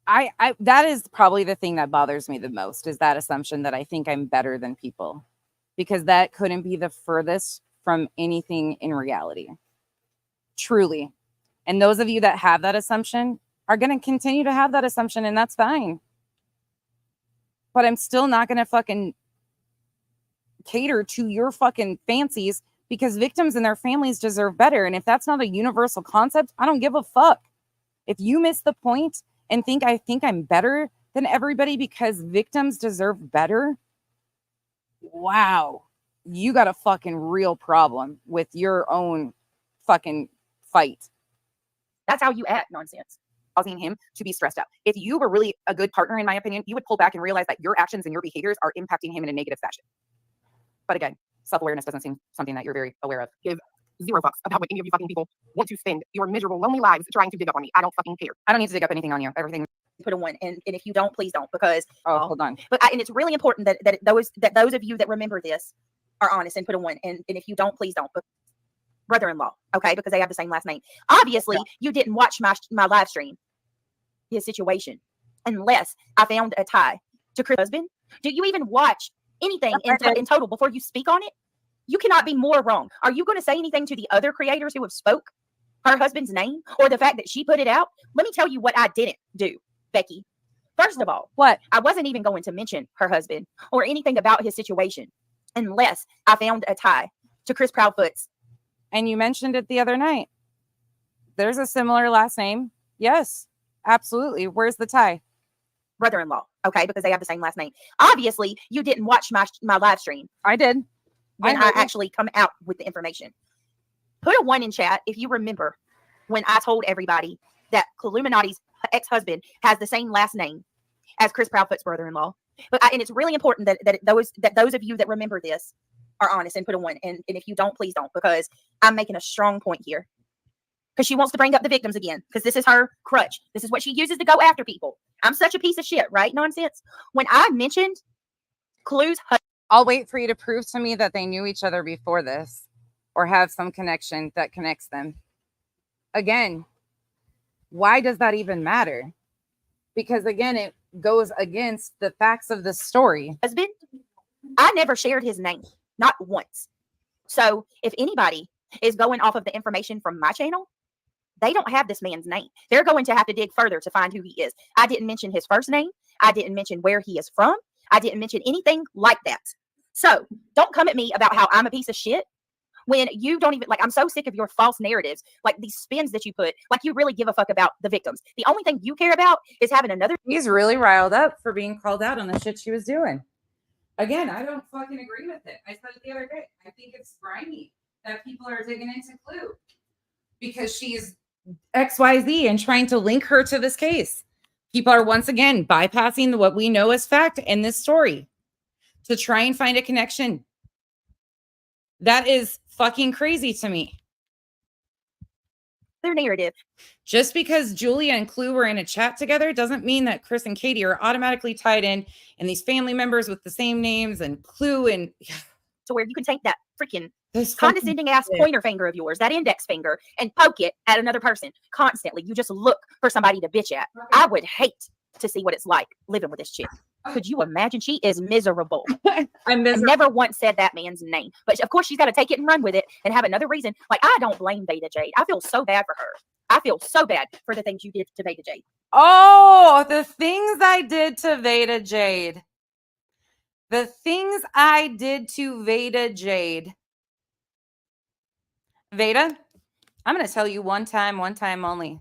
That is probably the thing that bothers me the most, is that assumption that I think I'm better than people, because that couldn't be the furthest from anything in reality. Truly. And those of you that have that assumption are going to continue to have that assumption, and that's fine. But I'm still not going to fucking cater to your fucking fancies, because victims and their families deserve better. And if that's not a universal concept, I don't give a fuck. If you miss the point and think I'm better than everybody because victims deserve better, wow, you got a fucking real problem with your own fucking fight. That's how you act, nonsense. Causing him to be stressed out. If you were really a good partner, in my opinion, you would pull back and realize that your actions and your behaviors are impacting him in a negative fashion. But again, self-awareness doesn't seem something that you're very aware of. Give zero fucks about what any of you fucking people want to spend your miserable, lonely lives trying to dig up on me. I don't fucking care. I don't need to dig up anything on you. Everything. Put a 1, and if you don't, please don't, because Hold on. and it's really important that those of you that remember this are honest and put a 1, and if you don't, please don't. But brother-in-law, okay, because they have the same last name. Obviously, you didn't watch my live stream, his situation, unless I found a tie to Chris' husband. Do you even watch anything in total before you speak on it? You cannot be more wrong. Are you going to say anything to the other creators who have spoke her husband's name, or the fact that she put it out? Let me tell you what I didn't do, Becky. First of all, What? I wasn't even going to mention her husband or anything about his situation unless I found a tie to Chris Proudfoot's. And you mentioned it the other night. There's a similar last name. Yes, absolutely. Where's the tie? Brother-in-law, okay, because they have the same last name. Obviously, you didn't watch my live stream. I did. When I actually come out with the information. Put a 1 in chat if you remember when I told everybody that Illuminati's ex-husband has the same last name as Chris Proudfoot's brother-in-law. And it's really important that those of you that remember this are honest and put a 1. And if you don't, please don't, because I'm making a strong point here. Because she wants to bring up the victims again, because this is her crutch. This is what she uses to go after people. I'm such a piece of shit, right? Nonsense. When I mentioned Clue's husband, I'll wait for you to prove to me that they knew each other before this, or have some connection that connects them. Again, why does that even matter? Because again, it goes against the facts of the story. husband, I never shared his name, not once. So if anybody is going off of the information from my channel, they don't have this man's name. They're going to have to dig further to find who he is. I didn't mention his first name. I didn't mention where he is from. I didn't mention anything like that. So don't come at me about how I'm a piece of shit when you don't even, like, I'm so sick of your false narratives, like these spins that you put, like you really give a fuck about the victims. The only thing you care about is having another. He's really riled up for being called out on the shit she was doing. Again, I don't fucking agree with it. I said it the other day. I think it's grimy that people are digging into Clue because she's XYZ and trying to link her to this case. People are once again bypassing what we know as fact in this story to try and find a connection. That is fucking crazy to me. Their narrative. Just because Julia and Clue were in a chat together doesn't mean that Chris and Katie are automatically tied in, and these family members with the same names and Clue and to where you can take that freaking this condescending ass pointer finger of yours, that index finger, and poke it at another person constantly. You just look for somebody to bitch at. I would hate to see what it's like living with this chick. Could you imagine? She is miserable. I'm miserable. I never once said that man's name, but of course she's got to take it and run with it and have another reason. Like, I don't blame Veda Jade. I feel so bad for her. I feel so bad for the things you did to Veda Jade. Oh, the things I did to Veda Jade. The things I did to Veda Jade. Veda, I'm going to tell you one time only.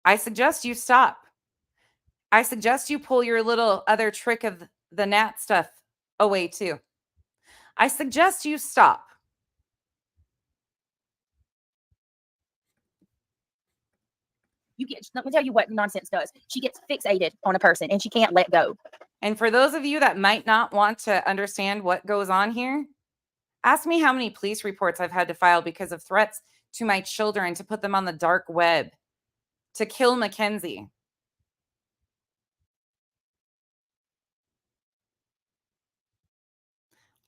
I suggest you stop. I suggest you pull your little other trick of the Nat stuff away too. I suggest you stop. Let me tell you what nonsense does. She gets fixated on a person and she can't let go. And for those of you that might not want to understand what goes on here, ask me how many police reports I've had to file because of threats to my children to put them on the dark web, to kill Mackenzie.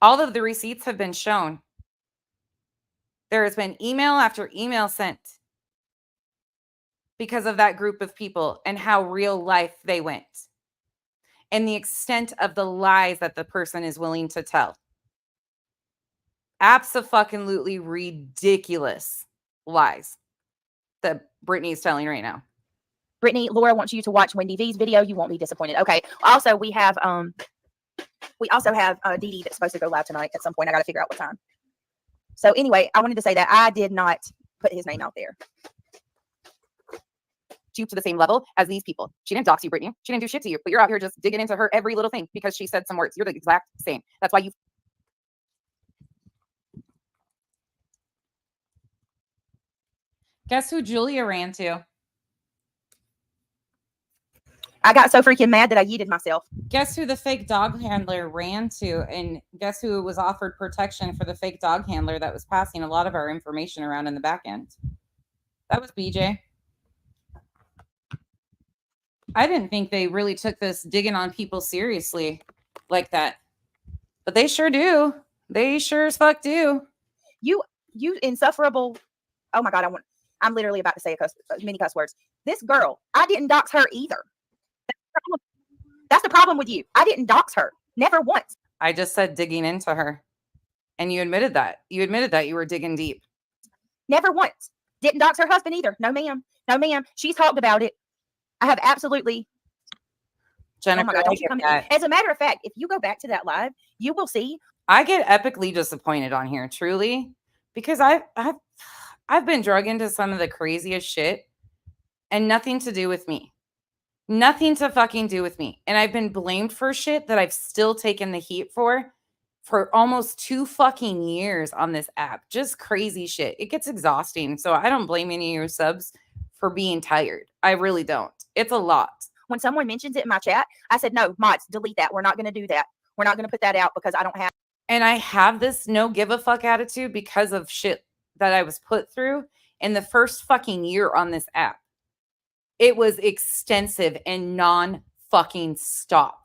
All of the receipts have been shown. There has been email after email sent because of that group of people and how real life they went and the extent of the lies that the person is willing to tell. Abso-fucking-lutely ridiculous lies. that Brittany's telling right now. Brittany, Laura wants you to watch Wendy V's video. You won't be disappointed. Okay. Also, we have Dee Dee that's supposed to go live tonight at some point. I got to figure out what time. So anyway, I wanted to say that I did not put his name out there. You to the same level as these people. She didn't dox you, Brittany. She didn't do shit to you, but you're out here just digging into her every little thing because she said some words. You're the exact same. That's why you. Guess who Julia ran to? I got so freaking mad that I yeeted myself. Guess who the fake dog handler ran to? And guess who was offered protection for the fake dog handler that was passing a lot of our information around in the back end? That was BJ. I didn't think they really took this digging on people seriously like that. But they sure do. They sure as fuck do. You insufferable. Oh my God. I'm literally about to say many cuss words. This girl, I didn't dox her either. That's the problem with you. I didn't dox her. Never once. I just said digging into her. And you admitted that. You admitted that you were digging deep. Never once. Didn't dox her husband either. No, ma'am. No, ma'am. She's talked about it. I have absolutely. Jennifer, oh my God, don't you come in. As a matter of fact, if you go back to that live, you will see. I get epically disappointed on here, truly, because I've been drug into some of the craziest shit and nothing to do with me. Nothing to fucking do with me. And I've been blamed for shit that I've still taken the heat for almost 2 fucking years on this app. Just crazy shit. It gets exhausting. So I don't blame any of your subs for being tired. I really don't. It's a lot. When someone mentions it in my chat, I said, no, mods, delete that. We're not going to do that. We're not going to put that out because I don't have. And I have this no give a fuck attitude because of shit that I was put through in the first fucking year on this app. It was extensive and non-fucking stop.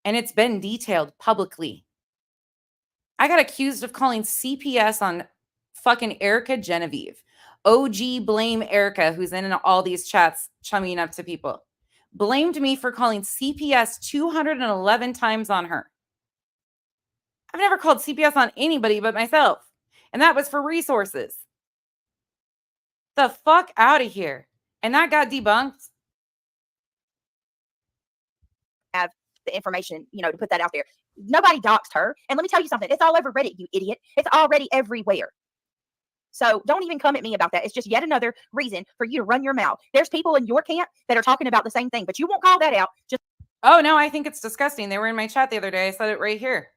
And it's been detailed publicly. I got accused of calling CPS on fucking Erica Genevieve. OG blame Erica, who's in all these chats chumming up to people. Blamed me for calling CPS 211 times on her. I've never called CPS on anybody but myself. And that was for resources. The fuck out of here. And that got debunked. Have the information, to put that out there. Nobody doxed her. And let me tell you something. It's all over Reddit, you idiot. It's already everywhere. So don't even come at me about that. It's just yet another reason for you to run your mouth. There's people in your camp that are talking about the same thing, but you won't call that out. Just oh, no, I think it's disgusting. They were in my chat the other day. I said it right here.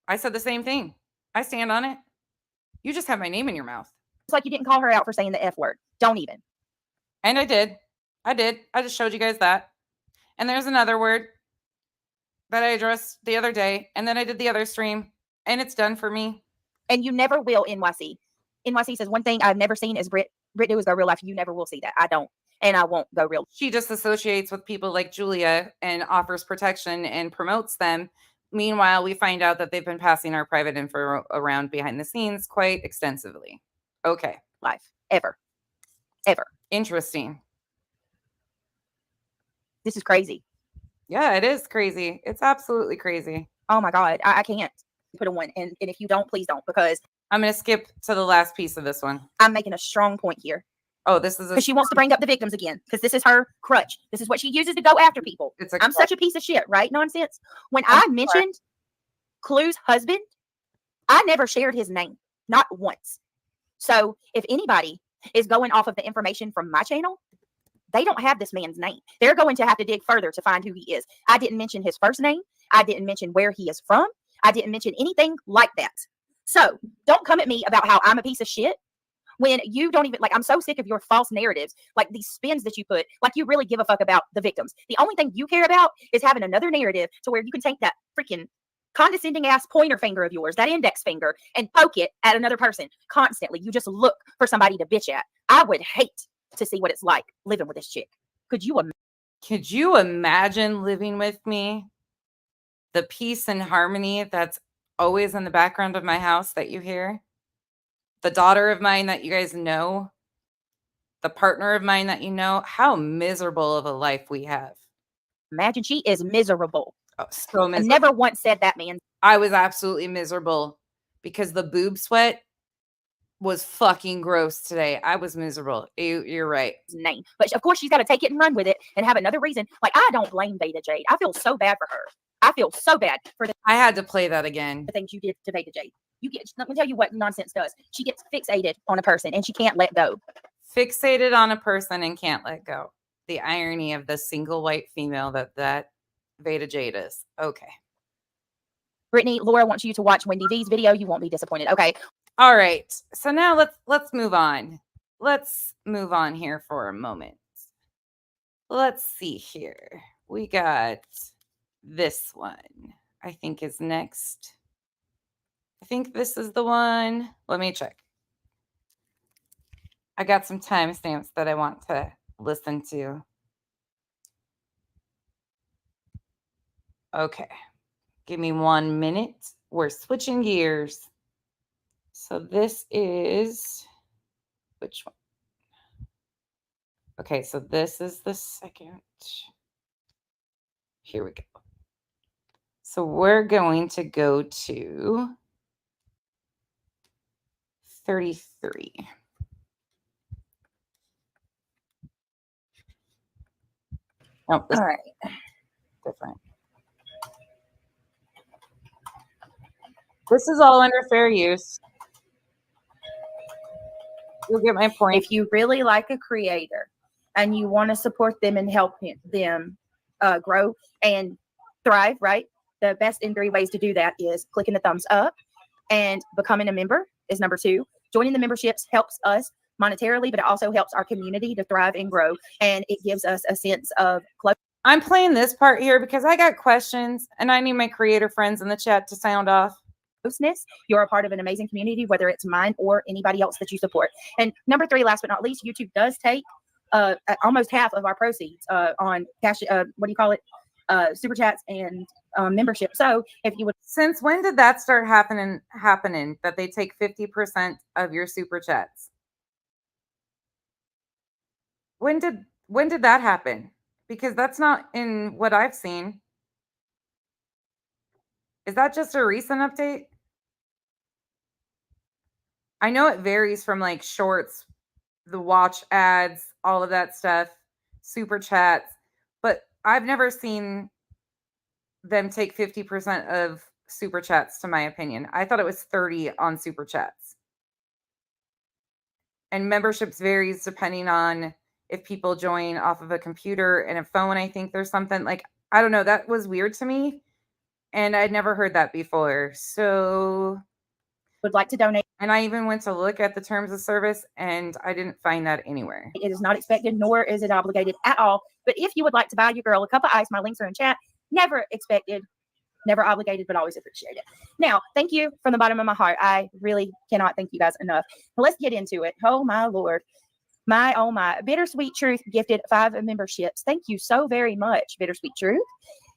I said the same thing. I stand on it. You just have my name in your mouth. It's like you didn't call her out for saying the F word. Don't even. And I did. I just showed you guys that. And there's another word that I addressed the other day. And then I did the other stream. And it's done for me. And you never will, NYC. NYC says, one thing I've never seen is Brit do is go real life. You never will see that. I don't. And I won't go real. She just associates with people like Julia and offers protection and promotes them. Meanwhile, we find out that they've been passing our private info around behind the scenes quite extensively. Okay. Life. Ever. Interesting. This is crazy. Yeah, it is crazy. It's absolutely crazy. Oh my God. I can't put a one. And if you don't, please don't, because I'm going to skip to the last piece of this one. I'm making a strong point here. Oh, this is because she wants to bring up the victims again, because this is her crutch. This is what she uses to go after people. I'm such a piece of shit, right? Nonsense. When I mentioned Clue's husband, I never shared his name, not once. So if anybody is going off of the information from my channel, they don't have this man's name. They're going to have to dig further to find who he is. I didn't mention his first name. I didn't mention where he is from. I didn't mention anything like that. So don't come at me about how I'm a piece of shit when you don't even, I'm so sick of your false narratives, these spins that you put, you really give a fuck about the victims. The only thing you care about is having another narrative to where you can take that freaking condescending ass pointer finger of yours, that index finger, and poke it at another person constantly. You just look for somebody to bitch at. I would hate to see what it's like living with this chick. Could you imagine living with me? The peace and harmony that's always in the background of my house that you hear. The daughter of mine that you guys know. The partner of mine that you know. How miserable of a life we have. Imagine she is miserable. Oh, so miserable. I never once said that, man. I was absolutely miserable because the boob sweat was fucking gross today. I was miserable. You're right. name. But of course, she's got to take it and run with it and have another reason. Like, I don't blame Veda Jade. I feel so bad for her. I feel so bad for the I had to play that again. things you did to Veda Jade. Let me tell you what nonsense does. She gets fixated on a person and she can't let go. Fixated on a person and can't let go. The irony of the single white female that Veda Jade is. Okay. Brittany, Laura wants you to watch Wendy V's video. You won't be disappointed. Okay. All right. So now let's move on. Let's move on here for a moment. Let's see here. We got this one. I think is next. I think this is the one. Let me check. I got some timestamps that I want to listen to. Okay. Give me 1 minute. We're switching gears. So this is, which one? Okay, so this is the second. Here we go. So we're going to go to 33. Oh, this All right. is different. This is all under fair use. You'll get my point. If you really like a creator and you want to support them and help them grow and thrive, right? The best in 3 ways to do that is clicking the thumbs up, and becoming a member is number 2. Joining the memberships helps us monetarily, but it also helps our community to thrive and grow. And it gives us a sense of close. I'm playing this part here because I got questions and I need my creator friends in the chat to sound off. Closeness. You're a part of an amazing community, whether it's mine or anybody else that you support. And number 3, last but not least, YouTube does take almost half of our proceeds on cash. What do you call it? Super chats and membership. So if you would, Since when did that start happening that they take 50% of your super chats? When did that happen? Because that's not in what I've seen. Is that just a recent update? I know it varies from like shorts, the watch ads, all of that stuff, super chats, but I've never seen them take 50% of super chats, to my opinion. I thought it was 30 on super chats. And memberships varies depending on if people join off of a computer and a phone. I think there's something like, I don't know, that was weird to me. And I'd never heard that before. So would like to donate, and I even went to look at the terms of service and I didn't find that anywhere. it is not expected, nor is it obligated at all. But if you would like to buy your girl a cup of ice, my links are in chat. Never expected, never obligated, but always appreciated. Now, thank you from the bottom of my heart. I really cannot thank you guys enough. Let's get into it. Oh my Lord. My, oh my. Bittersweet Truth gifted 5 memberships. Thank you so very much, Bittersweet Truth.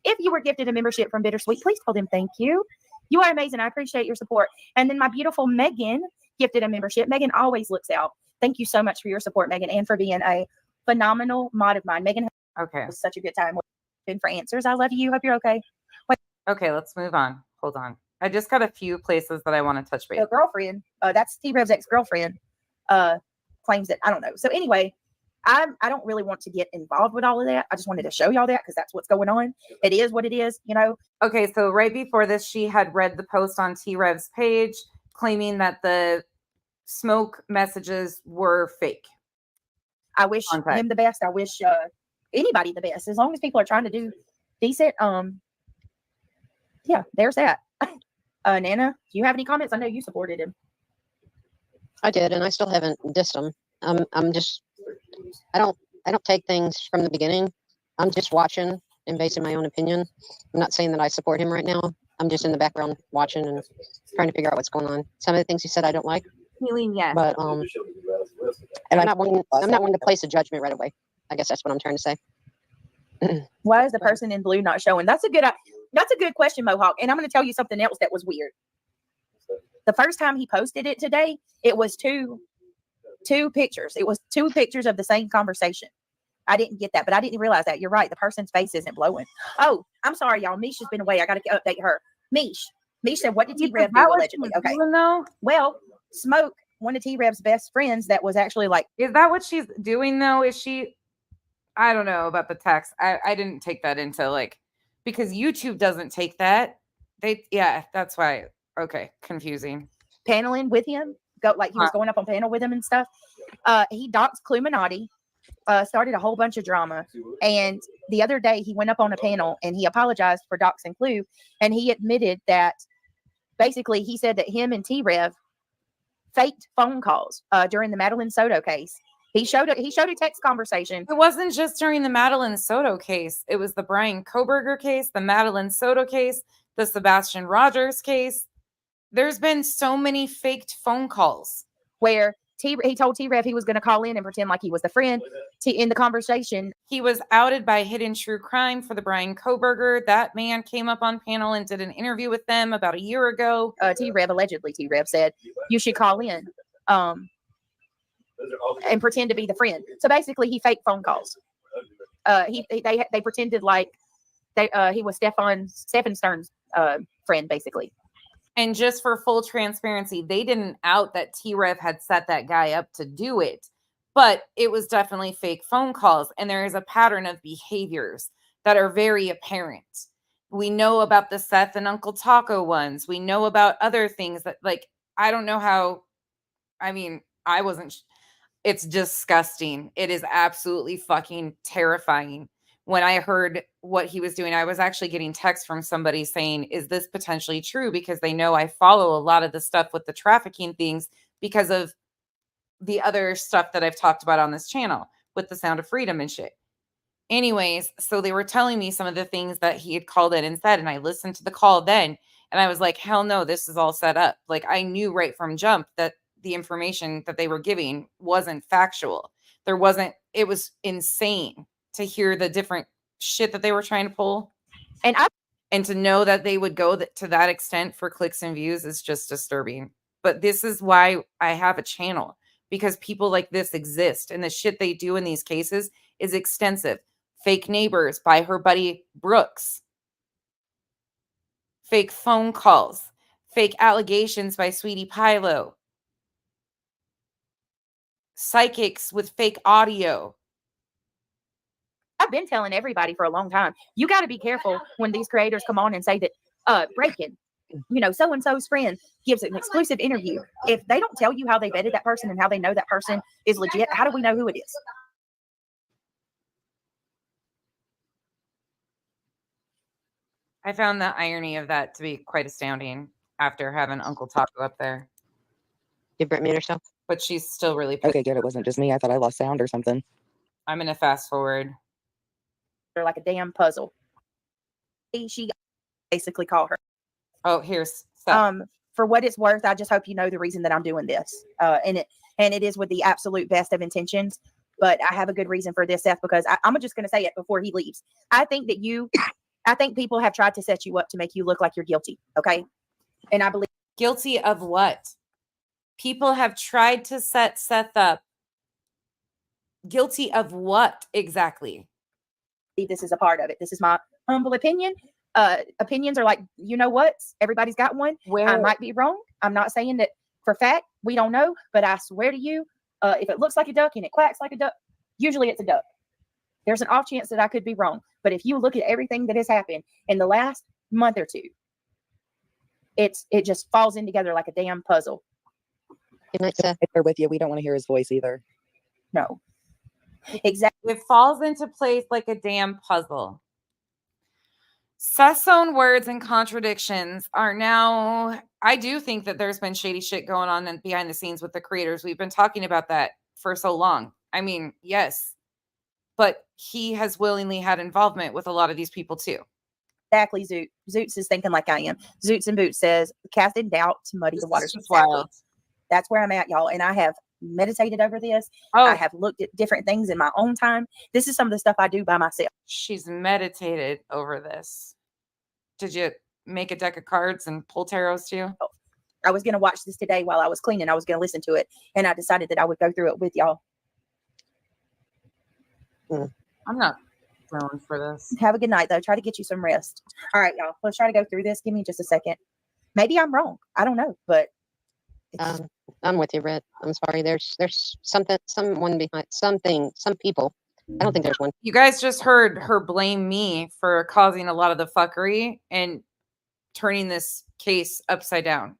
If you were gifted a membership from Bittersweet, please tell them thank you. You are amazing. I appreciate your support. And then my beautiful Megan gifted a membership. Megan always looks out. Thank you so much for your support, Megan, and for being a phenomenal mod of mine. Megan, Okay. was such a good time. Been for answers. I love you. Hope you're okay. Okay, let's move on. Hold on. I just got a few places that I want to touch base. A girlfriend, that's T-Rev's ex-girlfriend, claims that, I don't know. So anyway, I don't really want to get involved with all of that. I just wanted to show y'all that because that's what's going on. It is what it is, you know. Okay, so right before this, she had read the post on T-Rev's page claiming that the smoke messages were fake. I wish Contact. him the best. I wish anybody the best. As long as people are trying to do decent. Yeah, there's that. Nana, do you have any comments? I know you supported him. I did, and I still haven't dissed him. I don't take things from the beginning. I'm just watching and basing my own opinion. I'm not saying that I support him right now. I'm just in the background watching and trying to figure out what's going on. Some of the things he said I don't like, Healing, yes. but and I'm not one to place a judgment right away. I guess that's what I'm trying to say. Why is the person in blue not showing? That's a good question, Mohawk. And I'm going to tell you something else that was weird. The first time he posted it today, it was two pictures. It was 2 pictures of the same conversation. I didn't get that, but I didn't realize that. You're right. The person's face isn't blowing. Oh, I'm sorry, y'all. Mish has been away. I got to update her. Mish said, what did T-Rev do allegedly? Okay. No. Well, Smoke one of T-Rev's best friends that was actually like, Is that what she's doing though? Is she? I don't know about the text. I didn't take that into like, because YouTube doesn't take that. Yeah, that's why. Okay, confusing. paneling with him, he was going up on panel with him and stuff. He doxed Cluminati, started a whole bunch of drama. And the other day he went up on a panel and he apologized for doxing Clue, and he admitted that basically he said that him and T-Rev faked phone calls during the Madeline Soto case. He showed a text conversation. It wasn't just during the Madeline Soto case. It was the Brian Koberger case, the Madeline Soto case, the Sebastian Rogers case. There's been so many faked phone calls where he told T-Rev he was going to call in and pretend like he was the friend. In the conversation, he was outed by Hidden True Crime for the Brian Koberger. That man came up on panel and did an interview with them about a year ago. T-Rev said, you should call in and pretend to be the friend. So basically he faked phone calls. They pretended like he was Stephen Stern's friend, basically. And just for full transparency, they didn't out that T-Rev had set that guy up to do it, but it was definitely fake phone calls. And there is a pattern of behaviors that are very apparent. We know about the Seth and Uncle Taco ones. We know about other things that, like, I don't know how, I mean, I wasn't, it's disgusting. It is absolutely fucking terrifying. When I heard what he was doing, I was actually getting texts from somebody saying, is this potentially true? Because they know I follow a lot of the stuff with the trafficking things because of the other stuff that I've talked about on this channel with the Sound of Freedom and shit. Anyways, so they were telling me some of the things that he had called in and said, and I listened to the call then, and I was like, hell no, this is all set up. Like, I knew right from jump that the information that they were giving wasn't factual. It was insane to hear the different shit that they were trying to pull. And to know that they would go to that extent for clicks and views is just disturbing. But this is why I have a channel, because people like this exist, and the shit they do in these cases is extensive. Fake neighbors by her buddy Brooks. Fake phone calls. Fake allegations by Sweetie Pilo. Psychics with fake audio. I've been telling everybody for a long time, you got to be careful when these creators come on and say that breaking, so-and-so's friend gives an exclusive interview. If they don't tell you how they vetted that person and how they know that person is legit, how do we know who it is? I found the irony of that to be quite astounding after having Uncle Taco up there. Did Britt mute herself? But she's still really pissed. Okay, good. It wasn't just me. I thought I lost sound or something. I'm going to fast forward. They're like a damn puzzle. She basically called her. Oh, here's stuff. For what it's worth, I just hope you know the reason that I'm doing this. And it is with the absolute best of intentions. But I have a good reason for this, Seth, because I'm just going to say it before he leaves. I think people have tried to set you up to make you look like you're guilty. Okay. And I believe. Guilty of what? People have tried to set Seth up. Guilty of what exactly? This is a part of it. This is my humble opinion. Opinions are like, you know what? Everybody's got one. I might be wrong. I'm not saying that for fact. We don't know. But I swear to you, if it looks like a duck and it quacks like a duck, usually it's a duck. There's an off chance that I could be wrong. But if you look at everything that has happened in the last month or two, it just falls in together like a damn puzzle. Good night, Seth. We're with you. We don't want to hear his voice either. No. Exactly. It falls into place like a damn puzzle. Seth's own words and contradictions are now, I do think that there's been shady shit going on behind the scenes with the creators. We've been talking about that for so long. I mean, yes, but he has willingly had involvement with a lot of these people too. Exactly, Zoot. Zoots is thinking like I am. Zoots and Boots says, cast in doubt to muddy the waters. Wild. That's where I'm at, y'all. And I have meditated over this. I have looked at different things in my own time. This is some of the stuff I do by myself. She's meditated over this. Did you make a deck of cards and pull tarots too? I was going to watch this today while I was cleaning. I was going to listen to it, and I decided that I would go through it with y'all. I'm not going for this. Have a good night, though. Try to get you some rest. All right, y'all. Let's try to go through this. Give me just a second. Maybe I'm wrong. I don't know, but I'm with you, Brett. I'm sorry. There's someone behind something, some people. I don't think there's one. You guys just heard her blame me for causing a lot of the fuckery and turning this case upside down.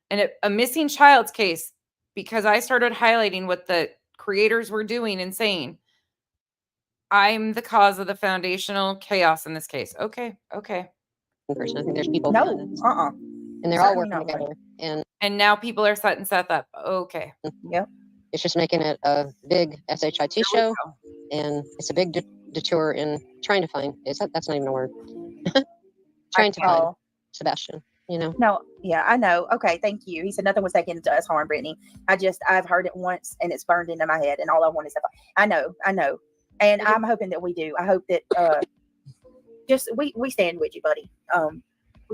And a missing child's case, because I started highlighting what the creators were doing and saying, I'm the cause of the foundational chaos in this case. Okay. Person. I think there's people. No, And they're all Certainly working not one. together. And now people are setting Seth up. Okay. Yep. It's just making it a big SHIT show, and it's a big detour in trying to find. That's not even a word. Trying to find Sebastian. You know. No, yeah, I know. Okay, thank you. He said nothing was taken to us harm, Brittany. I've heard it once and it's burned into my head, and all I want is that. I know, and I'm hoping that we do. I hope that just we stand with you, buddy.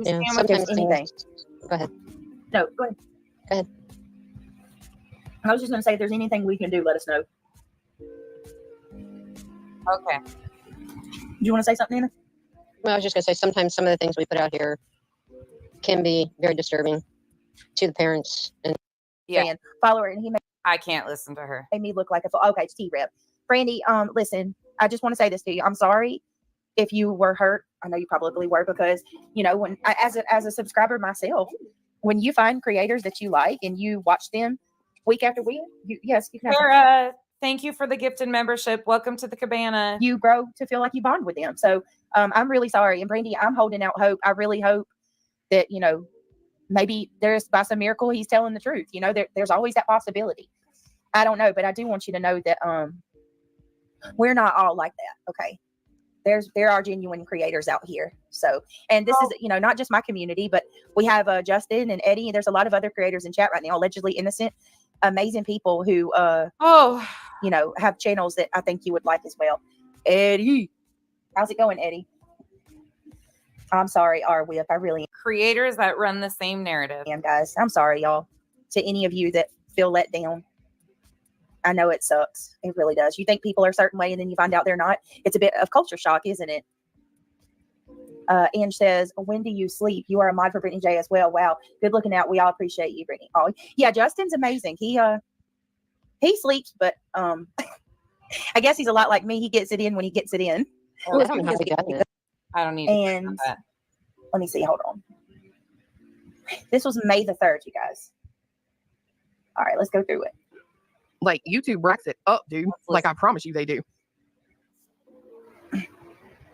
Yeah, Sometimes anything. Go ahead. No, go ahead. Go ahead. I was just going to say, if there's anything we can do, let us know. Okay. Do you want to say something, Anna? Well, I was just going to say, sometimes some of the things we put out here can be very disturbing to the parents. And yeah, follow her, and I can't listen to her. Made me look like a fool. Okay, it's T-Rep. Brandy, listen, I just want to say this to you. I'm sorry if you were hurt. I know you probably were, because when as a subscriber myself, when you find creators that you like and you watch them week after week, you can Sarah, thank you for the gift and membership. Welcome to the cabana. You grow to feel like you bond with them. So I'm really sorry. And Brandy, I'm holding out hope. I really hope that maybe there's, by some miracle, he's telling the truth. There's always that possibility. I don't know, but I do want you to know that we're not all like that. Okay. There are genuine creators out here. So, and this is, not just my community, but we have Justin and Eddie. There's a lot of other creators in chat right now, allegedly innocent, amazing people who, have channels that I think you would like as well. Eddie, how's it going, Eddie? I'm sorry, R-Whip. I really am. Creators that run the same narrative. Guys, I'm sorry, y'all. To any of you that feel let down. I know it sucks. It really does. You think people are a certain way and then you find out they're not. It's a bit of culture shock, isn't it? Ange says, when do you sleep? You are a mod for Brittany J as well. Wow. Good looking out. We all appreciate you, Brittany. Oh, yeah. Justin's amazing. He sleeps, but I guess he's a lot like me. He gets it in when he gets it in. Oh, I don't need and that. Let me see. Hold on. This was May the 3rd, you guys. All right, let's go through it. Like, YouTube racks it up, dude. Like, I promise you they do.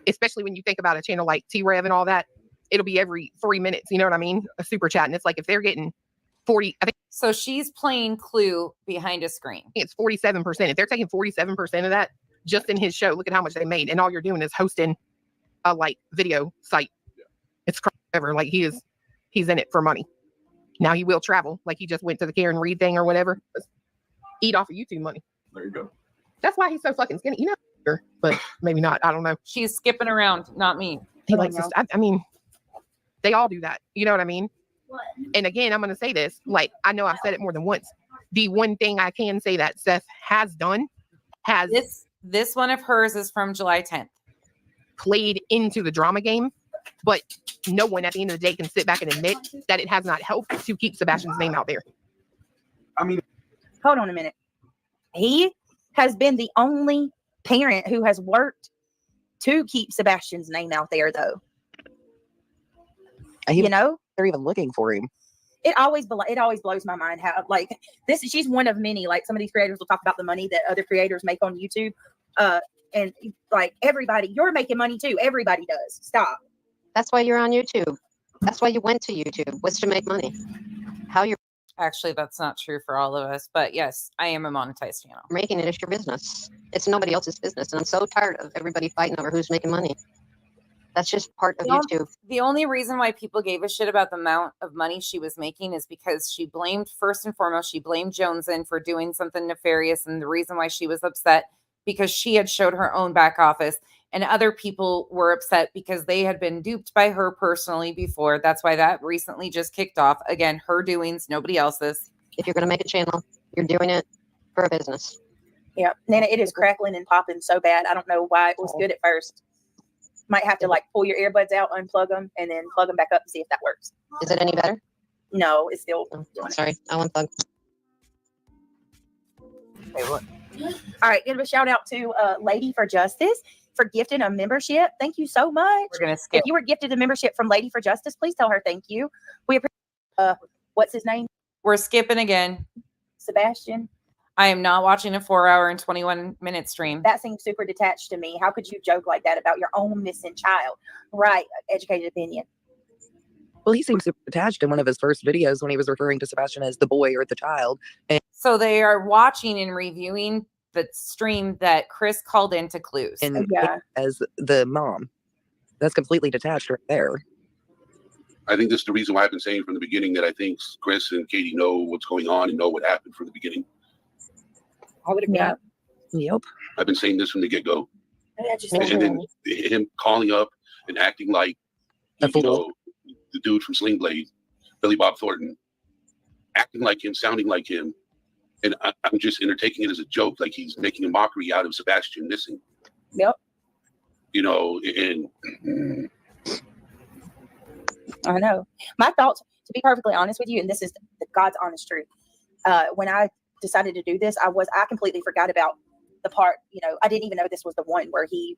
Especially when you think about a channel like T-Rev and all that, it'll be every 3 minutes, you know what I mean? A super chat. And it's like, if they're getting 40, I think. So she's playing Clue behind a screen. It's 47%. If they're taking 47% of that just in his show, look at how much they made. And all you're doing is hosting a video site. It's crazy. Like, he's in it for money. Now he will travel. Like, he just went to the Karen Reed thing or whatever. Eat off of YouTube money. There you go. That's why he's so fucking skinny, but maybe not. I don't know. She's skipping around, not me. He likes to, I mean, they all do that. You know what I mean? What? And again, I'm going to say this. Like, I know I've said it more than once. The one thing I can say that Seth has done has this one of hers is from July 10th. Played into the drama game, but no one at the end of the day can sit back and admit that it has not helped to keep Sebastian's name out there. I mean, hold on a minute. He has been the only parent who has worked to keep Sebastian's name out there, though. They're even looking for him. It always blows my mind how, like, she's one of many. Like, some of these creators will talk about the money that other creators make on YouTube. And like, everybody, you're making money too. Everybody does. Stop. That's why you're on YouTube. That's why you went to YouTube, was to make money. Actually, that's not true for all of us, but yes, I am a monetized channel. Making it is your business. It's nobody else's business. And I'm so tired of everybody fighting over who's making money. That's just part of YouTube. The only reason why people gave a shit about the amount of money she was making is because she blamed, first and foremost, she blamed Jonesin for doing something nefarious. And the reason why she was upset, because she had showed her own back office, and other people were upset because they had been duped by her personally before. That's why that recently just kicked off. Again, her doings, nobody else's. If you're going to make a channel, you're doing it for a business. Yeah. Nana, it is crackling and popping so bad. I don't know why it was good at first. Might have to pull your earbuds out, unplug them, and then plug them back up and see if that works. Is it any better? No, it's still doing sorry, I'll unplug. All right, give a shout out to Lady for Justice for gifting a membership. Thank you so much. We're gonna skip. If you were gifted a membership from Lady for Justice, please tell her thank you. We appreciate. What's his name? We're skipping again. Sebastian. I am not watching a 4-hour and 21-minute stream. That seems super detached to me. How could you joke like that about your own missing child? Right, educated opinion. Well, he seems super attached in one of his first videos when he was referring to Sebastian as the boy or the child. And So they are watching and reviewing the stream that Chris called into Clues. and Yeah. as the mom. That's completely detached right there. I think this is the reason why I've been saying from the beginning that I think Chris and Katie know what's going on and know what happened from the beginning. I would agree. Yeah. Yep. I've been saying this from the get-go. I just And then him calling up and acting like, A fool. you know, the dude from Sling Blade, Billy Bob Thornton, acting like him, sounding like him. And I'm just taking it as a joke, like he's making a mockery out of Sebastian missing. Yep. You know, and I know. My thoughts, to be perfectly honest with you, and this is the God's honest truth. When I decided to do this, I completely forgot about the part, I didn't even know this was the one where he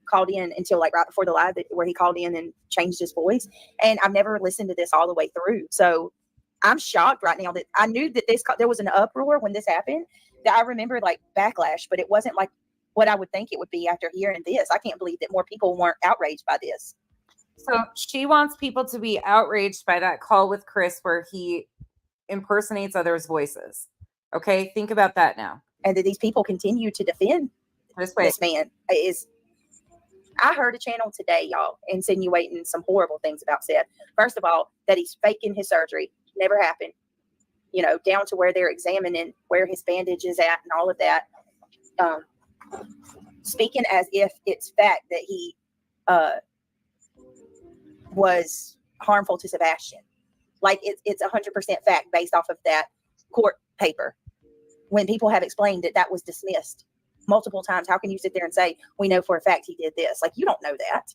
called in until like right before the live, where he called in and changed his voice. And I've never listened to this all the way through. So I'm shocked right now that I knew that there was an uproar when this happened, that I remember like backlash, but it wasn't like what I would think it would be after hearing this. I can't believe that more people weren't outraged by this. So she wants people to be outraged by that call with Chris where he impersonates others' voices. Okay, think about that now. And that these people continue to defend this man. I heard a channel today, y'all, insinuating some horrible things about Seth. First of all, that he's faking his surgery. Never happened. Down to where they're examining where his bandage is at and all of that. Speaking as if it's fact that he was harmful to Sebastian. Like it's 100% fact based off of that court paper. When people have explained that was dismissed multiple times, how can you sit there and say, we know for a fact he did this? Like, you don't know that.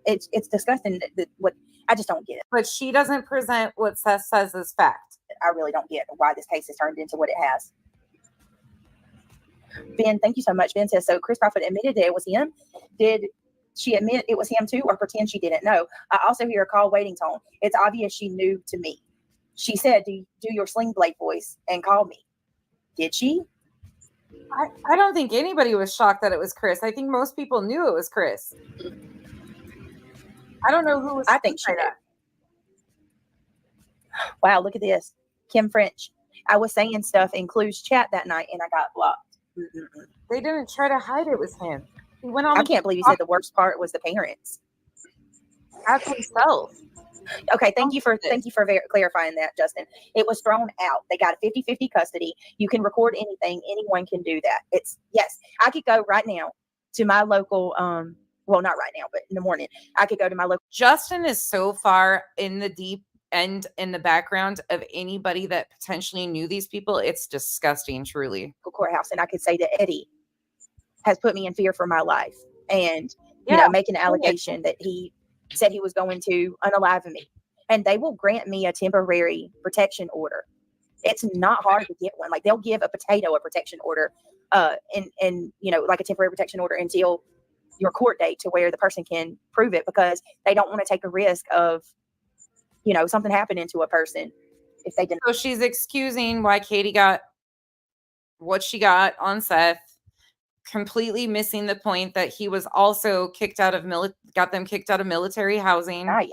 It's disgusting. What I just don't get it. But she doesn't present what Seth says as fact. I really don't get why this case has turned into what it has. Ben, thank you so much. Ben says, so Chris Prophet admitted that it was him. Did she admit it was him too, or pretend she didn't know? I also hear a call waiting tone. It's obvious she knew to me. She said, do your Sling Blade voice and call me. Did she? I don't think anybody was shocked that it was Chris. I think most people knew it was Chris. I don't know who was. I think she did. Wow, look at this. Kim French. I was saying stuff in Clue's chat that night and I got blocked. They didn't try to hide it was him. He went on. I can't believe you said the worst part was the parents. As himself. Okay, thank you for clarifying that, Justin. It was thrown out. They got a 50-50 custody. You can record anything. Anyone can do that. Yes, I could go right now to my local, well, not right now, but in the morning, I could go to my local. Justin is so far in the deep end in the background of anybody that potentially knew these people. It's disgusting, truly. Courthouse, and I could say that Eddie has put me in fear for my life and, make an allegation that he said he was going to unalive me, and they will grant me a temporary protection order. It's not hard to get one. Like, they'll give a potato a protection order, and like a temporary protection order until your court date, to where the person can prove it, because they don't want to take a risk of, something happening to a person if they didn't. So she's excusing why Katie got what she got on Seth, completely missing the point that he was also got them kicked out of military housing. Right.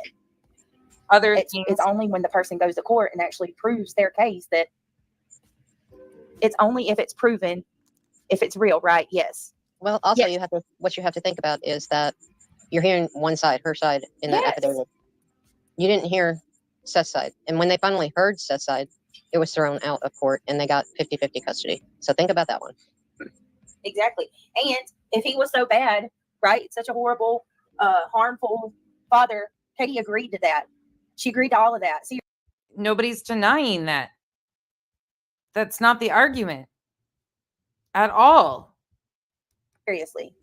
It's only when the person goes to court and actually proves their case that it's only if it's proven, if it's real, right? Yes. Well, also what you have to think about is that you're hearing one side, her side in that affidavit. You didn't hear Seth's side. And when they finally heard Seth's side, it was thrown out of court and they got 50-50 custody. So think about that one. Exactly. And if he was so bad, right, such a horrible, harmful father, Katie agreed to that. She agreed to all of that. See, nobody's denying that. That's not the argument at all. Seriously.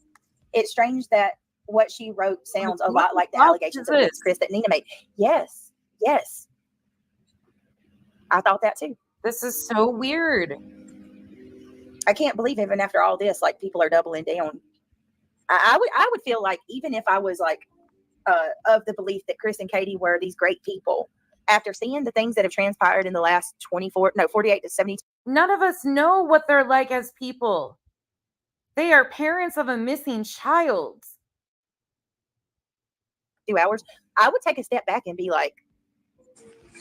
It's strange that what she wrote sounds a lot like the allegations against Chris that Nina made. Yes. Yes. I thought that too. This is so weird. I can't believe even after all this, like people are doubling down. I would feel like even if I was like of the belief that Chris and Katie were these great people, after seeing the things that have transpired in the last 48 to 72. None of us know what they're like as people. They are parents of a missing child. 2 hours, I would take a step back and be like,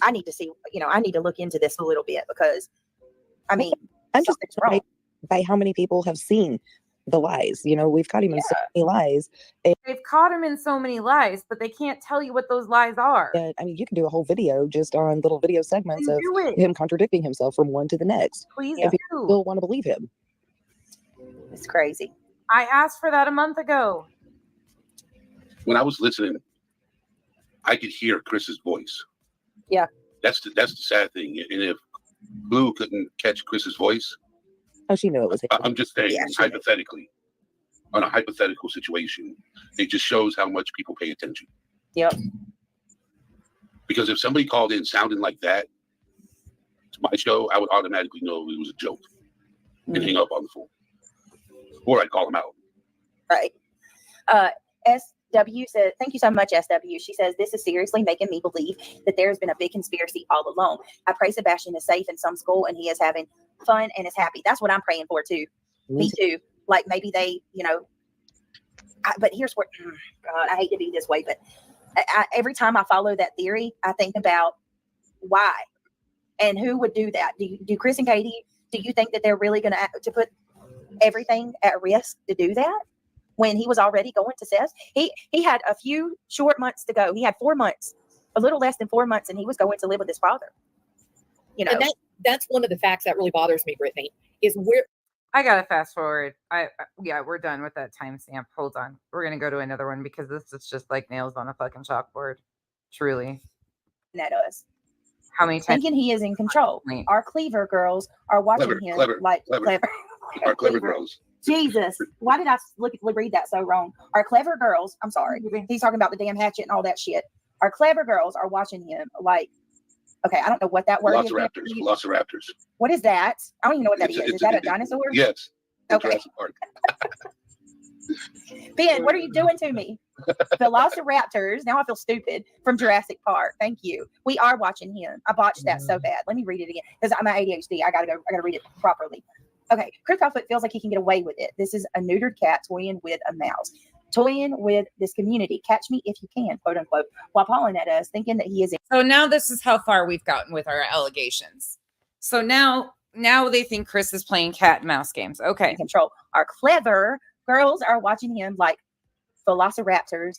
I need to see, I need to look into this a little bit because, I mean, I'm just something's wrong. by how many people have seen the lies. We've caught him in so many lies. And, They've caught him in so many lies, but they can't tell you what those lies are. I mean, you can do a whole video just on little video segments of him contradicting himself from one to the next. Please and do. people still want to believe him. It's crazy. I asked for that a month ago. When I was listening, I could hear Chris's voice. Yeah. That's the sad thing. And if Blue couldn't catch Chris's voice, oh, she knew it was him. I'm just saying, hypothetically, on a hypothetical situation, it just shows how much people pay attention. Yep. Because if somebody called in sounding like that to my show, I would automatically know it was a joke and hang up on the phone. Or I'd call them out. Right. SW said, thank you so much, SW. She says, this is seriously making me believe that there has been a big conspiracy all along. I pray Sebastian is safe in some school and he is having fun and is happy. That's what I'm praying for too. Me too. Like maybe they, but here's what, God, I hate to be this way, but every time I follow that theory, I think about why and who would do that. Do Chris and Katie, do you think that they're really going to put everything at risk to do that when he was already going to CES? He had a few short months to go. He had 4 months, a little less than 4 months, and he was going to live with his father. And that's one of the facts that really bothers me, Brittany, is where I gotta fast forward. Yeah, we're done with that timestamp. Hold on. We're gonna go to another one because this is just like nails on a fucking chalkboard. Truly. At us. How many times? Thinking he is in control. Our Cleaver girls are watching him clever. Our clever girls. Jesus, why did I read that so wrong? Our clever girls, I'm sorry. He's talking about the damn hatchet and all that shit. Our clever girls are watching him like, okay, I don't know what that word is. Velociraptors. What is that? I don't even know what that is. Is that a dinosaur? Yes. Okay. Ben, what are you doing to me? Velociraptors. Now I feel stupid from Jurassic Park. Thank you. We are watching him. I botched that so bad. Let me read it again because I'm ADHD. I gotta read it properly. Okay. Chris Proudfoot feels like he can get away with it. This is a neutered cat toying with a mouse. Toying with this community. Catch me if you can, quote unquote, while pawing at us, thinking that he is. So now this is how far we've gotten with our allegations. So now they think Chris is playing cat and mouse games. Okay. Control. Our clever girls are watching him like velociraptors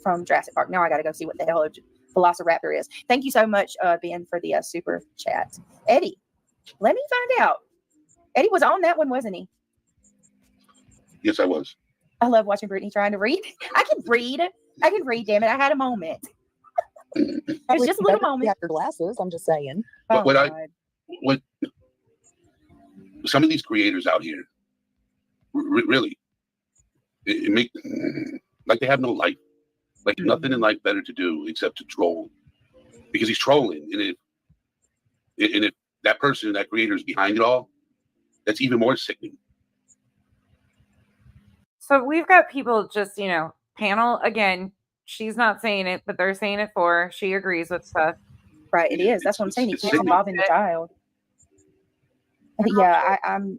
from Jurassic Park. Now I got to go see what the hell a velociraptor is. Thank you so much, Ben, for the super chat. Eddie, let me find out. Eddie was on that one, wasn't he? Yes, I was. I love watching Brittany trying to read. I can read, damn it. I had a moment. It's just a little moment. You have your glasses. I'm just saying. But what some of these creators out here, really, it make like they have no life, like nothing in life better to do except to troll, because he's trolling, and if that person, that creator is behind it all, that's even more sickening. So we've got people just, panel again. She's not saying it, but they're saying it for her. She agrees with stuff. Right, it is. That's what I'm saying. He can't involve in the child. Yeah, I'm.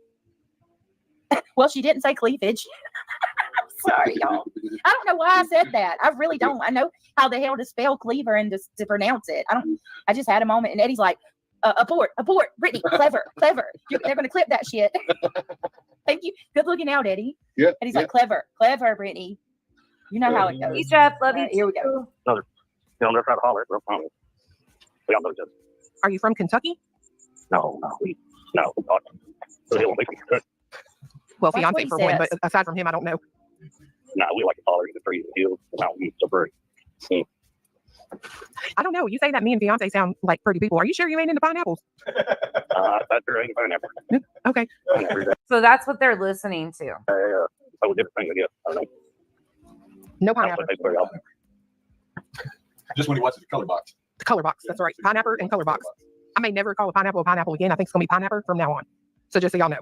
Well, she didn't say cleavage. Sorry, y'all. I don't know why I said that. I really don't. I know how the hell to spell cleaver and to pronounce it. I just had a moment, and Eddie's like, abort, Brittany, clever. They're going to clip that shit. Thank you. Good looking out, Eddie. Yeah. And he's like, clever, Brittany. You know how it goes. Hey, Jeff, love you. Here we go. They're trying to holler. We all know this. Are you from Kentucky? No. Well, fiance for one, but aside from him, I don't know. No, we like to holler in the trees and hills, the mountains, the birds. I don't know. You say that me and fiance sound like pretty people. Are you sure you ain't into pineapples? That's sure ain't pineapple. Okay. So that's what they're listening to. So a different thing, I guess. I don't know. No pineapple. Just when he watches the color box. The color box. That's right. Pineapple and color box. I may never call a pineapple again. I think it's going to be pineapple from now on. So just so y'all know.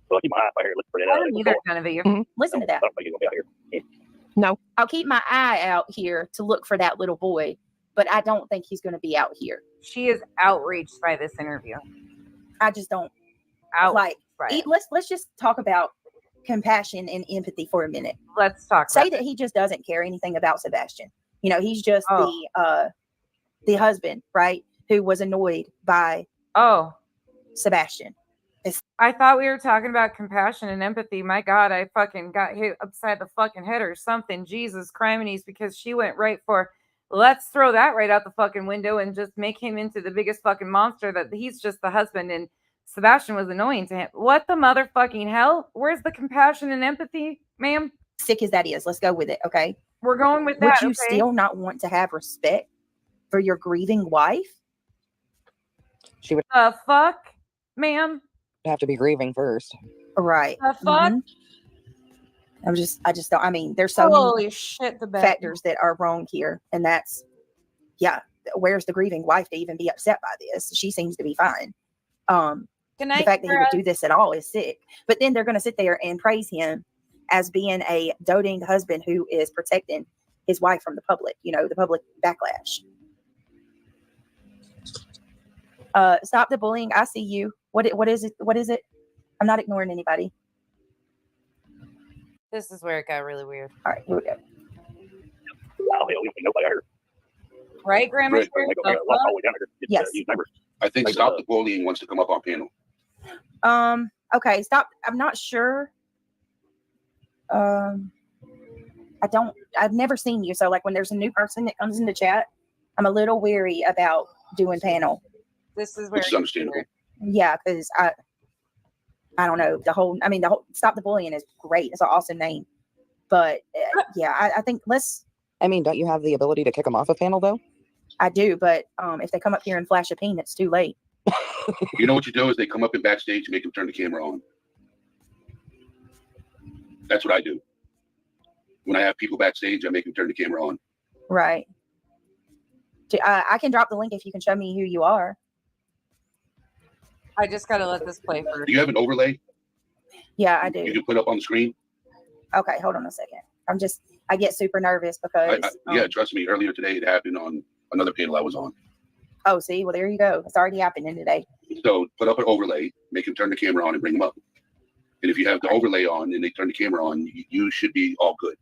Well, keep my eye out here. Look for that. I don't either, none of you. Listen to that. I don't think you're gonna be out here. No. I'll keep my eye out here to look for that little boy, but I don't think he's going to be out here. She is outraged by this interview. I just don't Outraged by it. Let's just talk about compassion and empathy for a minute. Let's talk. Say about that it. he just doesn't care anything about Sebastian. You know, he's just Oh. the husband, right? Who was annoyed by Sebastian. I thought we were talking about compassion and empathy. My God, I fucking got hit upside the fucking head or something. Jesus criminies, because she went right for, let's throw that right out the fucking window and just make him into the biggest fucking monster that he's just the husband and Sebastian was annoying to him. What the motherfucking hell? Where's the compassion and empathy, ma'am? Sick as that is, let's go with it, okay? We're going with Would that. you okay? still not want to have respect for your grieving wife? She would fuck, ma'am? have to be grieving first. Right. The fuck? I just don't. I mean, there's so Holy many shit, the factors that are wrong here, and that's, yeah. Where's the grieving wife to even be upset by this? She seems to be fine. Good The night, fact that he would Sarah. do this at all is sick. But then they're going to sit there and praise him as being a doting husband who is protecting his wife from the public. You know, the public backlash. Stop the bullying. I see you. What is it? What is it? I'm not ignoring anybody. This is where it got really weird. All right, here we go. Wow, hell, we don't think nobody out here. Right, Grandma? Right. They go all the way down here. Get, Yes. use numbers. I think Stop the Bullying wants to come up on panel. Okay, stop. I'm not sure. I've never seen you. So like when there's a new person that comes into chat, I'm a little weary about doing panel. This is where Which is understandable. Yeah, because I don't know, the whole Stop the Bullying is great. It's an awesome name. But yeah, I think I mean, don't you have the ability to kick them off a panel though? I do, but if they come up here and flash a peen, it's too late. You know what you do is they come up in backstage and make them turn the camera on. That's what I do. When I have people backstage, I make them turn the camera on. Right. I can drop the link if you can show me who you are. I just got to let this play first. Do you have an overlay Yeah, I you do. can put up on the screen? Okay, hold on a second. I get super nervous because Yeah, trust me. Earlier today, it happened on another panel I was on. oh, see, well, there you go. It's already happening today. So put up an overlay, make them turn the camera on, and bring them up. And if you have the overlay on and they turn the camera on, you should be all good.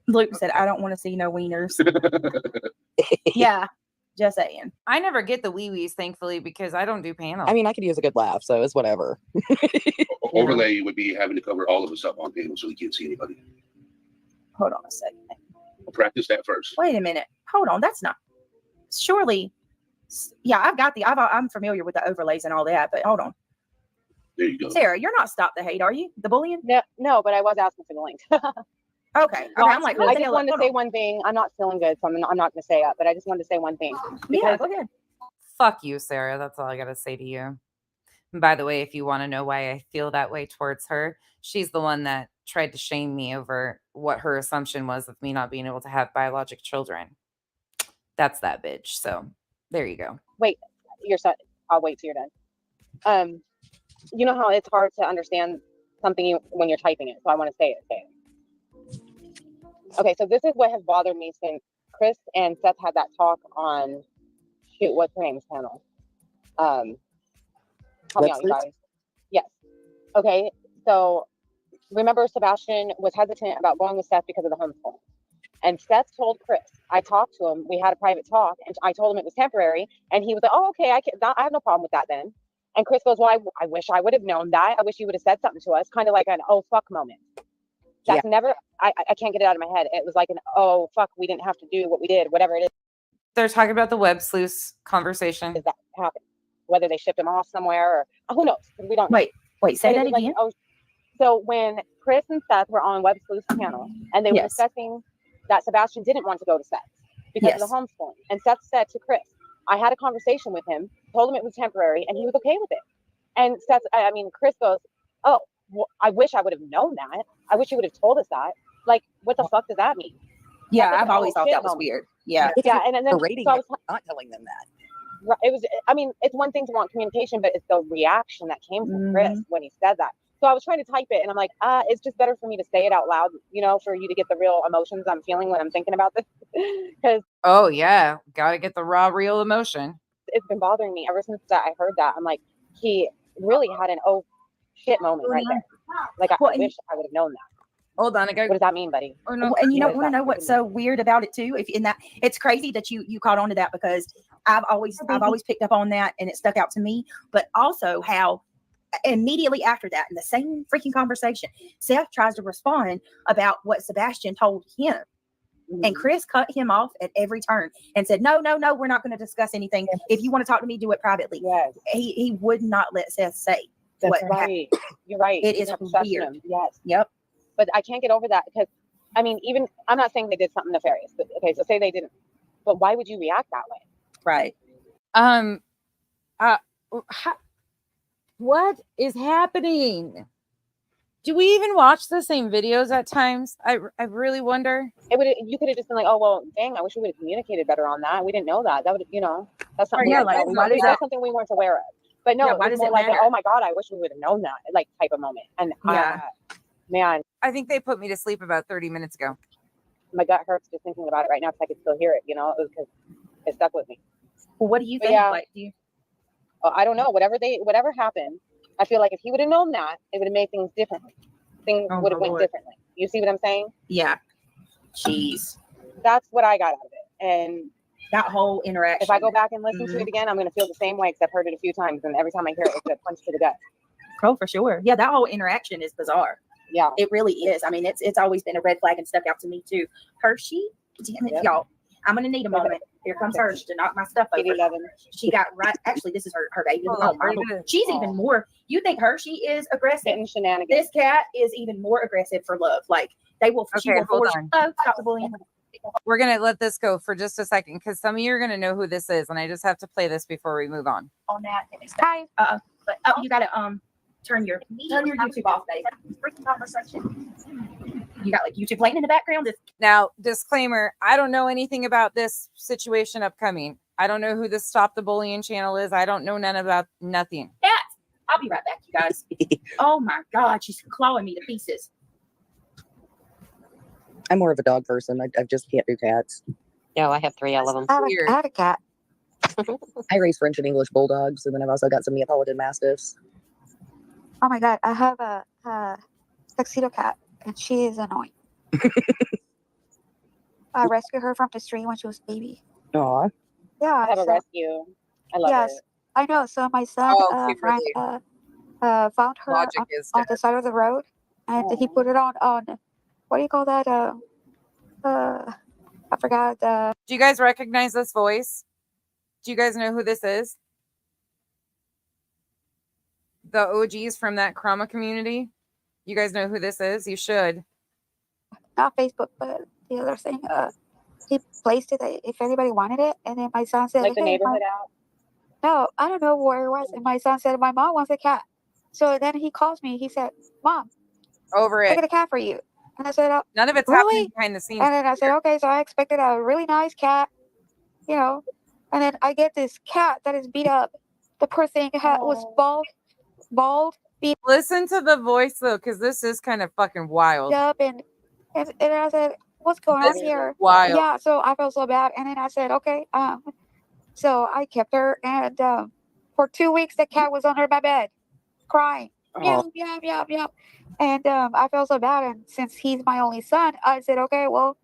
Luke said, I don't want to see no wieners. Yeah, just saying. I never get the wee-wees, thankfully, because I don't do panel. I mean, I could use a good laugh, so it's whatever. Overlay would be having to cover all of us up on panel so we can't see anybody. Hold on a second. We'll practice that first. Wait a minute. Hold on. That's not. Surely. Yeah, I'm familiar with the overlays and all that, but hold on. There you go. Sarah, you're not Stop the Hate, are you? The bullying? No, but I was asking for the link. Okay. Well, I'm like, I just wanted to say one thing. I'm not feeling good, so I'm not going to say it, but I just wanted to say one thing. Yeah, go ahead. Fuck you, Sarah. That's all I got to say to you. And by the way, if you want to know why I feel that way towards her, she's the one that tried to shame me over what her assumption was of me not being able to have biologic children. That's that bitch. So there you go. Wait, I'll wait till you're done. You know how it's hard to understand something when you're typing it, so I want to say it. Okay, so this is what has bothered me since Chris and Seth had that talk on, what's her name's panel? Help me out, you guys. Yes. Okay, so remember Sebastian was hesitant about going with Seth because of the homeschool. And Seth told Chris, I talked to him, we had a private talk, and I told him it was temporary, and he was like, oh, okay, I have no problem with that then. And Chris goes, well, I wish I would have known that. I wish you would have said something to us, kind of like an oh fuck moment. That's never, I can't get it out of my head. It was like an oh fuck, we didn't have to do what we did, whatever it is. They're talking about the web sleuths conversation. That happened. Whether they shipped him off somewhere or who knows? We don't Wait, say that again. Like, so when Chris and Seth were on Web Sleuth's panel and they were discussing that Sebastian didn't want to go to Seth because of the homeschooling. And Seth said to Chris, I had a conversation with him, told him it was temporary, and he was okay with it. And Chris goes, oh, well, I wish I would have known that. I wish you would have told us that. Like, what the fuck does that mean? Yeah, I've always thought that was weird. Yeah. Yeah, and then so I was not telling them that. It was, it's one thing to want communication, but it's the reaction that came from Chris when he said that. So I was trying to type it, and I'm like, it's just better for me to say it out loud, you know, for you to get the real emotions I'm feeling when I'm thinking about this, because Oh yeah, gotta get the raw, real emotion. it's been bothering me ever since that I heard that. I'm like, he really had an oh shit moment right there. Like, I wish I would have known that. Hold on, I got. What does that mean, buddy? Oh no, Well, and you What don't does want to that know what's so weird about it too. If in that, it's crazy that you caught on to that, because I've always picked up on that, and it stuck out to me. But also how immediately after that, in the same freaking conversation, Seth tries to respond about what Sebastian told him. And Chris cut him off at every turn and said, no, we're not going to discuss anything. If you want to talk to me, do it privately. Yes. He would not let Seth say That's what right. You're right. It You is have to question weird. him. Yes. Yep. But I can't get over that, because, I mean, even, I'm not saying they did something nefarious, but okay, so say they didn't. But why would you react that way? Right. What is happening? Do we even watch the same videos at times? I really wonder. You could have just been like, oh well, dang, I wish we would have communicated better on that. We didn't know that. That would, you know, that's something. Yeah, like, why does that's something we weren't aware of. But no, Yeah, it why was does more it like, matter? oh my god, I wish we would have known that, like, type of moment. And Yeah. man, I think they put me to sleep about 30 minutes ago. my gut hurts just thinking about it right now, because I could still hear it. You know, it was because it stuck with me. Well, what do you But think? yeah. Like, do you? Oh, I don't know. Whatever happened, I feel like if he would have known that, it would have made things differently. Things Oh, would have my went Lord. differently. You see what I'm saying? Yeah. Jeez. That's what I got out of it. And that whole interaction. If I go back and listen to it again, I'm going to feel the same way, because I've heard it a few times, and every time I hear it, it's a punch to the gut. Oh, for sure. Yeah, that whole interaction is bizarre. Yeah, it really is. I mean, it's always been a red flag and stuck out to me too. Hershey, damn it, y'all. I'm gonna need a moment. Here comes Hershey to knock my stuff over. She got right. Actually, this is her baby. She's even more. You think Hershey is aggressive? Shenanigans. This cat is even more aggressive for love. Like they will. She Okay, will hold force. on. Oh, stop the bullying. We're gonna let this go for just a second, because some of you are gonna know who this is, and I just have to play this before we move on. On that. Hi. But you gotta turn your YouTube off, babe. Freaking conversation. You got like YouTube playing in the background. Now, disclaimer, I don't know anything about this situation upcoming. I don't know who the Stop the Bullying channel is. I don't know nothing. Cat. I'll be right back, you guys. Oh my God, she's clawing me to pieces. I'm more of a dog person. I just can't do cats. No, I have 3. I love them. I have a cat. I raise French and English bulldogs, and then I've also got some Neapolitan mastiffs. Oh my God, I have a tuxedo cat, and she is annoying. I rescued her from the street when she was a baby. Aw. Yeah, I have a rescue. I love yes, it. I know. So my son, Frank, found her Logic on is the side of the road, and he put it on what do you call that? I forgot. Do you guys recognize this voice? Do you guys know who this is? The OGs from that Chroma community. You guys know who this is? You should. Not Facebook, but the other thing. He placed it if anybody wanted it, and then my son said, Like the "Hey, neighborhood app? no, I don't know where it was." And my son said, "My mom wants a cat." So then he calls me. He said, "Mom, over I it. got a cat for you." And I said, "Oh, None of it's really?" happening behind the scenes. And then I said, "Okay." So I expected a really nice cat, you know. And then I get this cat that is beat up. The poor thing was bald, beat Listen to the voice though, because this is kind of fucking wild. up, and I said, "What's going on This is here?" wild. Yeah. So I felt so bad, and then I said, "Okay." So I kept her, and for 2 weeks the cat was under my bed, crying, meow, meow, meow, meow. And I felt so bad, and since he's my only son, I said, "Okay, well,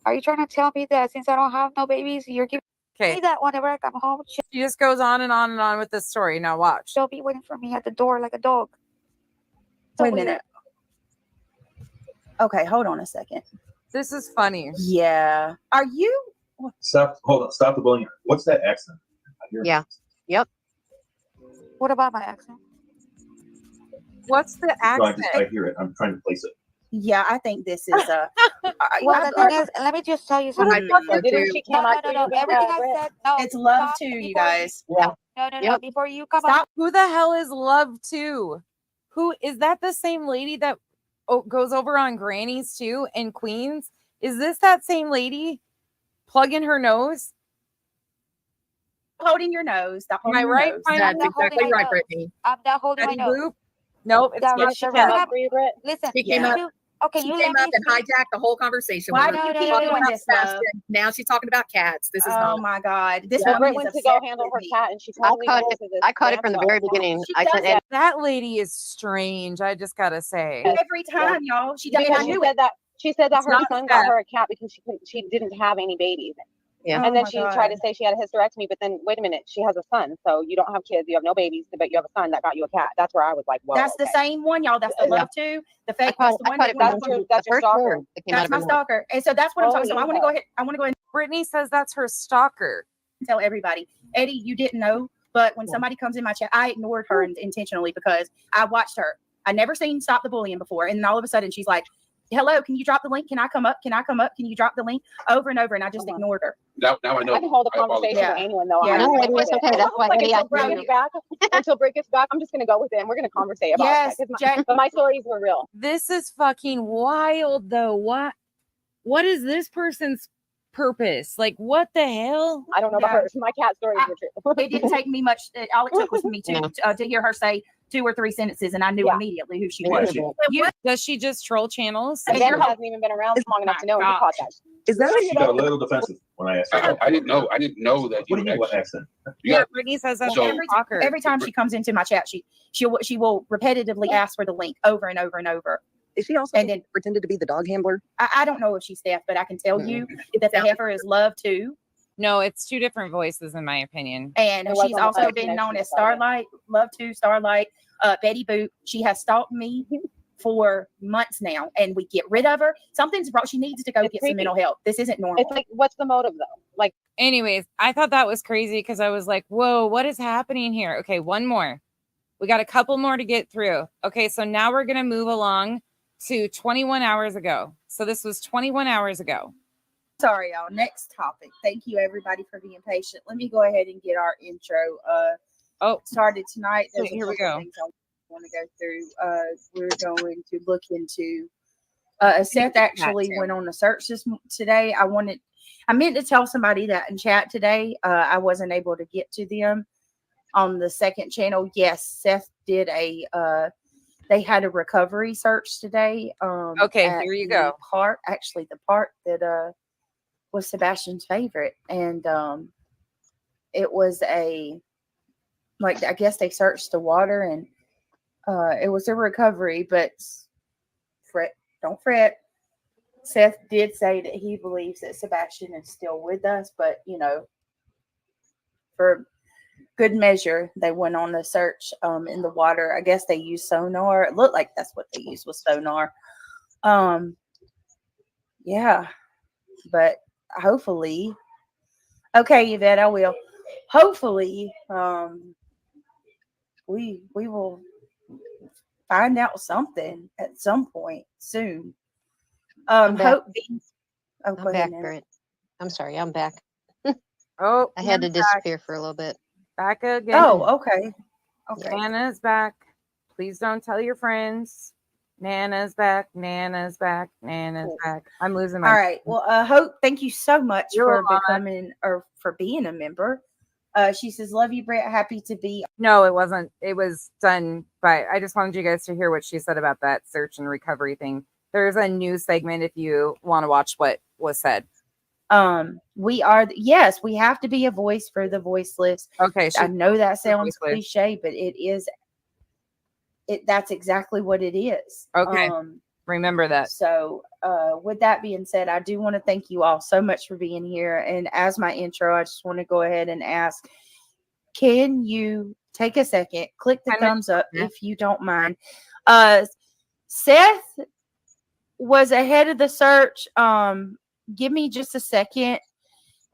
are you trying to tell me that since I don't have no babies, you're giving me that whenever I come home?" She just goes on and on and on with this story. Now watch. She'll be waiting for me at the door like a dog. Wait a minute. Okay, hold on a second. This is funny. Yeah. Are you? Stop. Hold on. Stop the bullying. What's that accent? I hear Yeah. Yep. What about my accent? What's the No, accent? I hear it. I'm trying to place it. Yeah, I think this is Well, the thing is, let me just tell you something. Didn't she come up No. Everything I said, no. It's love stop too, you before guys. No. Before you come Stop. up. Who the hell is Love Too? Who is that? The same lady that goes over on Granny's too in Queens? Is this that same lady plugging her nose? Holding your nose. Stop Am I holding your right? nose. Fine. That's not holding exactly my right, nose. Brittany. I'm not holding my Betty nose. Boop? Nope, it's Yeah, not she the came rep. up for you, Britt. Listen, She came up. okay, She you came let up me and speak. hijacked the whole conversation. Why We do were you keep talking doing about this, Sebastian. love? Now she's talking about cats. This is Oh not. my God, this Well, woman Britt is went to obsessed go handle with her me. cat, and she I totally caught went it. into this I caught it from the rant very about beginning. She I does sent it That lady is strange. I just gotta say. every time, y'all. She does. And because I she knew said it. that It's her not son Steph. got her a cat because she didn't have any babies. Yeah. And Oh then my she tried to God. say she had a hysterectomy, but then wait a minute, she has a son, so you don't have kids, you have no babies, but you have a son that got you a cat. That's where I was like, whoa. That's the same one, y'all. That's the Yeah. love too. The fake. I That's the one caught that it went from up the, on. the That's your first stalker. word that came out That's of my her mouth. stalker. And so that's what I'm talking. Holy So I want to go ahead. I want to go ahead Brittany says that's her stalker. and tell everybody. Eddie, you didn't know, but when somebody comes in my chat, I ignored her intentionally because I watched her. I never seen Stop the Bullying before, and then all of a sudden she's like, "Hello, can you drop the link? Can I come up? Can I come up? Can you drop the link?" Over and over, and I just ignored her. Now I know. I can hold a I apologize. conversation with anyone though. Yeah. No, Eddie, it's okay. That's why Like Eddie until asked Britt you. gets back, until Britt gets back, I'm just gonna go with it and we're gonna conversate about Yes, that. 'Cause Jack. but my stories were real. This is fucking wild though. What is this person's purpose? Like what the hell? I don't know about Yeah. hers. My cat stories were true. It didn't take me much. All it took was me to hear her say 2 or 3 sentences, and I knew immediately who she was. Does she just troll channels? Jen hasn't even been around long enough to know you caught that. Is that She got a little defensive when I asked her. I didn't know. I didn't know that. What do you mean? What accent? Yeah, Brittany says that's So- her stalker. Every time she comes into my chat, she will repetitively ask for the link over and over and over. Is she also And then pretended to be the dog handler? I don't know if she's Steph, but I can tell you that the heifer is Love too. No, it's 2 different voices in my opinion. And It was she's on the also Frights been connection, known as that's all, yeah. Starlight, Love 2, Starlight, Betty Boop. She has stalked me for months now, and we get rid of her. Something's wrong. She needs to go It's get creepy. some mental help. This isn't normal. It's like, what's the motive though? Like, Anyways, I thought that was crazy because I was like, whoa, what is happening here? Okay, one more. We got a couple more to get through. Okay, so now we're going to move along to 21 hours ago. So this was 21 hours ago. Sorry, y'all. Next topic. Thank you, everybody, for being patient. Let me go ahead and get our intro started tonight. There's Here a we couple go. things I want to go through. We're going to look into. Seth actually went on a search today. I meant to tell somebody that in chat today. I wasn't able to get to them on the second channel. Yes, Seth did they had a recovery search today. Okay, at here you the go. Park, actually, the park that was Sebastian's favorite, and it was I guess they searched the water, and it was a recovery. But don't fret. Seth did say that he believes that Sebastian is still with us, but for good measure, they went on a search in the water. I guess they used sonar. It looked like that's what they used was sonar. Yeah, but hopefully, okay, Yvette, I will. Hopefully, we will find out something at some point soon. I'm back. I'm back, Britt. I'm sorry, I'm back. Oh, I had to disappear for a little bit. Back again. Oh, okay. Okay. Nana's back. Please don't tell your friends. Nana's back. Nana's back. Nana's back. I'm losing my. All right. Well, Hope, thank you so much You're for welcome. becoming or for being a member. She says, "Love you, Brett. Happy to be." No, it wasn't. It was done by. I just wanted you guys to hear what she said about that search and recovery thing. There's a new segment if you want to watch what was said. We are, yes, we have to be a voice for the voiceless. Okay. I know that sounds voiceless. cliche, but that's exactly what it is. Okay. Remember that. So, with that being said, I do want to thank you all so much for being here. And as my intro, I just want to go ahead and ask, can you take a second, click the thumbs up if you don't mind. Seth was ahead of the search. Give me just a second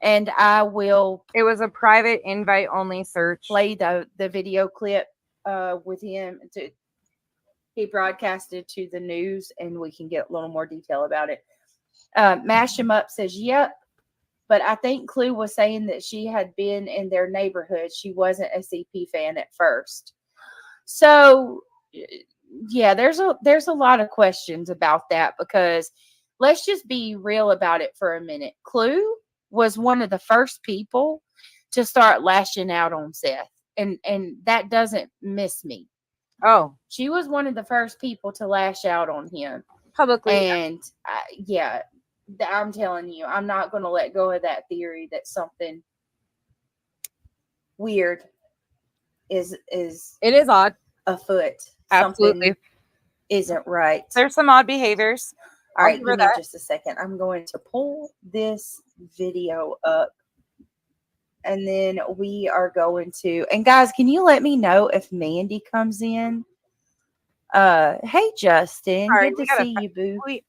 and I will. It was a private invite only search. Play the video clip with him. He broadcasted to the news and we can get a little more detail about it. Mash Him Up says, yep. But I think Clue was saying that she had been in their neighborhood. She wasn't a CP fan at first. So yeah, there's a lot of questions about that because let's just be real about it for a minute. Clue was one of the first people to start lashing out on Seth. And that doesn't miss me. Oh, She was one of the first people to lash out on him publicly. and yeah, I'm telling you, I'm not going to let go of that theory that something weird is It is odd. afoot. Absolutely. Something isn't right. There's some odd behaviors. All I'll right, give her give me that. just a second. I'm going to pull this video up. And then we are going to, and guys, can you let me know if Mandy comes in? Hey Justin, All right, good we to gotta see you, boo. we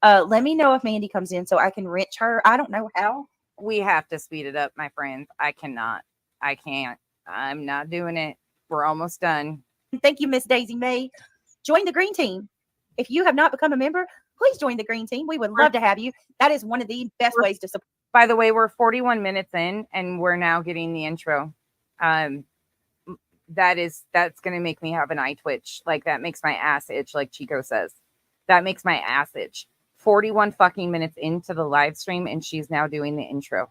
Let me know if Mandy comes in so I can wrench her. I don't know how. we have to speed it up, my friends. I cannot. I can't. I'm not doing it. We're almost done. Thank you, Miss Daisy May. Join the green team. If you have not become a member, please join the green team. We would love to have you. That is one of the best ways to support. By the way, we're 41 minutes in and we're now getting the intro. That's gonna make me have an eye twitch. Like that makes my ass itch, like Chico says. That makes my ass itch. 41 fucking minutes into the live stream and she's now doing the intro.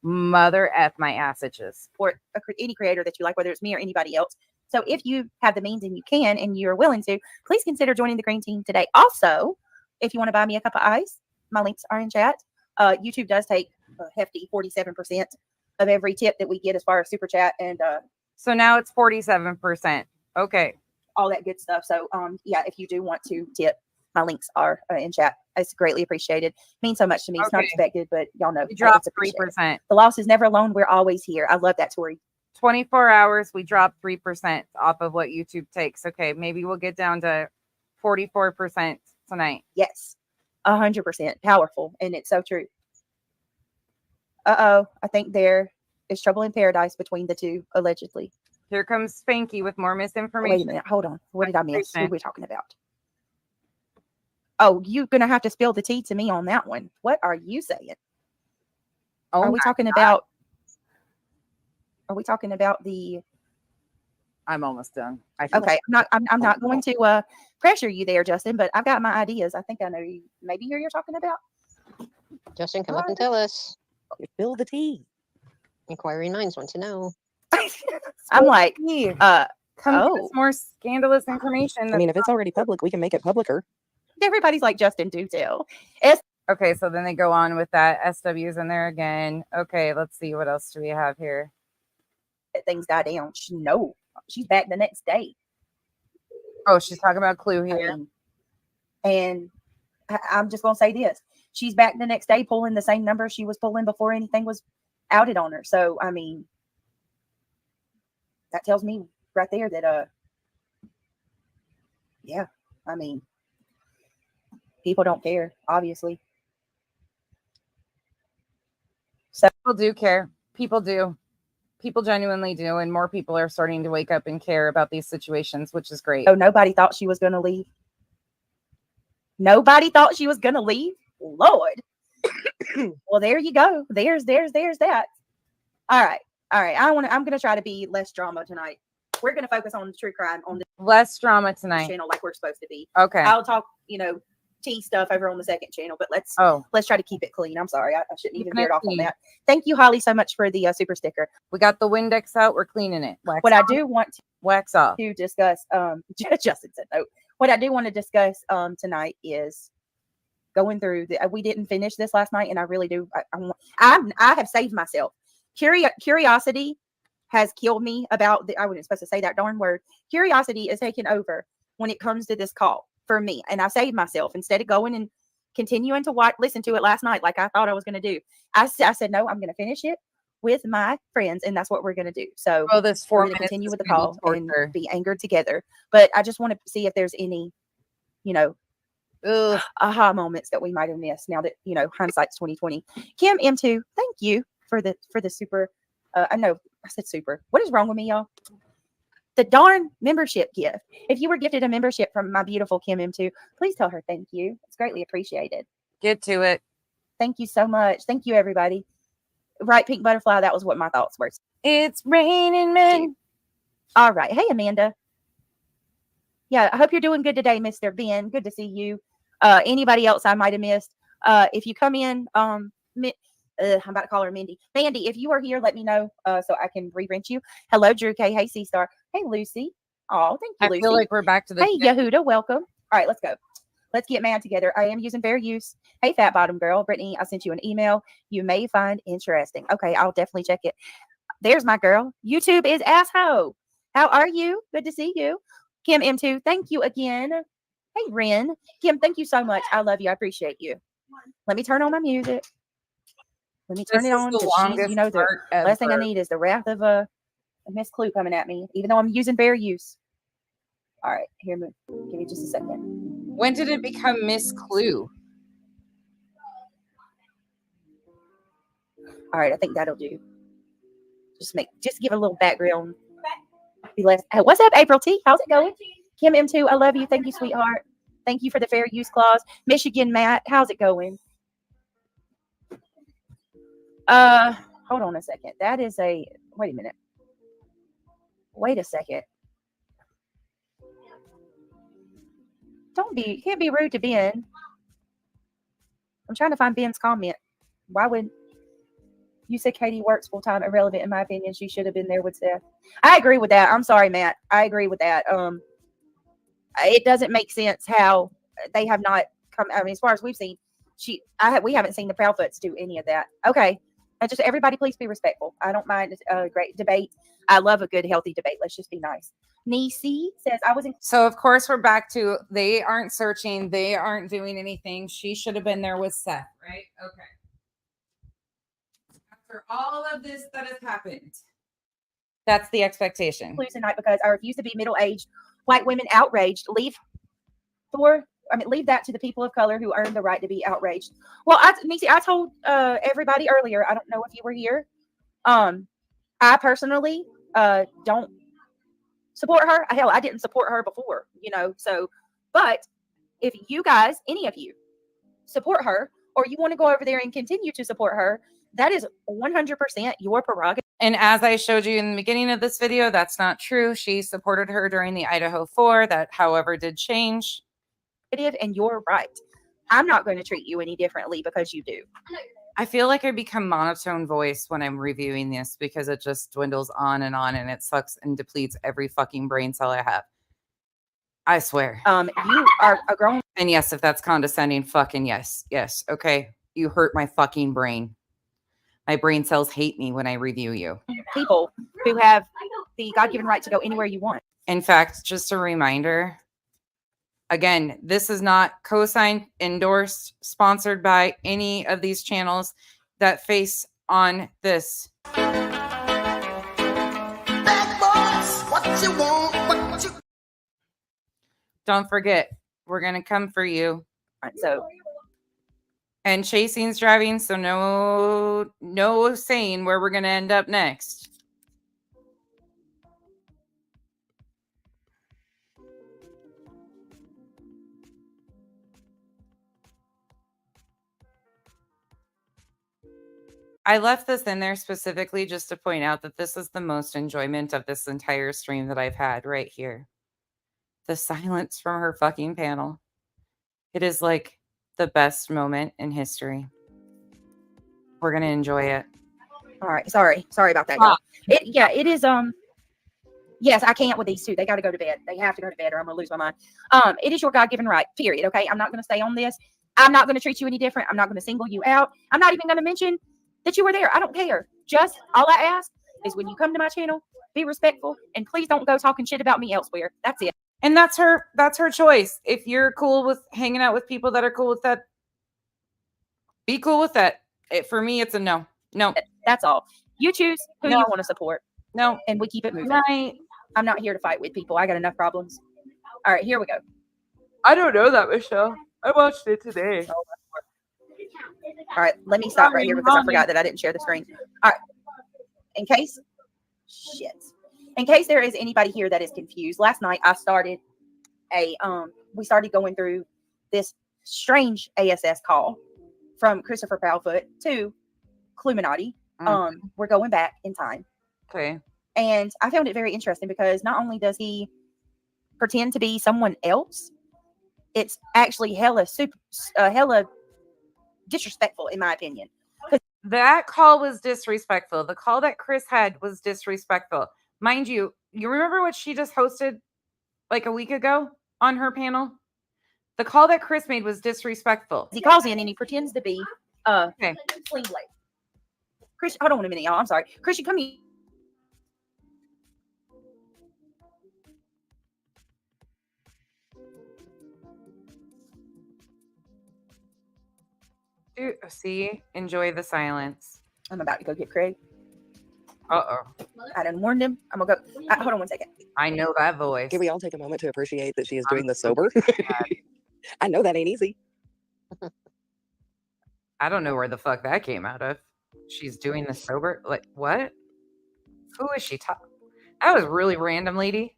Mother F my ass itches. Support any creator that you like, whether it's me or anybody else. So if you have the means and you can and you're willing to, please consider joining the green team today. Also, if you want to buy me a cup of ice, my links are in chat. YouTube does take a hefty 47% of every tip that we get as far as super chat and so now it's 47%. Okay. All that good stuff. So yeah, if you do want to tip, my links are in chat. It's greatly appreciated. Means so much to me. It's not Okay. expected, but y'all know We dropped it's appreciated. 3%. The loss is never alone. We're always here. I love that, Tori. 24 hours, we dropped 3% off of what YouTube takes. Okay, maybe we'll get down to 44% tonight. Yes, 100% powerful, and it's so true. I think there is trouble in paradise between the two, allegedly. Here comes Spanky with more misinformation. Wait a minute, hold on. What did I miss? Who are we talking about? Oh, you're gonna have to spill the tea to me on that one. What are you saying? Oh, are we talking about? Are we talking about the? I'm almost done. Okay, I'm not going to pressure you there, Justin, but I've got my ideas. I think I know you. Maybe who you're talking about. Justin, come up and tell us. Spill the tea. Inquiring minds want to know. I'm like, come give us more scandalous information. I mean, if it's already public, we can make it publicer. Everybody's like, Justin, do tell. Okay, so then they go on with that. SW's in there again. Okay, let's see. What else do we have here? Things die down. No, she's back the next day. Oh, she's talking about Clue here. And I'm just going to say this. She's back the next day pulling the same number she was pulling before anything was outed on her. So, I mean, that tells me right there that, yeah, I mean, people don't care, obviously. So people do care. People do. People genuinely do. And more people are starting to wake up and care about these situations, which is great. Oh, nobody thought she was going to leave. Nobody thought she was going to leave. Lord. Well, there you go. There's that. All right. I'm going to try to be less drama tonight. We're going to focus on true crime on the less drama tonight channel like we're supposed to be. Okay. I'll talk, tea stuff over on the second channel, but let's try to keep it clean. I'm sorry. I shouldn't even veer off on that. Thank you, Holly, so much for the super sticker. We got the Windex out. We're cleaning it. What I do want to wax off to discuss, Justin said no. What I do want to discuss tonight is going through we didn't finish this last night, and I really do. I have saved myself. Curiosity has killed me about I wasn't supposed to say that darn word. Curiosity is taking over when it comes to this call for me, and I saved myself instead of going and continuing to listen to it last night like I thought I was going to do. I said no, I'm going to finish it with my friends, and that's what we're going to do. So this we're going to continue with the call and be angered together. But I just want to see if there's any, aha moments that we might have missed. Now that hindsight's 2020. Kim M2, thank you for the super. I know I said super. What is wrong with me, y'all? The darn membership gift. If you were gifted a membership from my beautiful Kim M2, please tell her thank you. It's greatly appreciated. Get to it. Thank you so much. Thank you, everybody. Right, Pink Butterfly. That was what my thoughts were. It's raining men. All right. Hey, Amanda. Yeah, I hope you're doing good today, Mr. Ben. Good to see you. Anybody else I might have missed? If you come in, I'm about to call her Mindy. Mandy, if you are here, let me know so I can re-rent you. Hello, Drew K. Hey, C-Star. Hey, Lucy. Oh, thank you, I Lucy. feel like we're back to the Hey, Yehuda, welcome. All right, let's go. Let's get mad together. I am using fair use. Hey, fat bottom girl. Brittany, I sent you an email you may find interesting. Okay, I'll definitely check it. There's my girl. YouTube is asshole. How are you? Good to see you. Kim M2, thank you again. Hey, Ren. Kim, thank you so much. I love you. I appreciate you. Let me turn on my music. Let me turn This it is on the because she's, longest you know, the part last thing I ever. need is the wrath of a Miss Clue coming at me, even though I'm using fair use. All right, here, give me just a second. When did it become Miss Clue? All right, I think that'll do. Just give a little background. Be less. Hey, what's up, April T? How's it going? Kim M2, I love you. Thank you, sweetheart. Thank you for the fair use clause. Michigan Matt, how's it going? Hold on a second. That is a wait a minute. Wait a second. Can't be rude to Ben. I'm trying to find Ben's comment. Why would you say Katie works full time? Irrelevant in my opinion. She should have been there with Seth. I agree with that. I'm sorry, Matt. I agree with that. It doesn't make sense how they have not come. I mean, as far as we've seen, we haven't seen the Proudfoots do any of that. Okay, just everybody, please be respectful. I don't mind a great debate. I love a good, healthy debate. Let's just be nice. Nisi says I was in. So of course we're back to they aren't searching, they aren't doing anything. She should have been there with Seth, right? Okay. After all of this that has happened, that's the expectation. Clues tonight because I refuse to be middle-aged white women outraged. Leave that to the people of color who earn the right to be outraged. Well, Nisi, I told everybody earlier. I don't know if you were here. I personally don't support her. Hell, I didn't support her before, So, but if you guys, any of you, support her, or you want to go over there and continue to support her, that is 100% your prerogative. And as I showed you in the beginning of this video, that's not true. She supported her during the Idaho 4. That, however, did change. And you're right. I'm not going to treat you any differently because you do. I feel like I become monotone voice when I'm reviewing this because it just dwindles on and it sucks and depletes every fucking brain cell I have. I swear. You are a grown. And yes, if that's condescending, fucking yes. Yes. Okay. You hurt my fucking brain. My brain cells hate me when I review you. People who have the God-given right to go anywhere you want. In fact, just a reminder, again, this is not co-signed, endorsed, sponsored by any of these channels that face on this. Don't forget, we're going to come for you. So, and chasing's driving, so no saying where we're going to end up next. I left this in there specifically just to point out that this is the most enjoyment of this entire stream that I've had right here. The silence from her fucking panel. It is like the best moment in history. We're going to enjoy it. All right. Sorry about that. Y'all. It is. Yes, I can't with these two. They got to go to bed. They have to go to bed or I'm going to lose my mind. It is your God-given right, period. Okay. I'm not going to stay on this. I'm not going to treat you any different. I'm not going to single you out. I'm not even going to mention that you were there. I don't care. Just all I ask is when you come to my channel, be respectful and please don't go talking shit about me elsewhere. That's it. And that's her choice. If you're cool with hanging out with people that are cool with that, be cool with that. For me, it's a no. No. That's all. You choose who you want to support. No. And we keep it moving. Right. I'm not here to fight with people. I got enough problems. All right, here we go. I don't know that, Michelle. I watched it today. All right, let me stop right here because I forgot that I didn't share the screen. All right. In case there is anybody here that is confused, last night I started we started going through this strange ASS call from Christopher Proudfoot to Cluminati. We're going back in time. Okay. And I found it very interesting because not only does he pretend to be someone else, it's actually hella disrespectful in my opinion. That call was disrespectful. The call that Chris had was disrespectful. Mind you, you remember what she just hosted like a week ago on her panel. The call that Chris made was disrespectful. He calls in and he pretends to be Okay. Sling Blade. Chris, hold on a minute, y'all. I'm sorry. Christian, come here. Dude, see, enjoy the silence. I'm about to go get Craig. Uh-oh. I done warned him. I'm gonna go. Hold on one second. I know that voice. Can we all take a moment to appreciate that she is doing this sober? I know that ain't easy. I don't know where the fuck that came out of. She's doing this sober. Like, what? Who is she talking? That was really random, lady.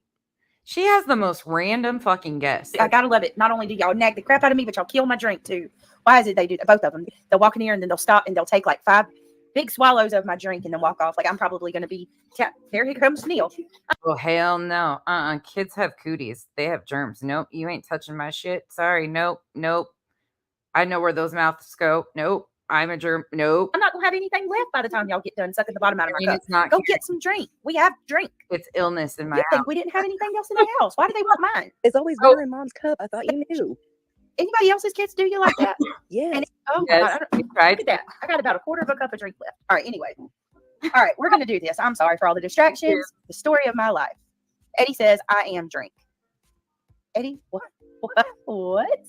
She has the most random fucking guess. I gotta love it. Not only do y'all nag the crap out of me, but y'all kill my drink too. Why is it they do both of them? They'll walk in here and then they'll stop and they'll take like 5 big swallows of my drink and then walk off. Like I'm probably gonna be. There he comes, Neil. Oh hell no. Kids have cooties. They have germs. Nope. You ain't touching my shit. Sorry. Nope. Nope. I know where those mouths go. Nope. I'm a germ. Nope. I'm not gonna have anything left by the time y'all get done sucking the bottom out of my cup. It's not Go get some drink. We have drink. It's illness in my You house. think we didn't have anything else in the house? Why do they want mine? It's always better in mom's cup. I thought you knew. Anybody else's kids do you like that? Yeah. Oh Yes, my God. Look at that. I got about a quarter of a cup of drink left. All right. Anyway. All right. We're gonna do this. I'm sorry for all the distractions. The story of my life. Eddie says I am drink. Eddie, what? What?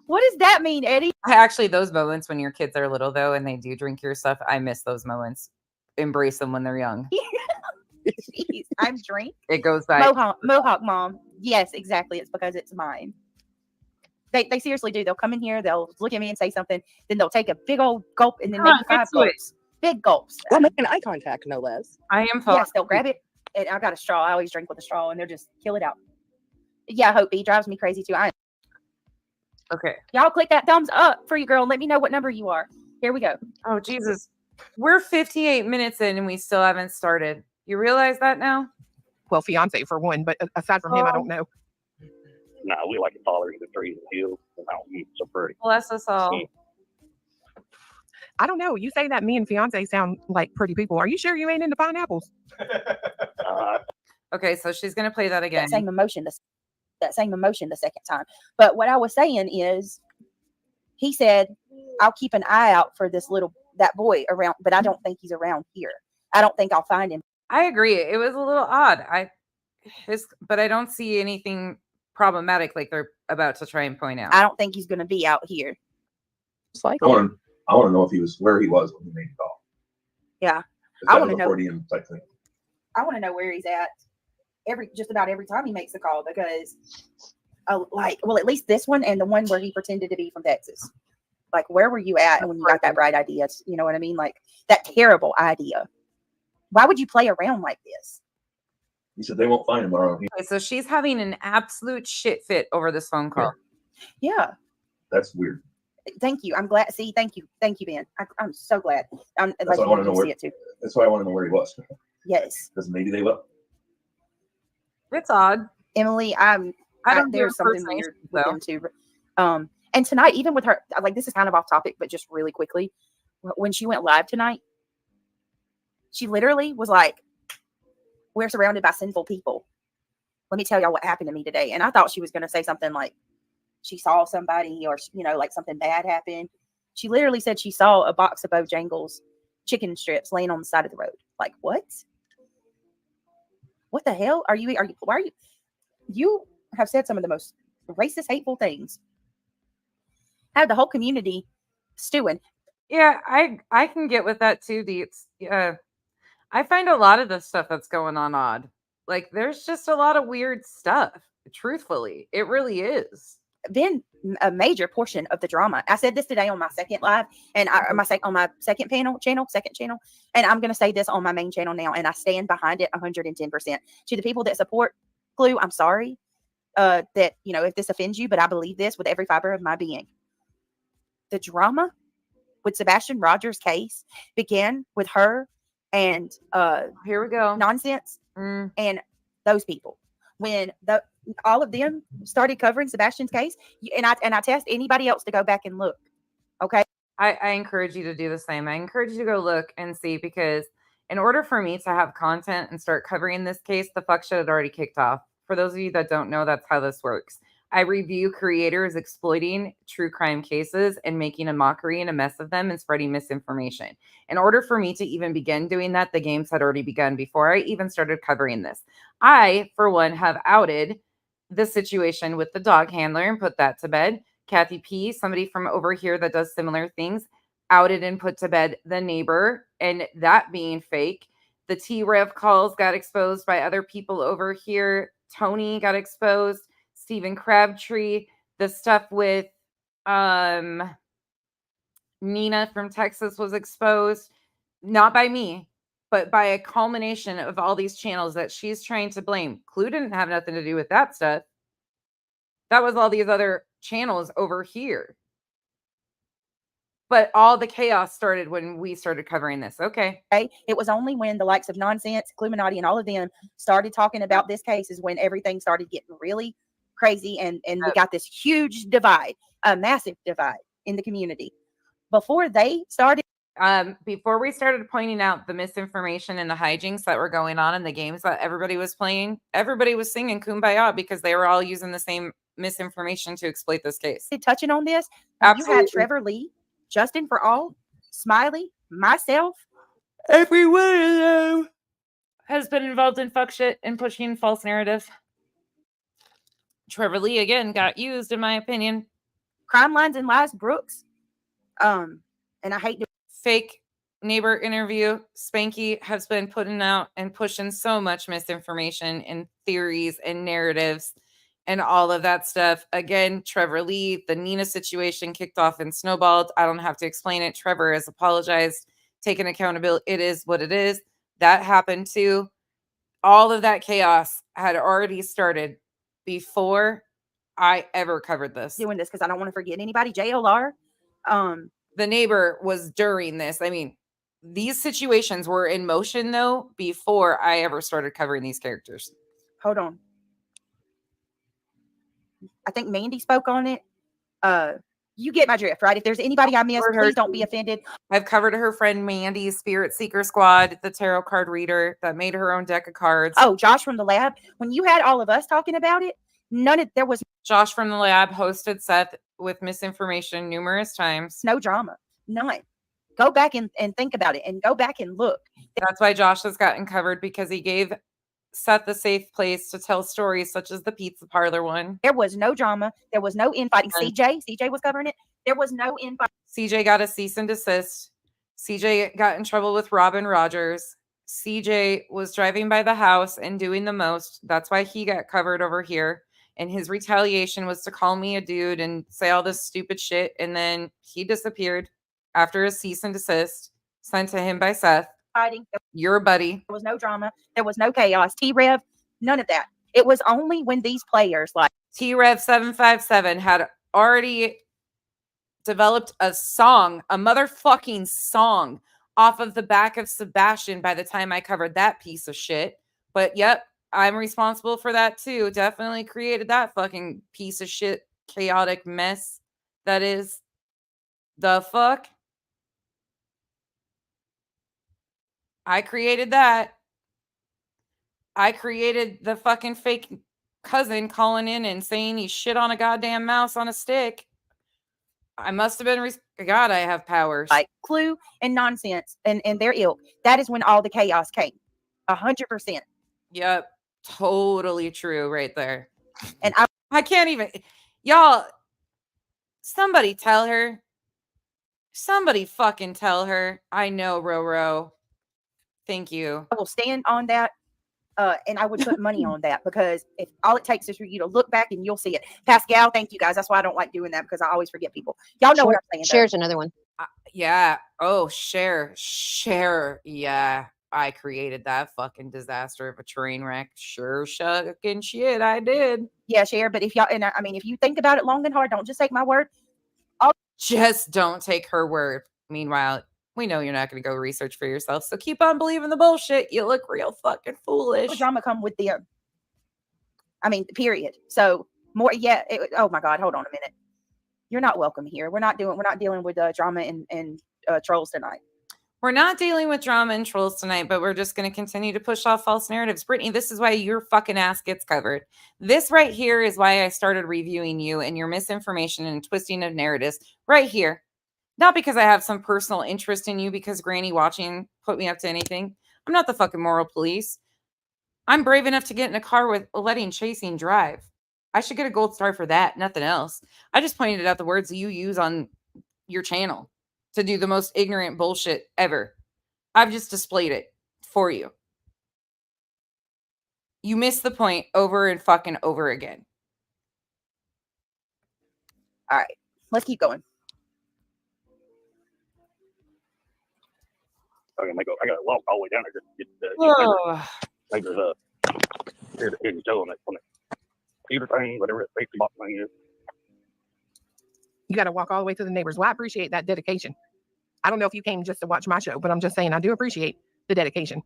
What does that mean, Eddie? Actually, those moments when your kids are little, though, and they do drink your stuff, I miss those moments. Embrace them when they're young. Jeez, I'm drink. It goes by. Mohawk mom. Yes, exactly. It's because it's mine. They seriously do. They'll come in here, they'll look at me and say something, then they'll take a big old gulp and then maybe 5 gulps. Big gulps. Well, making eye contact, no less. I am Yes, they'll grab it. And I got a straw. I always drink with a straw and they'll just kill it out. Yeah, Hope B drives me crazy too. Okay. Y'all click that thumbs up for you, girl. And let me know what number you are. Here we go. Oh, Jesus. We're 58 minutes in and we still haven't started. You realize that now? Well, fiance for one, but aside from him, I don't know. Nah, we like to tolerate the trees and hills and mountains. So pretty. Bless us all. I don't know. You say that me and fiance sound like pretty people. Are you sure you ain't into pineapples? Okay, so she's going to play that again. That same emotion the second time. But what I was saying is, he said, I'll keep an eye out for that boy around, but I don't think he's around here. I don't think I'll find him. I agree. It was a little odd. But I don't see anything problematic like they're about to try and point out. I don't think he's going to be out here. Like I want to know if he was where he was when he made the call. Yeah. I want to know. Type thing. I want to know where he's at just about every time he makes a call because at least this one and the one where he pretended to be from Texas. Like, where were you at when you got that bright idea? You know what I mean? Like that terrible idea. Why would you play around like this? He said they won't find him around here. Okay, so she's having an absolute shit fit over this phone call. Yeah. That's weird. Thank you. I'm glad. See, thank you, Ben. I'm so glad. That's why I want to know where. See it too. That's why I want to know where he was. Yes. Because maybe they will. It's odd. Emily, there's something weird with them too. And tonight, even with her, like this is kind of off topic, but just really quickly, when she went live tonight, she literally was like, "We're surrounded by sinful people. Let me tell y'all what happened to me today." And I thought she was going to say something like she saw somebody or, like something bad happened. She literally said she saw a box of Bojangles chicken strips laying on the side of the road. Like, what? What the hell why are you have said some of the most racist, hateful things. Had the whole community stewing. Yeah, I can get with that too, Deets. I find a lot of the stuff that's going on odd. Like, there's just a lot of weird stuff. Truthfully, it really is. Been a major portion of the drama. I said this today on my second live and on my second channel, and I'm going to say this on my main channel now, and I stand behind it 110%. To the people that support Glue, I'm sorry that, if this offends you, but I believe this with every fiber of my being. The drama with Sebastian Rogers' case began with her and here we go nonsense and those people. When all of them started covering Sebastian's case, and I test anybody else to go back and look. Okay. I encourage you to do the same. I encourage you to go look and see, because in order for me to have content and start covering this case, the fuck shit had already kicked off For those of you that don't know, that's how this works. I review creators exploiting true crime cases and making a mockery and a mess of them and spreading misinformation. In order for me to even begin doing that, the games had already begun before I even started covering this. I, for one, have outed the situation with the dog handler and put that to bed. Kathy P, somebody from over here that does similar things, outed and put to bed the neighbor, and that being fake. The T-Rev calls got exposed by other people over here. Tony got exposed. Stephen Crabtree. The stuff with Nina from Texas was exposed. Not by me, but by a culmination of all these channels that she's trying to blame. Clue didn't have nothing to do with that stuff. That was all these other channels over here. But all the chaos started when we started covering this. Okay. It was only when the likes of Nonsense, Illuminati, and all of them started talking about this case is when everything started getting really crazy, and we got this huge divide, a massive divide in the community. Before they started, before we started pointing out the misinformation and the hijinks that were going on in the games that everybody was playing, everybody was singing Kumbaya because they were all using the same misinformation to exploit this case. touching on this, Absolutely. you had Trevor Lee, Justin for All, Smiley, myself. Every one of them has been involved in fuck shit and pushing false narratives. Trevor Lee again got used, in my opinion. Crime Lines and Lies Brooks. And I hate to fake neighbor interview. Spanky has been putting out and pushing so much misinformation and theories and narratives and all of that stuff. Again, Trevor Lee, the Nina situation kicked off and snowballed. I don't have to explain it. Trevor has apologized, taken accountability. It is what it is. That happened too. All of that chaos had already started before I ever covered this. doing this because I don't want to forget anybody. JLR. The neighbor was during this. I mean, these situations were in motion though before I ever started covering these characters. Hold on. I think Mandy spoke on it. You get my drift, right? If there's anybody I missed, please don't be offended. I've covered her friend Mandy's Spirit Seeker Squad, the tarot card reader that made her own deck of cards. Oh, Josh from the lab. When you had all of us talking about it, there was Josh from the lab hosted Seth with misinformation numerous times. No drama. None. Go back and think about it and go back and look. That's why Josh has gotten covered, because he gave Seth a safe place to tell stories such as the pizza parlor one. There was no drama. There was no infighting. CJ was covering it. There was no infighting. CJ got a cease and desist. CJ got in trouble with Robin Rogers. CJ was driving by the house and doing the most. That's why he got covered over here. And his retaliation was to call me a dude and say all this stupid shit. And then he disappeared after a cease and desist sent to him by Seth. Fighting. Your buddy. There was no drama. There was no chaos. T-Rev, none of that. It was only when these players like T-Rev 757 had already developed a song, a motherfucking song off of the back of Sebastian by the time I covered that piece of shit. But yep, I'm responsible for that too. Definitely created that fucking piece of shit, chaotic mess that is the fuck. I created that. I created the fucking fake cousin calling in and saying he shit on a goddamn mouse on a stick. I must have been, God, I have powers. Like Clue and Nonsense and their ilk. That is when all the chaos came. 100%. Yep. Totally true right there. And I can't even, y'all, somebody tell her. Somebody fucking tell her. I know, Roro. Thank you. I will stand on that. And I would put money on that, because if all it takes is for you to look back and you'll see it. Pascal, thank you guys. That's why I don't like doing that, because I always forget people. Y'all know what I'm saying. Share's another one. Yeah. Oh, share. Yeah. I created that fucking disaster of a train wreck. Sure, shucking shit. I did. Yeah, share. But if y'all, and I mean, if you think about it long and hard, don't just take my word. Just don't take her word. Meanwhile, we know you're not going to go research for yourself. So keep on believing the bullshit. You look real fucking foolish. Drama come with them. I mean, period. So more, yeah. Oh my God. Hold on a minute. You're not welcome here. We're not dealing with drama and trolls tonight. We're not dealing with drama and trolls tonight, but we're just going to continue to push off false narratives. Brittany, this is why your fucking ass gets covered. This right here is why I started reviewing you and your misinformation and twisting of narratives right here. Not because I have some personal interest in you because Granny watching put me up to anything. I'm not the fucking moral police. I'm brave enough to get in a car with letting Chasing drive. I should get a gold star for that, nothing else. I just pointed out the words that you use on your channel to do the most ignorant bullshit ever. I've just displayed it for you. You missed the point over and fucking over again. All right, let's keep going. I gotta walk all the way down there to get Oh. neighbors here to show them that on the computer thing, whatever that safety box thing is. You got to walk all the way to the neighbors. Well, I appreciate that dedication. I don't know if you came just to watch my show, but I'm just saying I do appreciate the dedication.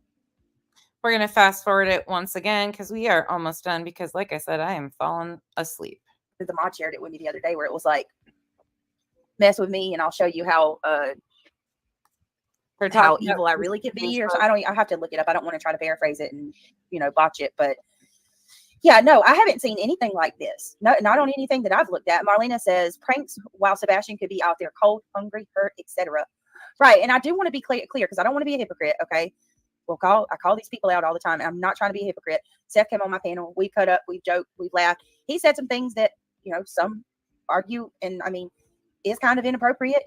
We're going to fast forward it once again because we are almost done because, like I said, I am falling asleep. The mod shared it with me the other day where it was like, mess with me and I'll show you how evil I really could be. Or so I have to look it up. I don't want to try to paraphrase it and, botch it. But yeah, no, I haven't seen anything like this. No, not on anything that I've looked at. Marlena says pranks while Sebastian could be out there cold, hungry, hurt, etc. Right. And I do want to be clear because I don't want to be a hypocrite. Okay. I call these people out all the time. I'm not trying to be a hypocrite. Seth came on my panel. We cut up, we joked, we laughed. He said some things that, some argue. And I mean, is kind of inappropriate,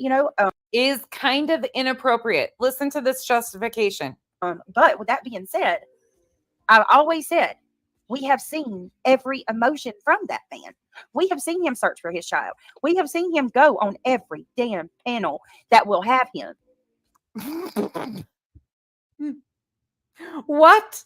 is kind of inappropriate. Listen to this justification. But with that being said, I've always said, we have seen every emotion from that man. We have seen him search for his child. We have seen him go on every damn panel that will have him. What?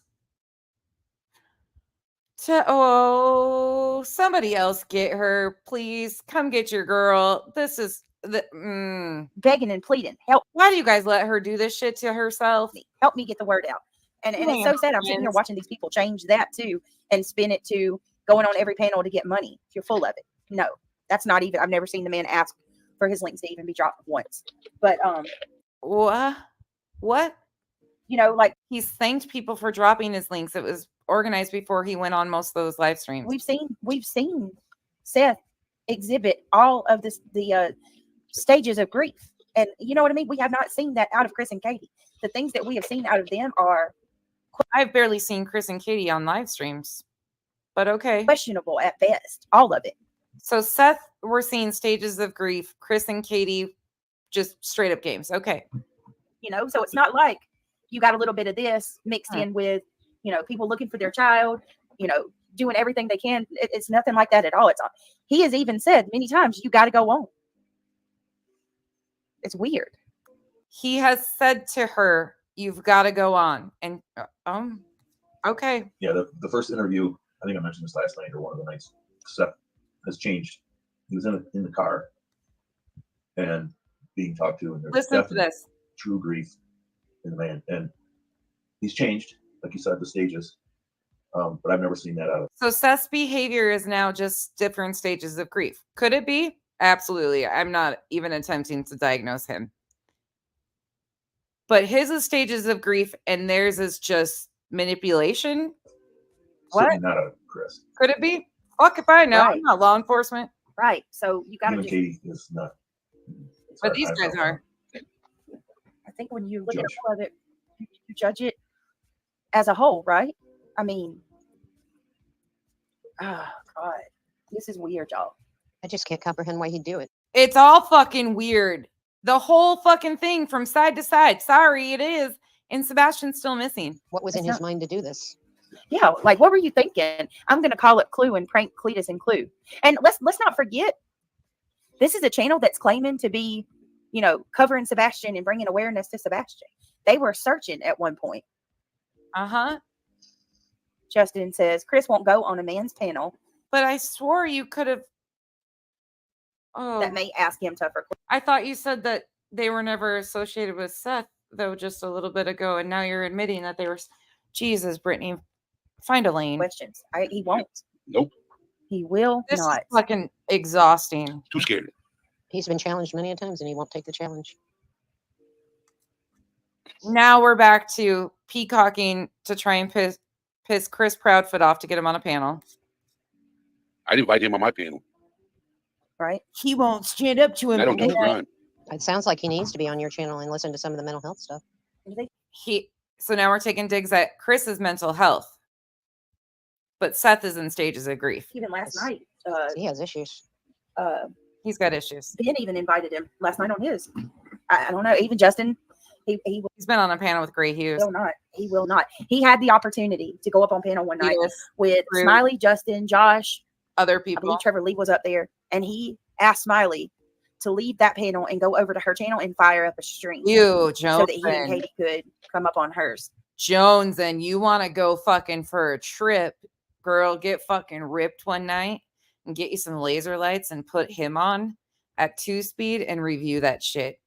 Somebody else get her, please. Come get your girl. This is begging and pleading. Help. Why do you guys let her do this shit to herself? Help me get the word out. And it's so sad. I'm sitting here watching these people change that too and spin it to going on every panel to get money. If you're full of it. No, that's not even. I've never seen the man ask for his links to even be dropped once. But what? Like he's thanked people for dropping his links. It was organized before he went on most of those live streams. We've seen Seth exhibit all of the stages of grief. And you know what I mean? We have not seen that out of Chris and Katie. The things that we have seen out of them are I've barely seen Chris and Katie on live streams. But okay. Questionable at best. All of it. So Seth, we're seeing stages of grief. Chris and Katie, just straight up games. Okay. So it's not like you got a little bit of this mixed in with, people looking for their child, doing everything they can. It's nothing like that at all. He has even said many times, you got to go on. It's weird. He has said to her, you've got to go on. And, okay. Yeah, the first interview, I think I mentioned this last night or one of the nights, Seth has changed. He was in the car and being talked to, and there's Listen to this. True grief in the man. And he's changed, like you said, the stages. But I've never seen that out of. So Seth's behavior is now just different stages of grief. Could it be? Absolutely. I'm not even attempting to diagnose him. But his is stages of grief and theirs is just manipulation. What? Not a Chris. Could it be? Fuck if I know. Right. I'm not law enforcement. Right. So you got to just. Katie is not. But these guys are. I think when you look at all of it, you judge it as a whole, right? I mean, oh God, this is weird, y'all. I just can't comprehend why he'd do it. It's all fucking weird. The whole fucking thing from side to side. Sorry, it is. And Sebastian's still missing. What was in his mind to do this? Yeah, like what were you thinking? I'm gonna call it Clue and prank Cletus and Clue. And let's not forget, this is a channel that's claiming to be, covering Sebastian and bringing awareness to Sebastian. They were searching at one point. Justin says Chris won't go on a man's panel. But I swore you could have. Oh, that may ask him tougher. I thought you said that they were never associated with Seth, though, just a little bit ago, and now you're admitting that they were. Jesus, Brittany, find a lane. Questions. He won't. Nope. He will this not. Is fucking exhausting. Too scared. He's been challenged many a times, and he won't take the challenge. now we're back to peacocking to try and piss Chris Proudfoot off to get him on a panel. I'd invite him on my panel. Right? He won't stand up to him. And I don't do a crime. It sounds like he needs to be on your channel and listen to some of the mental health stuff. So now we're taking digs at Chris's mental health, but Seth is in stages of grief. Even last night, He has issues. He's got issues. Ben even invited him last night on his. I don't know. Even Justin, he's been on a panel with Gray Hughes. Will not. He will not. He had the opportunity to go up on panel one night Yes. with True. Smiley, Justin, Josh, other I people. believe Trevor Lee was up there, and he asked Smiley to leave that panel and go over to her channel and fire up a stream. You, so that he and Jones. Katie could come up on hers. Jones, and you want to go fucking for a trip, girl, get fucking ripped one night and get you some laser lights and put him on at 2-speed and review that shit.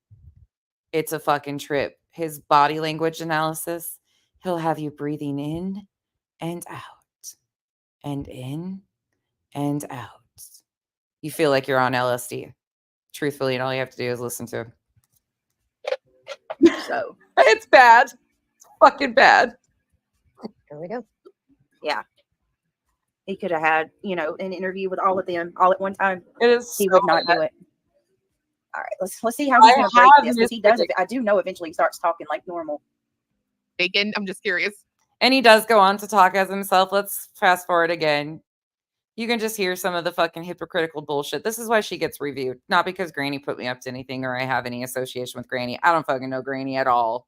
It's a fucking trip. His body language analysis, he'll have you breathing in and out and in and out. You feel like you're on LSD. Truthfully, and all you have to do is listen to him. So it's bad. It's fucking bad. Here we go. Yeah. He could have had, an interview with all of them all at one time. It is. He so would not bad. do it. All right, let's see how he's going to break this, because he does. I do know eventually he starts talking like normal. Bacon, I'm just curious. And he does go on to talk as himself. Let's fast forward again. You can just hear some of the fucking hypocritical bullshit. This is why she gets reviewed. Not because Granny put me up to anything or I have any association with Granny. I don't fucking know Granny at all.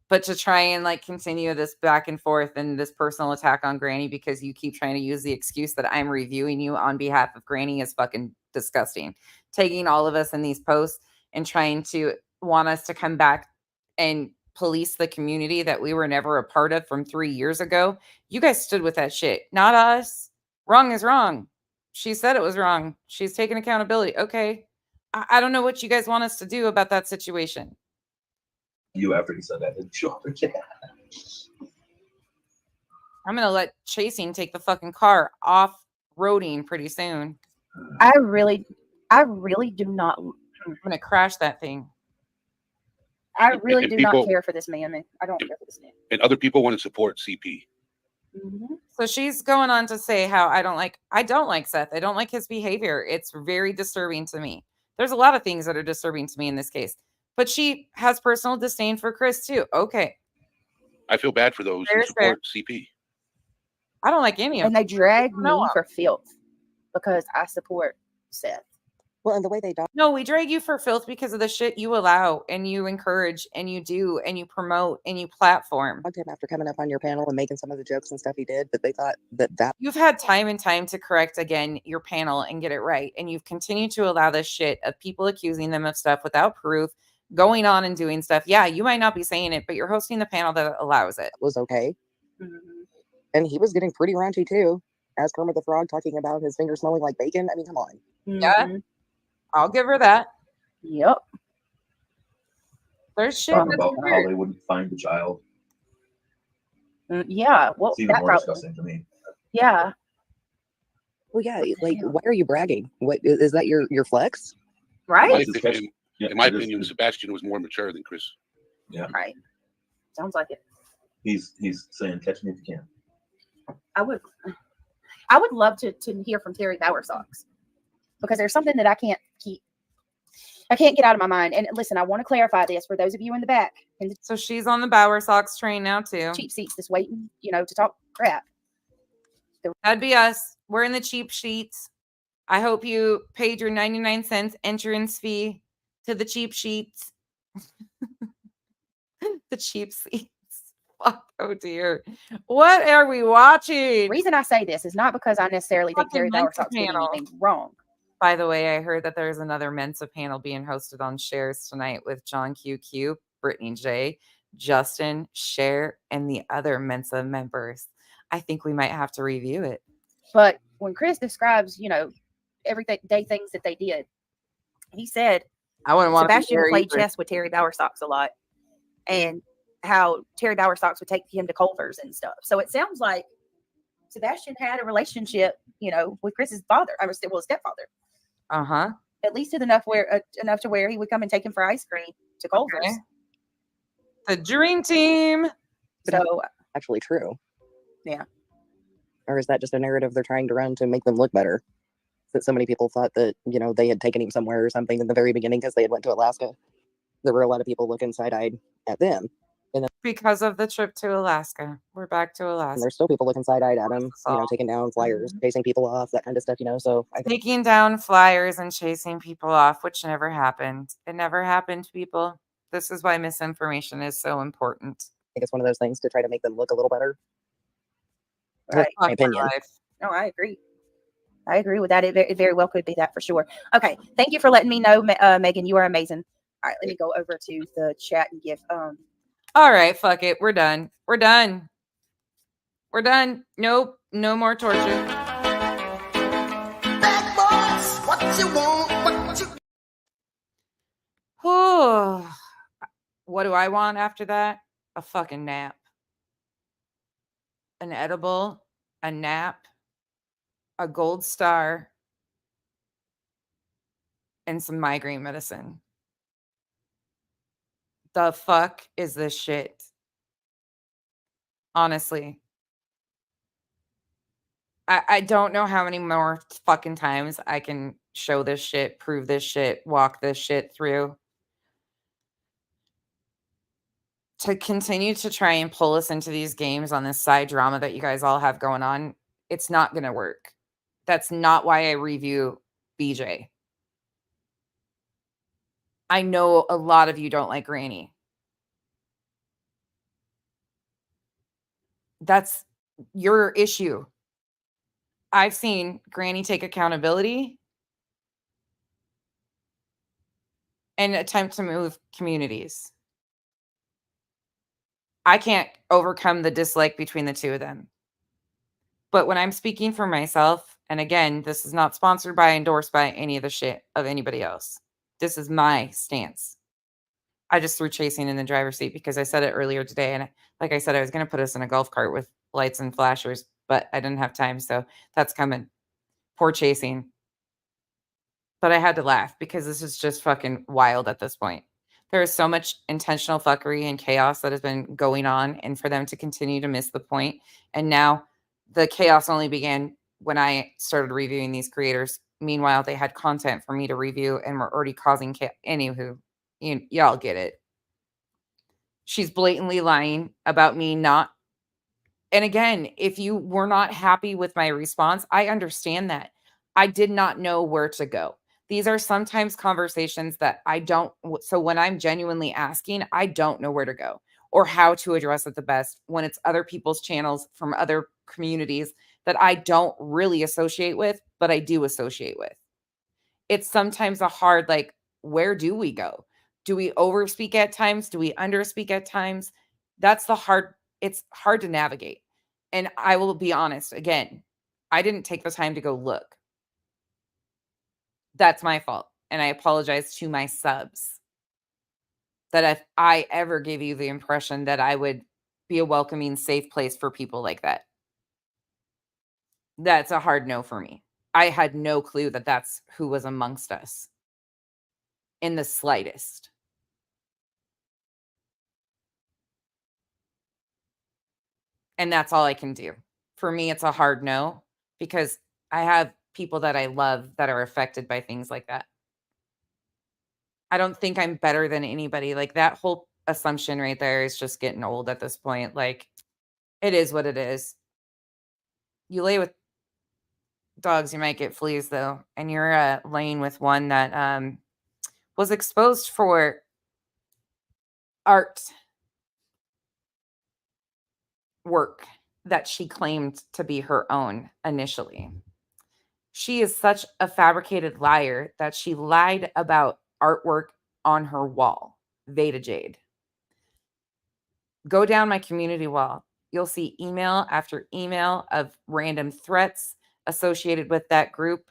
But to try and continue this back and forth and this personal attack on Granny because you keep trying to use the excuse that I'm reviewing you on behalf of Granny is fucking disgusting. Taking all of us in these posts and trying to want us to come back and police the community that we were never a part of from 3 years ago. You guys stood with that shit, not us. Wrong is wrong. She said it was wrong. She's taking accountability. Okay. I don't know what you guys want us to do about that situation. You after he said that didn't show up again. I'm going to let Chasing take the fucking car off roading pretty soon. I really do not. I'm going to crash that thing. I really And do people- not care for this man. I don't care for this man. And other people want to support CP. Mm-hmm. So she's going on to say how I don't like Seth. I don't like his behavior. It's very disturbing to me. There's a lot of things that are disturbing to me in this case. But she has personal disdain for Chris too. Okay. I feel bad for those who support CP. I don't like any of And them. they drag me No. for filth because I support Seth. Well, and the way they No, we drag you for filth because of the shit you allow and you encourage and you do and you promote and you platform. dogged him after coming up on your panel and making some of the jokes and stuff he did, but they thought that You've had time and time to correct again your panel and get it right. And you've continued to allow this shit of people accusing them of stuff without proof, going on and doing stuff. Yeah, you might not be saying it, but you're hosting the panel that allows it. was okay. Mm-hmm. And he was getting pretty raunchy too, as Kermit the Frog talking about his fingers smelling like bacon. I mean, come on. Yeah, I'll give her that. Yep. There's shit. Talking that's about how weird. they wouldn't find the child. Yeah. Well, It's even that more probably, disgusting to me. yeah. Well, yeah, like, why are you bragging? What is that your flex? Right. In my opinion, Sebastian was more mature than Chris. Yeah. Right. Sounds like it. He's saying, "Catch me if you can." I would love to hear from Terry Bowersocks, because there's something that I can't get out of my mind. And listen, I want to clarify this for those of you in the back. And So she's on the Bowersocks train now too. cheap seats just waiting, to talk crap. That'd be us. We're in the cheap sheets. I hope you paid your 99 cents entrance fee to the cheap sheets. The cheap seats. Fuck, oh dear. What are we watching? The reason I say this is not because I necessarily think Terry Fucking Mensa Bowersocks did panel. anything wrong. By the way, I heard that there's another Mensa panel being hosted on Shares tonight with John QQ, Brittany J, Justin, Cher, and the other Mensa members. I think we might have to review it. But when Chris describes, everyday things that they did, he said I wouldn't want Sebastian to be played chess with Terry Bowersocks a lot, and how Terry Bowersocks would take him to Culver's and stuff. So it sounds like Sebastian had a relationship, with Chris's father. Stepfather. Uh-huh. At least enough to where he would come and take him for ice cream to Culver's. Okay. The dream team. So Actually true. yeah. Or is that just a narrative they're trying to run to make them look better? That so many people thought that, you know, they had taken him somewhere or something in the very beginning because they had went to Alaska. There were a lot of people looking side-eyed at them. And then Because of the trip to Alaska. We're back to Alaska. there's still people looking side-eyed at him, you know, taking down flyers, chasing people off, that kind of stuff, you know. So I think Taking down flyers and chasing people off, which never happened. It never happened, people. This is why misinformation is so important. it's one of those things to try to make them look a little better. Right. My opinion. No, I agree. I agree with that. It very well could be that for sure. Okay. Thank you for letting me know, Megan. You are amazing. All right. Let me go over to the chat and give. All right. Fuck it. We're done. We're done. We're done. Nope. No more torture. Bad boys, what you want, what you Oh, what do I want after that? A fucking nap. An edible, a nap, a gold star, and some migraine medicine. The fuck is this shit? Honestly. I don't know how many more fucking times I can show this shit, prove this shit, walk this shit through. To continue to try and pull us into these games on this side drama that you guys all have going on, it's not going to work. That's not why I review BJ. I know a lot of you don't like Granny. That's your issue. I've seen Granny take accountability and attempt to move communities. I can't overcome the dislike between the two of them. But when I'm speaking for myself, and again, this is not sponsored by, endorsed by any of the shit of anybody else. This is my stance. I just threw chasing in the driver's seat because I said it earlier today. And like I said, I was going to put us in a golf cart with lights and flashers, but I didn't have time. So that's coming. Poor chasing. But I had to laugh because this is just fucking wild at this point. There is so much intentional fuckery and chaos that has been going on, and for them to continue to miss the point. And now the chaos only began when I started reviewing these creators. Meanwhile, they had content for me to review and were already causing chaos. Anywho, y'all get it. She's blatantly lying about me not. And again, if you were not happy with my response, I understand that. I did not know where to go. These are sometimes conversations that I don't. So when I'm genuinely asking, I don't know where to go or how to address it the best when it's other people's channels from other communities that I don't really associate with, but I do associate with. It's sometimes a hard, like, where do we go? Do we overspeak at times? Do we underspeak at times? That's the hard, it's hard to navigate. And I will be honest, again, I didn't take the time to go look. That's my fault. And I apologize to my subs that if I ever gave you the impression that I would be a welcoming, safe place for people like that. That's a hard no for me. I had no clue that that's who was amongst us in the slightest. And that's all I can do. For me, it's a hard no because I have people that I love that are affected by things like that. I don't think I'm better than anybody. Like, that whole assumption right there is just getting old at this point. Like, it is what it is. You lay with dogs, you might get fleas though. And you're laying with one that was exposed for art work that she claimed to be her own initially. She is such a fabricated liar that she lied about artwork on her wall, Veda Jade. Go down my community wall. You'll see email after email of random threats associated with that group.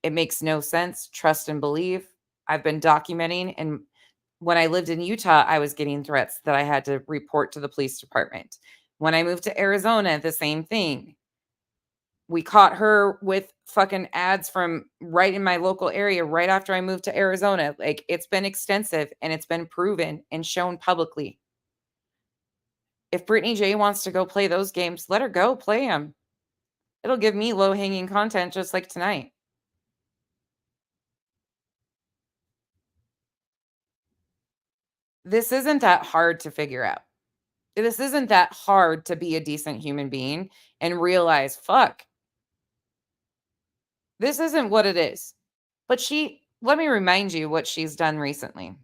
It makes no sense. Trust and believe. I've been documenting, and when I lived in Utah, I was getting threats that I had to report to the police department. When I moved to Arizona, the same thing. We caught her with fucking ads from right in my local area right after I moved to Arizona. Like, it's been extensive and it's been proven and shown publicly. If Brittany J wants to go play those games, let her go play them. It'll give me low-hanging content just like tonight. This isn't that hard to figure out. This isn't that hard to be a decent human being and realize, fuck, this isn't what it is. But let me remind you what she's done recently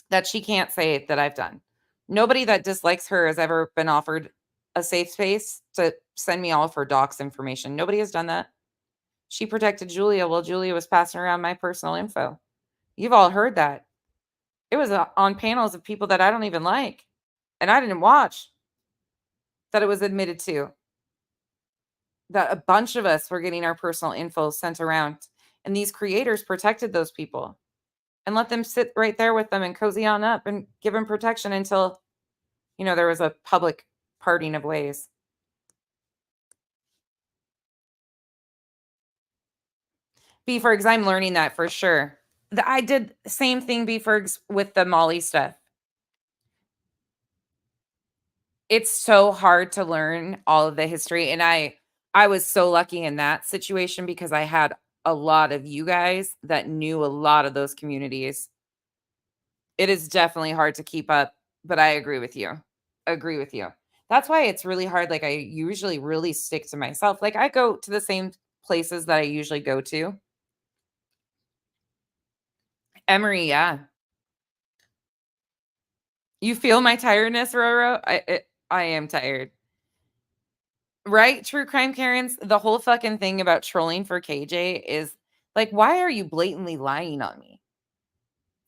that she can't say that I've done. Nobody that dislikes her has ever been offered a safe space to send me all of her docs information. Nobody has done that. She protected Julia while Julia was passing around my personal info. You've all heard that. It was on panels of people that I don't even like, and I didn't watch, that it was admitted to. That a bunch of us were getting our personal info sent around, and these creators protected those people and let them sit right there with them and cozy on up and give them protection until, there was a public parting of ways. B-Fergs, I'm learning that for sure. I did the same thing, B-Fergs, with the Molly stuff. It's so hard to learn all of the history, and I was so lucky in that situation because I had a lot of you guys that knew a lot of those communities. It is definitely hard to keep up, but I agree with you. That's why it's really hard. Like, I usually really stick to myself. Like, I go to the same places that I usually go to. Emery, yeah. You feel my tiredness, Roro? I am tired. Right? True crime Karens, the whole fucking thing about trolling for KJ is like, why are you blatantly lying on me?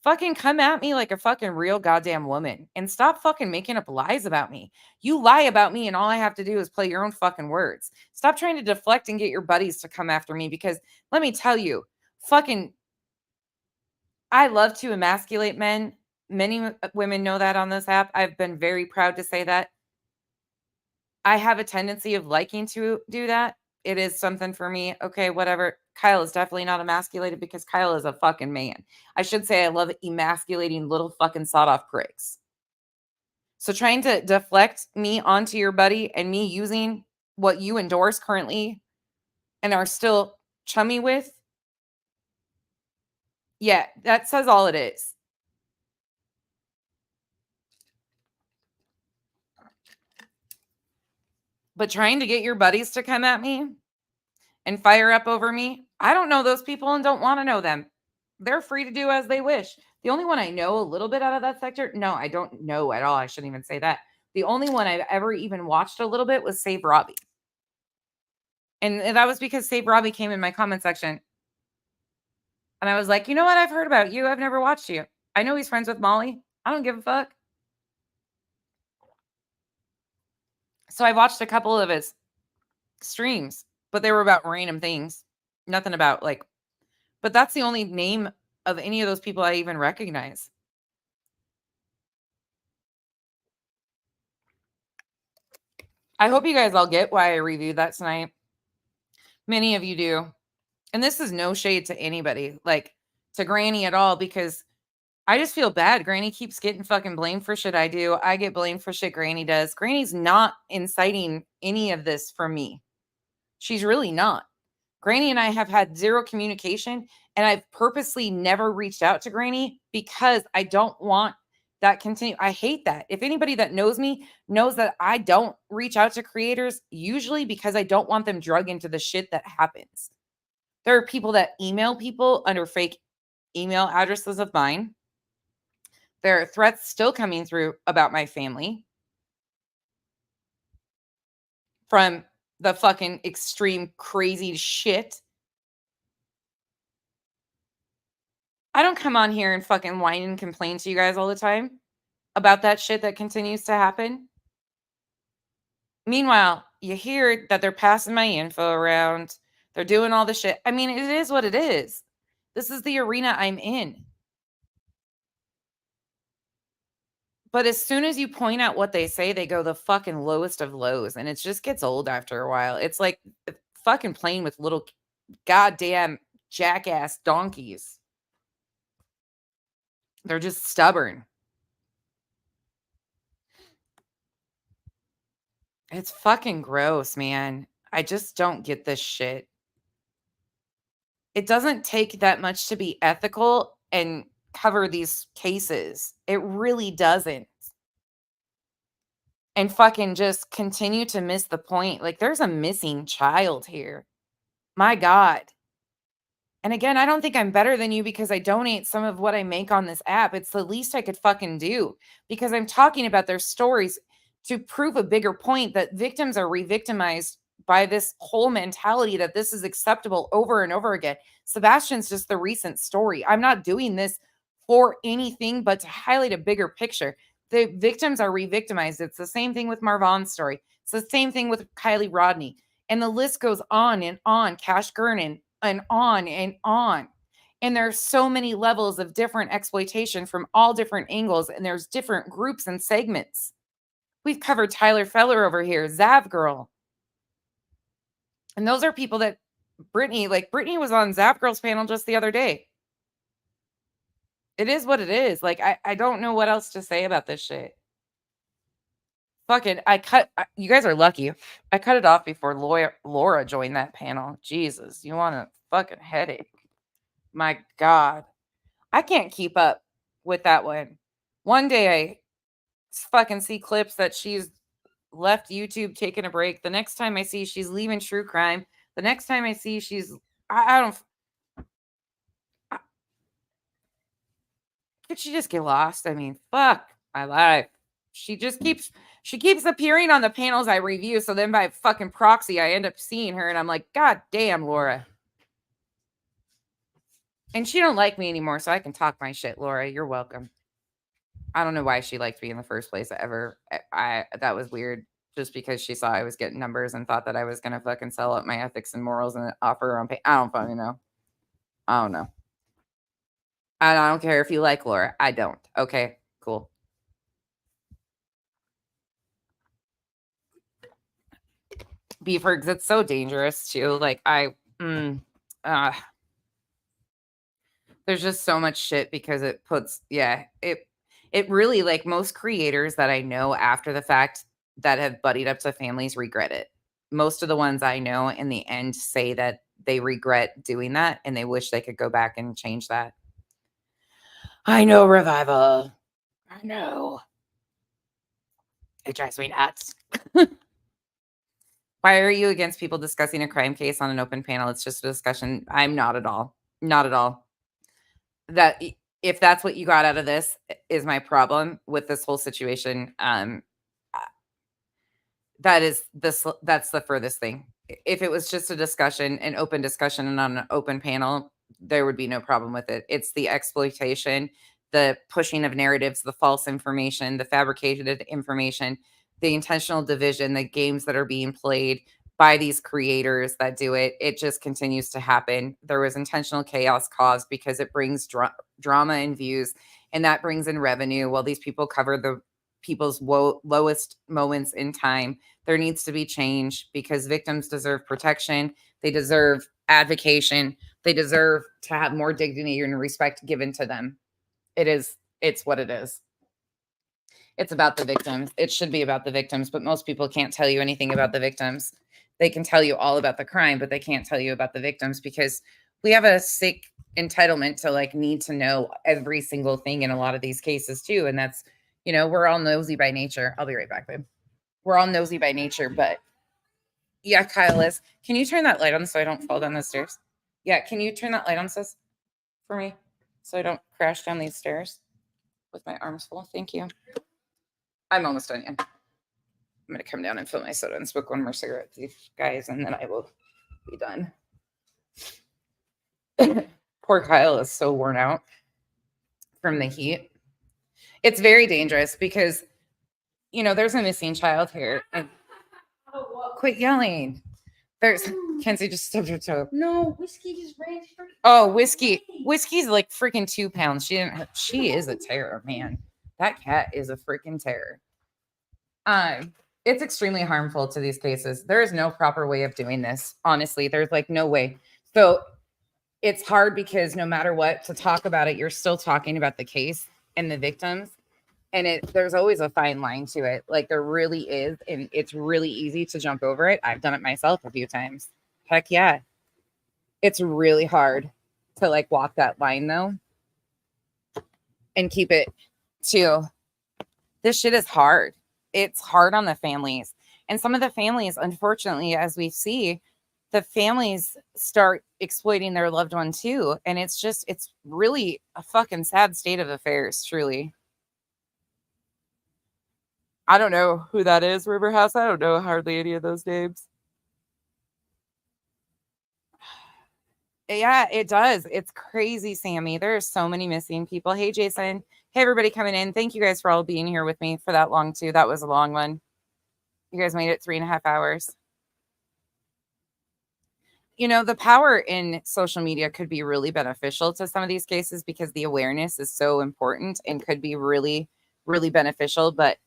Fucking come at me like a fucking real goddamn woman and stop fucking making up lies about me. You lie about me and all I have to do is play your own fucking words. Stop trying to deflect and get your buddies to come after me because let me tell you, fucking, I love to emasculate men. Many women know that on this app. I've been very proud to say that. I have a tendency of liking to do that. It is something for me. Okay, whatever. Kyle is definitely not emasculated because Kyle is a fucking man. I should say I love emasculating little fucking sawed-off pricks. So trying to deflect me onto your buddy and me using what you endorse currently and are still chummy with, yeah, that says all it is. But trying to get your buddies to come at me and fire up over me, I don't know those people and don't want to know them. They're free to do as they wish. The only one I know a little bit out of that sector, no, I don't know at all. I shouldn't even say that. The only one I've ever even watched a little bit was Save Robbie. And that was because Save Robbie came in my comment section. And I was like, you know what? I've heard about you. I've never watched you. I know he's friends with Molly. I don't give a fuck. So I watched a couple of his streams, but they were about random things. Nothing about but that's the only name of any of those people I even recognize. I hope you guys all get why I reviewed that tonight. Many of you do. And this is no shade to anybody, to Granny at all, because I just feel bad. Granny keeps getting fucking blamed for shit I do. I get blamed for shit Granny does. Granny's not inciting any of this from me. She's really not. Granny and I have had zero communication, and I've purposely never reached out to Granny because I don't want that continue. I hate that. If anybody that knows me knows that I don't reach out to creators, usually because I don't want them drug into the shit that happens. There are people that email people under fake email addresses of mine. There are threats still coming through about my family from the fucking extreme crazy shit. I don't come on here and fucking whine and complain to you guys all the time about that shit that continues to happen. Meanwhile, you hear that they're passing my info around. They're doing all the shit. I mean, it is what it is. This is the arena I'm in. But as soon as you point out what they say, they go the fucking lowest of lows. And it just gets old after a while. It's like fucking playing with little goddamn jackass donkeys. They're just stubborn. It's fucking gross, man. I just don't get this shit. It doesn't take that much to be ethical and cover these cases. It really doesn't. And fucking just continue to miss the point. Like, there's a missing child here. My God. And again, I don't think I'm better than you because I donate some of what I make on this app. It's the least I could fucking do because I'm talking about their stories to prove a bigger point that victims are re-victimized by this whole mentality that this is acceptable over and over again. Sebastian's just the recent story. I'm not doing this for anything but to highlight a bigger picture. The victims are re-victimized. It's the same thing with Marvan's story. It's the same thing with Kylie Rodney. And the list goes on and on, Cash Gernon, and on and on. And there's so many levels of different exploitation from all different angles, and there's different groups and segments. We've covered Tyler Feller over here, Zav Girl. And those are people that Brittany was on Zap Girl's panel just the other day. It is what it is. Like, I don't know what else to say about this shit. Fuck it. You guys are lucky. I cut it off before Laura joined that panel. Jesus, you want a fucking headache. My God. I can't keep up with that one. One day I fucking see clips that she's left YouTube taking a break. The next time I see she's leaving true crime. The next time I see she's could she just get lost? I mean, fuck my life. She keeps appearing on the panels I review. So then by fucking proxy, I end up seeing her and I'm like, God damn, Laura. And she don't like me anymore, so I can talk my shit, Laura. You're welcome. I don't know why she liked me in the first place ever. That was weird. Just because she saw I was getting numbers and thought that I was gonna fucking sell up my ethics and morals and offer her on pay. I don't fucking know. I don't know. And I don't care if you like Laura. I don't. Okay, cool. Beefers, it's so dangerous too. Like there's just so much shit because it puts it really, like, most creators that I know after the fact that have buddied up to families regret it. Most of the ones I know in the end say that they regret doing that and they wish they could go back and change that. I know, Revival. I know. It drives me nuts. Why are you against people discussing a crime case on an open panel? It's just a discussion. I'm not at all. Not at all. That if that's what you got out of this is my problem with this whole situation. That's the furthest thing. If it was just a discussion, an open discussion and on an open panel, there would be no problem with it. It's the exploitation, the pushing of narratives, the false information, the fabricated information, the intentional division, the games that are being played by these creators that do it. It just continues to happen. There was intentional chaos caused because it brings drama and views, and that brings in revenue while these people cover the people's lowest moments in time. There needs to be change because victims deserve protection. They deserve advocation. They deserve to have more dignity and respect given to them. It's what it is. It's about the victims. It should be about the victims, but most people can't tell you anything about the victims. They can tell you all about the crime, but they can't tell you about the victims because we have a sick entitlement to, like, need to know every single thing in a lot of these cases too. And that's, we're all nosy by nature. I'll be right back, babe. We're all nosy by nature, but yeah, Kyle is. Can you turn that light on so I don't fall down the stairs? Yeah, can you turn that light on, sis, for me, so I don't crash down these stairs with my arms full? Thank you. I'm almost done. I'm gonna come down and fill my soda and smoke one more cigarette, guys, and then I will be done. Poor Kyle is so worn out from the heat. It's very dangerous because, there's a missing child here. And quit yelling. There's Kenzie just stubbed her toe. No, Whiskey just ran straight. Oh, Whiskey's like freaking 2 pounds. She is a terror, man. That cat is a freaking terror. It's extremely harmful to these cases. There is no proper way of doing this. Honestly, there's like no way. So it's hard because no matter what, to talk about it, you're still talking about the case and the victims. And there's always a fine line to it. Like there really is. And it's really easy to jump over it. I've done it myself a few times. Heck yeah. It's really hard to like walk that line though. And keep it to this shit is hard. It's hard on the families. And some of the families, unfortunately, as we see, the families start exploiting their loved one too. And it's really a fucking sad state of affairs, truly. I don't know who that is, River House. I don't know hardly any of those names. Yeah, it does. It's crazy, Sammy. There are so many missing people. Hey, Jason. Hey, everybody coming in. Thank you guys for all being here with me for that long, too. That was a long one. You guys made it 3.5 hours. You know, the power in social media could be really beneficial to some of these cases because the awareness is so important and could be really, really beneficial. But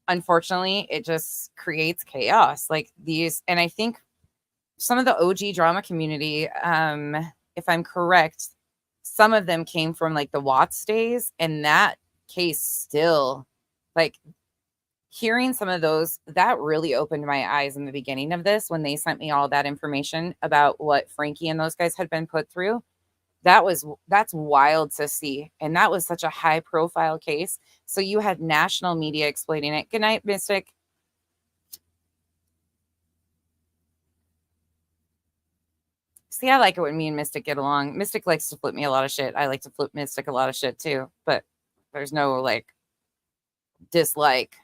unfortunately, it just creates chaos like these. And I think some of the OG drama community, if I'm correct, some of them came from like the Watts days, and that case still, like hearing some of those, that really opened my eyes in the beginning of this when they sent me all that information about what Frankie and those guys had been put through. That's wild to see. And that was such a high profile case. So you had national media exploiting it. Good night, Mystic. See, I like it when me and Mystic get along. Mystic likes to flip me a lot of shit. I like to flip Mystic a lot of shit too, but there's no like dislike.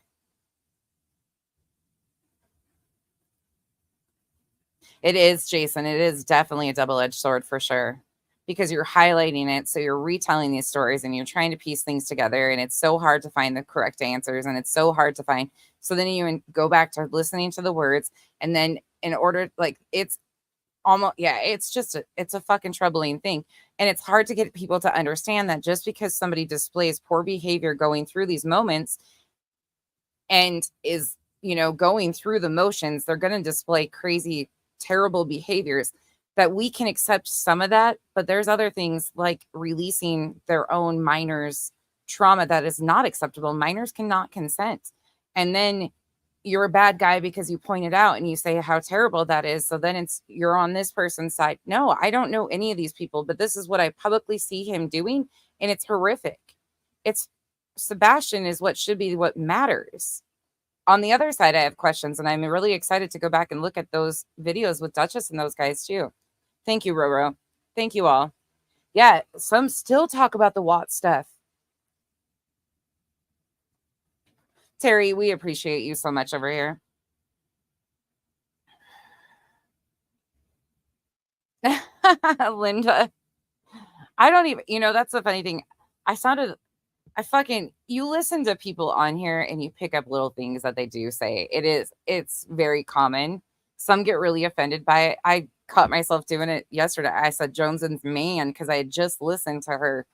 It is, Jason. It is definitely a double-edged sword for sure because you're highlighting it. So you're retelling these stories and you're trying to piece things together. And it's so hard to find the correct answers. And it's so hard to find. So then you go back to listening to the words. And then in order, like it's almost, yeah, it's a fucking troubling thing. And it's hard to get people to understand that just because somebody displays poor behavior going through these moments and is, going through the motions, they're going to display crazy, terrible behaviors, that we can accept some of that, but there's other things like releasing their own minors trauma that is not acceptable. Minors cannot consent. And then you're a bad guy because you point it out and you say how terrible that is. So then you're on this person's side. No, I don't know any of these people, but this is what I publicly see him doing. And it's horrific. Sebastian is what should be what matters. On the other side, I have questions, and I'm really excited to go back and look at those videos with Duchess and those guys too. Thank you, Roro. Thank you all. Yeah, some still talk about the Watt stuff. Terry, we appreciate you so much over here. Linda. I don't even, that's the funny thing. You listen to people on here and you pick up little things that they do say. It's very common. Some get really offended by it. I caught myself doing it yesterday. I said Jones's man because I had just listened to her.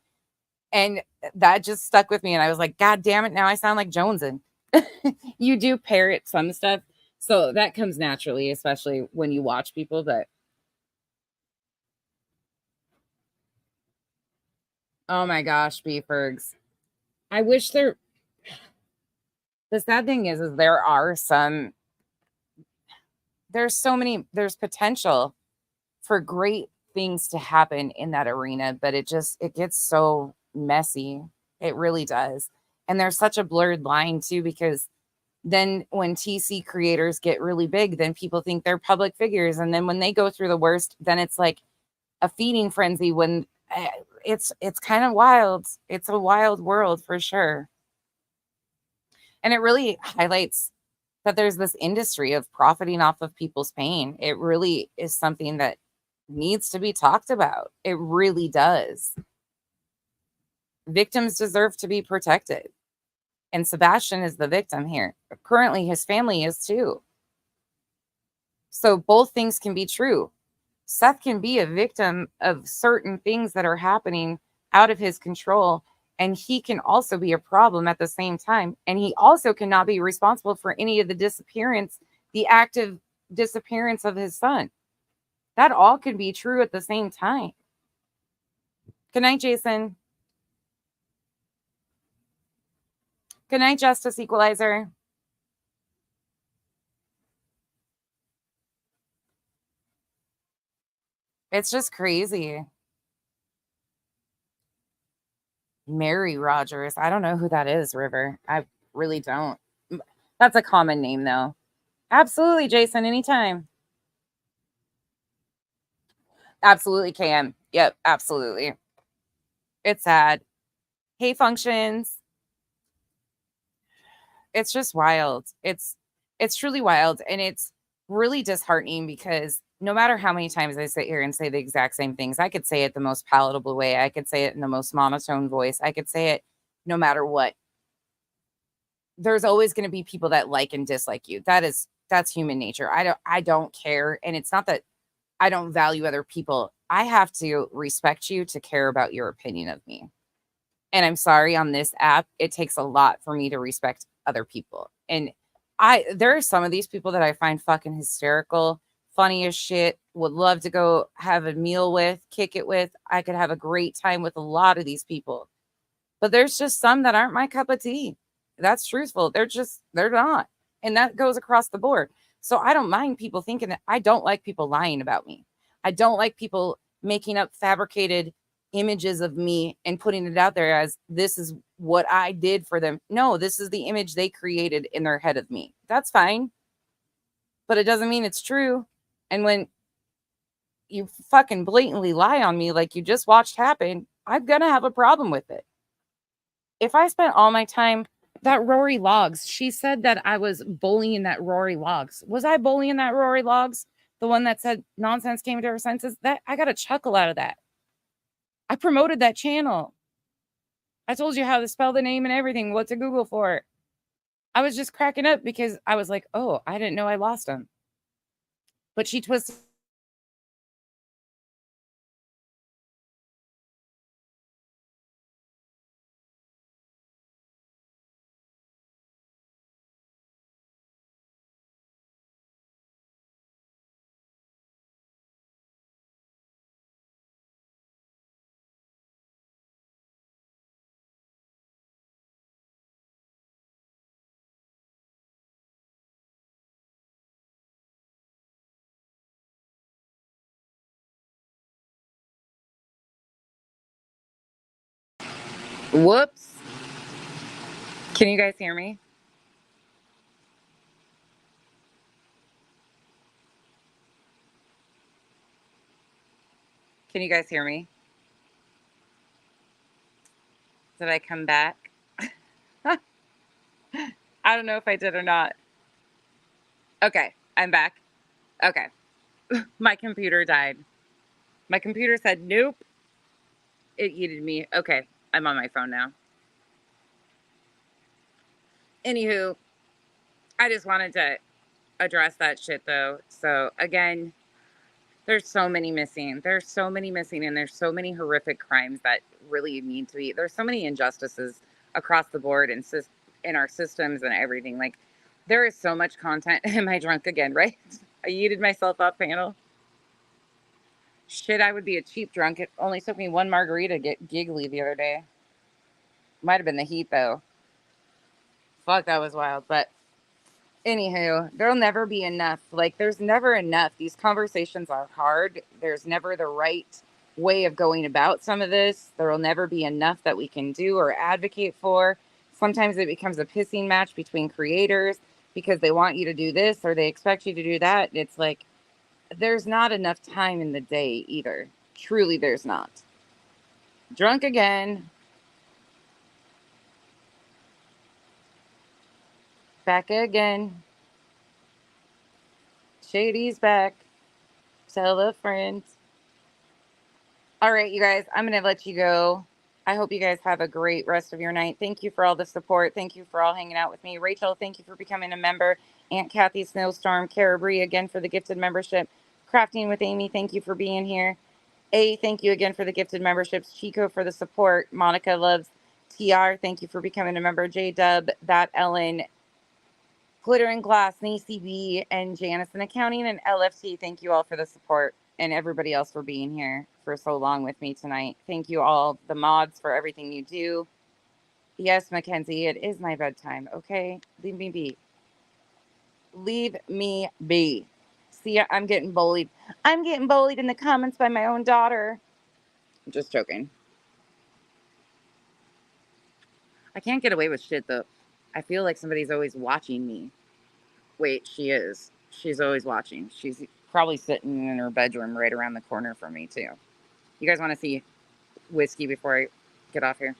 And that just stuck with me. And I was like, God damn it, now I sound like Jonesin. You do parrot some stuff. So that comes naturally, especially when you watch people. But oh my gosh, Beefergs. I wish the sad thing is there's potential for great things to happen in that arena, but it gets so messy. It really does. And there's such a blurred line too, because then when TC creators get really big, then people think they're public figures. And then when they go through the worst, then it's like a feeding frenzy when it's kind of wild. It's a wild world for sure. And it really highlights that there's this industry of profiting off of people's pain. It really is something that needs to be talked about. It really does. Victims deserve to be protected. And Sebastian is the victim here. Currently, his family is too. So both things can be true. Seth can be a victim of certain things that are happening out of his control, and he can also be a problem at the same time. And he also cannot be responsible for any of the active disappearance of his son. That all can be true at the same time. Good night, Jason. Good night, Justice Equalizer. It's just crazy. Mary Rogers. I don't know who that is, River. I really don't. That's a common name, though. Absolutely, Jason. Anytime. Absolutely, Cam. Yep, absolutely. It's sad. Hey, functions. It's just wild. It's truly wild, and it's really disheartening because no matter how many times I sit here and say the exact same things, I could say it the most palatable way. I could say it in the most monotone voice. I could say it no matter what. There's always going to be people that like and dislike you. That's human nature. I don't care, and it's not that I don't value other people. I have to respect you to care about your opinion of me. And I'm sorry, on this app, it takes a lot for me to respect other people. And there are some of these people that I find fucking hysterical, funny as shit, would love to go have a meal with, kick it with. I could have a great time with a lot of these people. But there's just some that aren't my cup of tea. That's truthful. They're not. And that goes across the board. So I don't mind people thinking that. I don't like people lying about me. I don't like people making up fabricated images of me and putting it out there as this is what I did for them. No, this is the image they created in their head of me. That's fine. But it doesn't mean it's true. And when you fucking blatantly lie on me like you just watched happen, I'm going to have a problem with it. If I spent all my time, that Rory Logs, she said that I was bullying that Rory Logs. Was I bullying that Rory Logs? The one that said nonsense came to her senses? That I got a chuckle out of that. I promoted that channel. I told you how to spell the name and everything, what to Google for. I was just cracking up because I was like, oh, I didn't know I lost him. But she twisted. Whoops. Can you guys hear me? Can you guys hear me? Did I come back? I don't know if I did or not. Okay, I'm back. Okay. My computer died. My computer said, nope. It yeeted me. Okay, I'm on my phone now. Anywho, I just wanted to address that shit though. So again, there's so many missing. There's so many missing, and there's so many horrific crimes that really need to be. There's so many injustices across the board and in our systems and everything. Like, there is so much content. Am I drunk again? Right? I yeeted myself off panel. Shit, I would be a cheap drunk. It only took me one margarita to get giggly the other day. Might have been the heat though. Fuck, that was wild. But anywho, there'll never be enough. Like, there's never enough. These conversations are hard. There's never the right way of going about some of this. There will never be enough that we can do or advocate for. Sometimes it becomes a pissing match between creators because they want you to do this or they expect you to do that. It's like, there's not enough time in the day either. Truly, there's not. Drunk again. Back again. Shady's back. Tell a friend. All right, you guys, I'm going to let you go. I hope you guys have a great rest of your night. Thank you for all the support. Thank you for all hanging out with me. Rachel, thank you for becoming a member. Aunt Kathy Snowstorm, Carabri, again for the gifted membership. Crafting with Amy, thank you for being here. A, thank you again for the gifted memberships. Chico for the support. Monica loves TR. Thank you for becoming a member. J Dub, That Ellen, Glitter and Glass, Nacy B, and Janice in Accounting, and LFT. Thank you all for the support, and everybody else for being here for so long with me tonight. Thank you all, the mods, for everything you do. Yes, Mackenzie, it is my bedtime. Okay, leave me be. Leave me be. See, I'm getting bullied. I'm getting bullied in the comments by my own daughter. I'm just joking. I can't get away with shit though. I feel like somebody's always watching me. Wait, she is. She's always watching. She's probably sitting in her bedroom right around the corner from me too. You guys want to see whiskey before I get off here?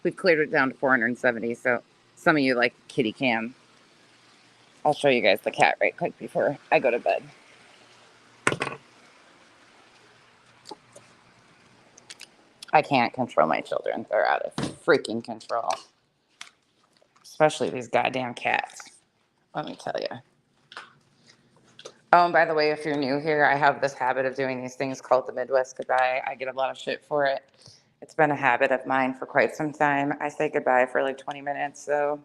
We've cleared it down to 470, so some of you like kitty cam. I'll show you guys the cat right quick before I go to bed. I can't control my children. They're out of freaking control. Especially these goddamn cats. Let me tell you. Oh, and by the way, if you're new here, I have this habit of doing these things called the Midwest goodbye. I get a lot of shit for it. It's been a habit of mine for quite some time. I say goodbye for like 20 minutes, so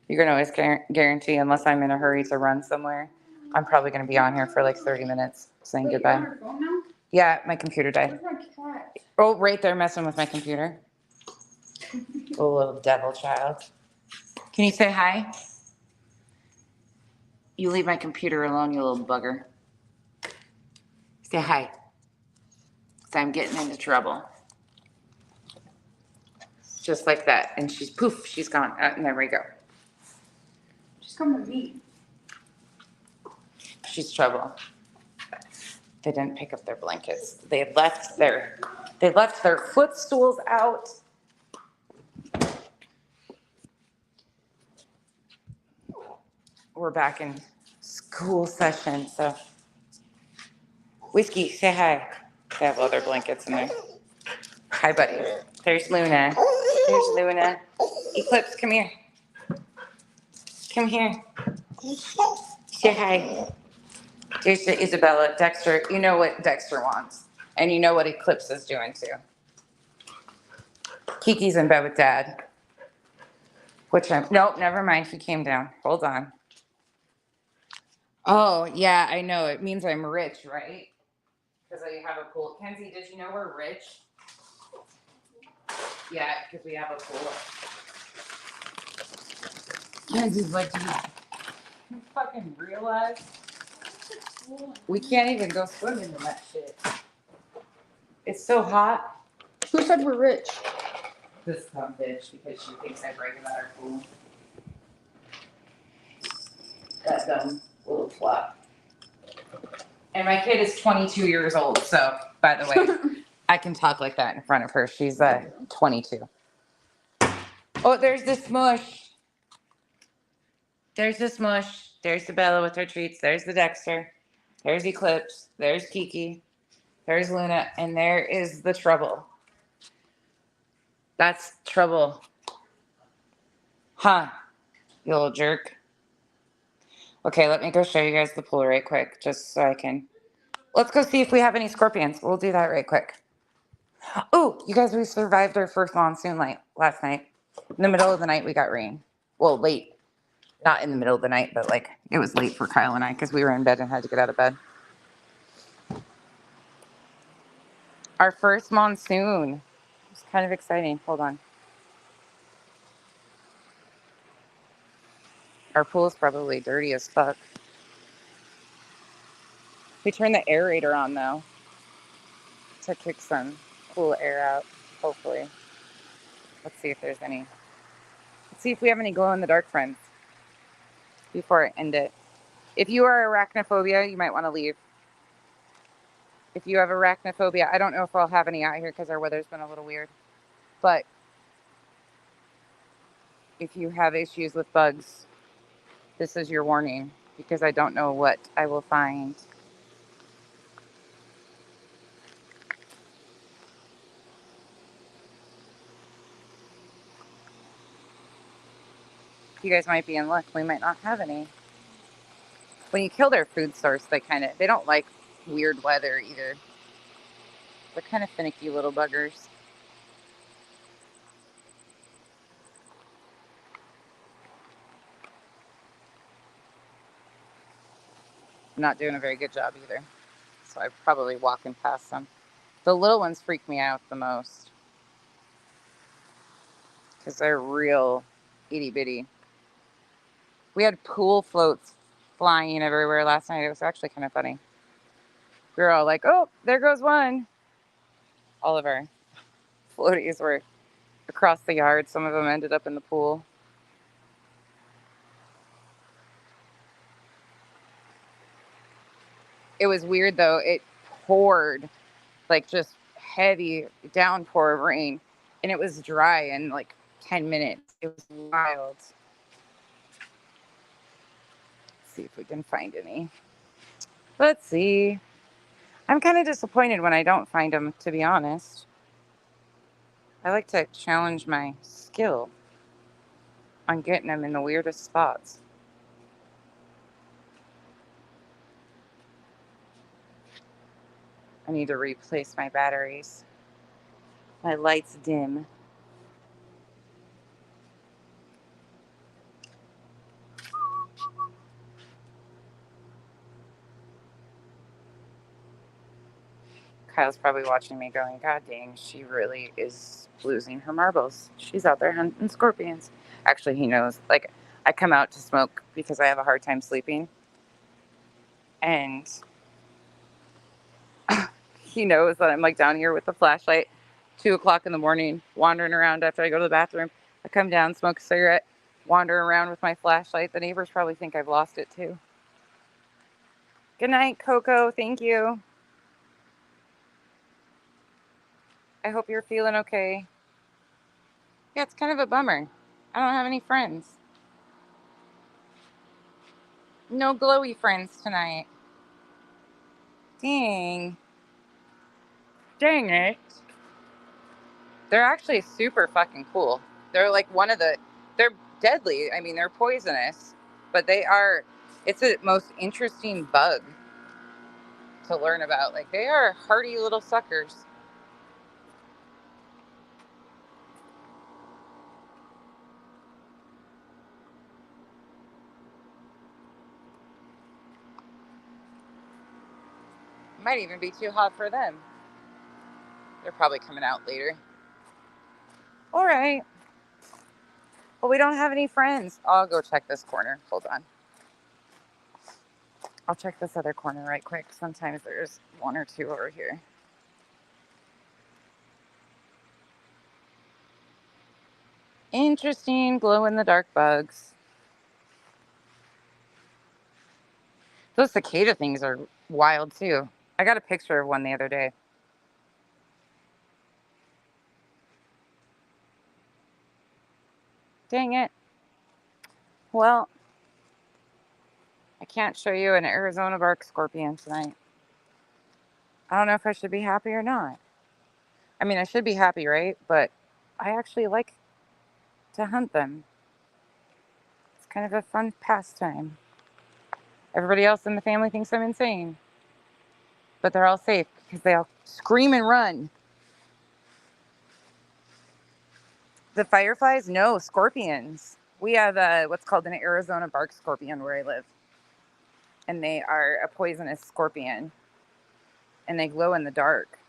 you can always guarantee, unless I'm in a hurry to run somewhere, I'm probably going to be on here for like 30 minutes saying goodbye. You're on your phone now? Yeah, my computer died. Where's my cat? Oh, right there messing with my computer. Oh, little devil child. Can you say hi? You leave my computer alone, you little bugger. Say hi. So I'm getting into trouble. Just like that. And she's poof, she's gone. And there we go. She's coming to me. She's trouble. They didn't pick up their blankets. They left their footstools out. We're back in school session, so Whiskey, say hi. They have other blankets in there. Hi, buddy. There's Luna. There's Luna. Eclipse, come here. Come here. Say hi. There's the Isabella. Dexter, you know what Dexter wants. And you know what Eclipse is doing too. Kiki's in bed with Dad. Nope, never mind. He came down. Hold on. Oh, yeah, I know. It means I'm rich, right? Because I have a pool. Kenzie, did you know we're rich? Yeah, because we have a pool. Kenzie's like, do you fucking realize? We can't even go swimming in that shit. It's so hot. Who said we're rich? This dumb bitch, because she thinks I brag about our pool. That dumb little flop. And my kid is 22 years old, so, by the way, I can talk like that in front of her. She's 22. Oh, there's the Smush. There's the Smush. There's the Bella with her treats. There's the Dexter. There's Eclipse. There's Kiki. There's Luna. And there is the Trouble. That's Trouble. Huh, you little jerk. Okay, let me go show you guys the pool right quick, just so I can. Let's go see if we have any scorpions. We'll do that right quick. Oh, you guys, we survived our first monsoon last night. In the middle of the night, we got rain. Well, late. Not in the middle of the night, but like it was late for Kyle and I because we were in bed and had to get out of bed. Our first monsoon. It's kind of exciting. Hold on. Our pool is probably dirty as fuck. We turned the aerator on though to kick some cool air out, hopefully. Let's see if there's any. Let's see if we have any glow in the dark friends before I end it. If you are arachnophobia, you might want to leave. If you have arachnophobia, I don't know if I'll have any out here because our weather's been a little weird. But if you have issues with bugs, this is your warning because I don't know what I will find. You guys might be in luck. We might not have any. When you kill their food source, they don't like weird weather either. They're kind of finicky little buggers. I'm not doing a very good job either. So I'm probably walking past them. The little ones freak me out the most. because they're real itty bitty. We had pool floats flying everywhere last night. It was actually kind of funny. We were all like, oh, there goes one. All of our floaties were across the yard. Some of them ended up in the pool. It was weird though. It poured like just heavy downpour of rain, and it was dry in like 10 minutes. It was wild. Let's see if we can find any. Let's see. I'm kind of disappointed when I don't find them, to be honest. I like to challenge my skill on getting them in the weirdest spots. I need to replace my batteries. My light's dim. Kyle's probably watching me going, God dang, she really is losing her marbles. She's out there hunting scorpions. Actually, he knows. Like, I come out to smoke because I have a hard time sleeping. And he knows that I'm like down here with the flashlight, 2 o'clock in the morning, wandering around after I go to the bathroom. I come down, smoke a cigarette, wander around with my flashlight. The neighbors probably think I've lost it too. Good night, Coco. Thank you. I hope you're feeling okay. Yeah, it's kind of a bummer. I don't have any friends. No glowy friends tonight. Dang. Dang it. They're actually super fucking cool. They're like they're deadly. I mean, they're poisonous, but it's the most interesting bug to learn about. Like, they are hardy little suckers. Might even be too hot for them. They're probably coming out later. All right. Well, we don't have any friends. I'll go check this corner. Hold on. I'll check this other corner right quick. Sometimes there's one or two over here. Interesting glow-in-the-dark bugs. Those cicada things are wild too. I got a picture of one the other day. Dang it. Well, I can't show you an Arizona bark scorpion tonight. I don't know if I should be happy or not. I mean, I should be happy, right? But I actually like to hunt them. It's kind of a fun pastime. Everybody else in the family thinks I'm insane. But they're all safe because they all scream and run. The fireflies? No, scorpions. We have what's called an Arizona bark scorpion where I live. And they are a poisonous scorpion. And they glow in the dark.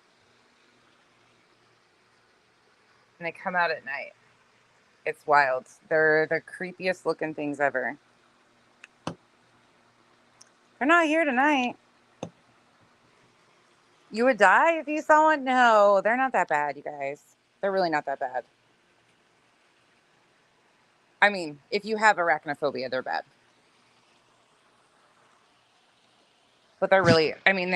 And they come out at night. It's wild. They're the creepiest looking things ever. They're not here tonight. You would die if you saw one? No, they're not that bad, you guys. They're really not that bad. I mean, if you have arachnophobia, they're bad. But they're really, I mean,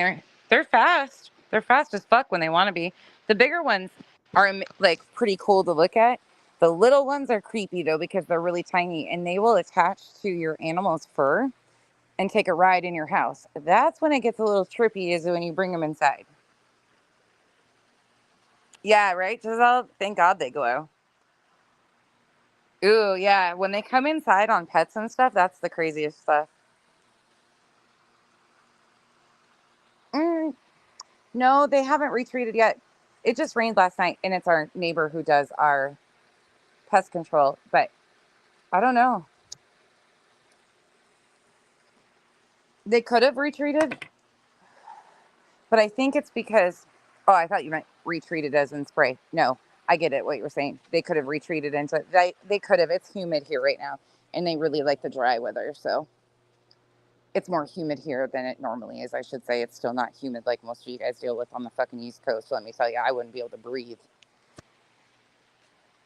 they're fast. They're fast as fuck when they want to be. The bigger ones are like pretty cool to look at. The little ones are creepy though because they're really tiny and they will attach to your animal's fur and take a ride in your house. That's when it gets a little trippy, is when you bring them inside. Yeah, right, Giselle? Thank God they glow. Ooh, yeah. When they come inside on pets and stuff, that's the craziest stuff. No, they haven't retreated yet. It just rained last night, and it's our neighbor who does our pest control. But I don't know. They could have retreated, but I think it's because... Oh, I thought you meant retreated as in spray. No, I get it, what you were saying. They could have retreated into it. They could have. It's humid here right now, and they really like the dry weather, so it's more humid here than it normally is. I should say it's still not humid like most of you guys deal with on the fucking East Coast. Let me tell you, I wouldn't be able to breathe.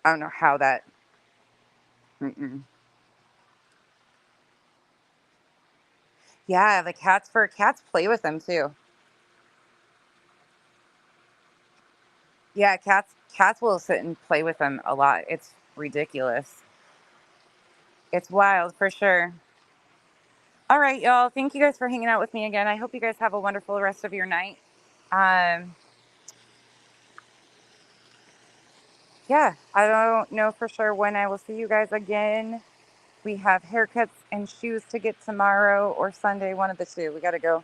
I don't know how that. Mm-mm. Yeah, the cats play with them too. Yeah, cats will sit and play with them a lot. It's ridiculous. It's wild for sure. All right, y'all. Thank you guys for hanging out with me again. I hope you guys have a wonderful rest of your night. Yeah, I don't know for sure when I will see you guys again. We have haircuts and shoes to get tomorrow or Sunday, one of the two. We got to go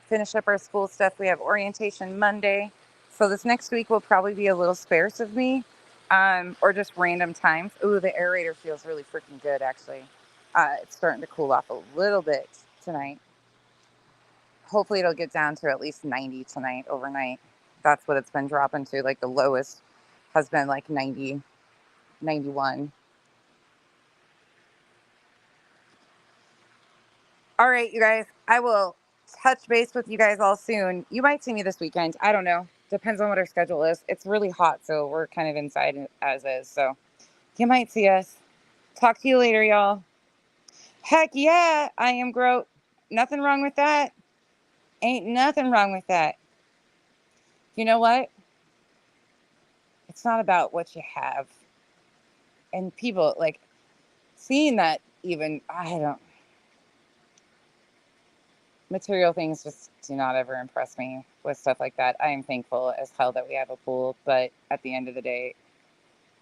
finish up our school stuff. We have orientation Monday. So this next week will probably be a little sparse of me, or just random times. Ooh, the aerator feels really freaking good, actually. It's starting to cool off a little bit tonight. Hopefully it'll get down to at least 90 tonight overnight. That's what it's been dropping to. Like the lowest has been like 90, 91. All right, you guys, I will touch base with you guys all soon. You might see me this weekend. I don't know. Depends on what our schedule is. It's really hot, so we're kind of inside as is. So you might see us. Talk to you later, y'all. Heck yeah, I am Groat. Nothing wrong with that. Ain't nothing wrong with that. You know what? It's not about what you have. And people, like, seeing that even, I don't, material things just do not ever impress me with stuff like that. I am thankful as hell that we have a pool, but at the end of the day,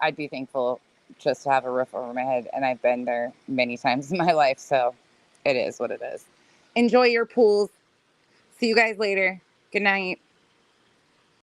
I'd be thankful just to have a roof over my head. And I've been there many times in my life, so it is what it is. Enjoy your pools. See you guys later. Good night.